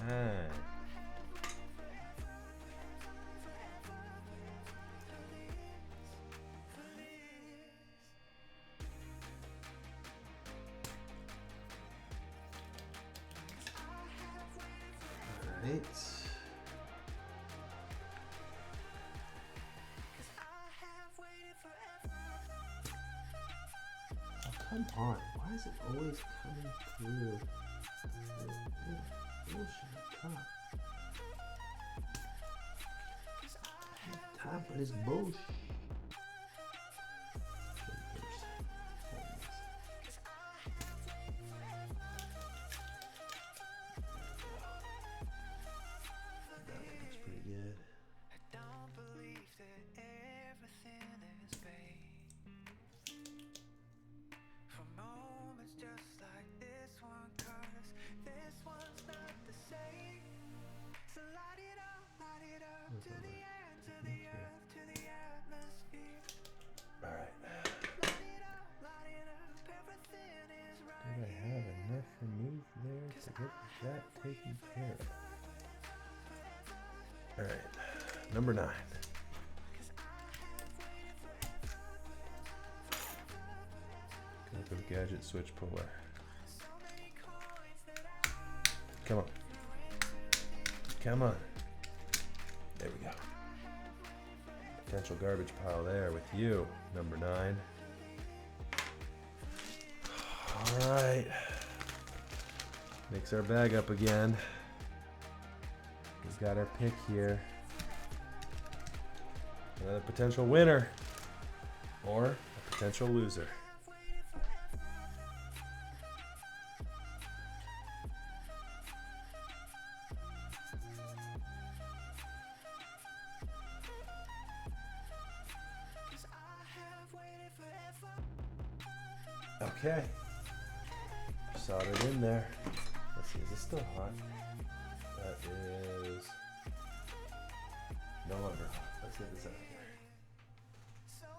Speaker 2: 9. Alright. Oh, come on. Why is it always coming through? Bullshit. Come on. I have time for this bullshit. That taken care of. Alright, number 9. Go gadget switch puller. Come on. Come on. There we go. Potential garbage pile there with you, number 9. Alright. Mix our bag up again. We've got our pick here. Another potential winner. Or a potential loser. Okay. Soldered in there. Let's see, is this still hot? That is no longer hot. Let's get this out of here.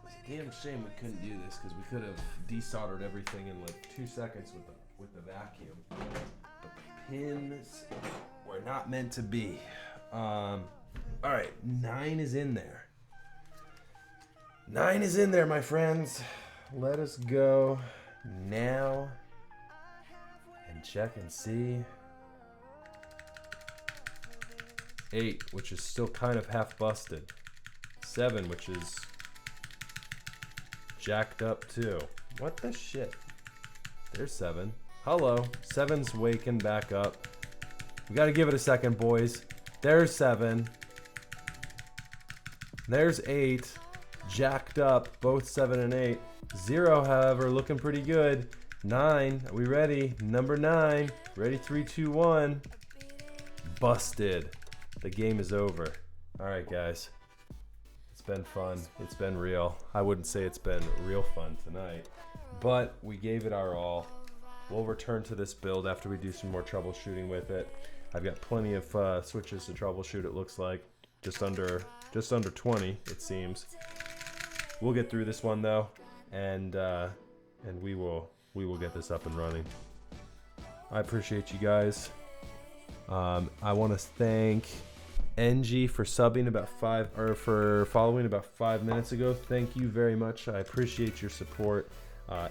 Speaker 2: It's a damn shame we couldn't do this because we could have desoldered everything in like 2 seconds with the vacuum. But the pins were not meant to be. All right, 9 is in there. 9 is in there, my friends. Let us go now and check and see. 8, which is still kind of half busted. 7, which is jacked up too. What the shit? There's 7. Hello. 7's waking back up. We gotta give it a second, boys. There's 7. There's 8. Jacked up, both 7 and 8. 0, however, looking pretty good. 9, are we ready? Number 9. Ready, 3, 2, 1. Busted. The game is over. Alright, guys. It's been fun. It's been real. I wouldn't say it's been real fun tonight, but we gave it our all. We'll return to this build after we do some more troubleshooting with it. I've got plenty of switches to troubleshoot, it looks like. Just under 20, it seems. We'll get through this one though, and we will get this up and running. I appreciate you guys. I want to thank NG for subbing for following about 5 minutes ago. Thank you very much. I appreciate your support,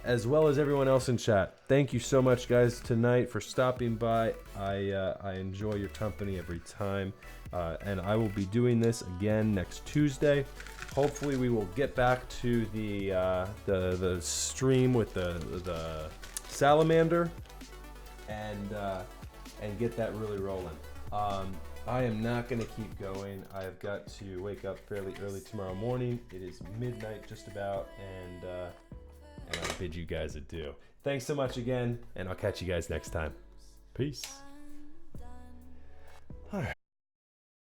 Speaker 2: as well as everyone else in chat. Thank you so much, guys, tonight for stopping by. I enjoy your company every time, and I will be doing this again next Tuesday. Hopefully, we will get back to the stream with the Salamander and get that really rolling. I am not going to keep going. I've got to wake up fairly early tomorrow morning. It is midnight just about, and I bid you guys adieu. Thanks so much again, and I'll catch you guys next time. Peace. All right.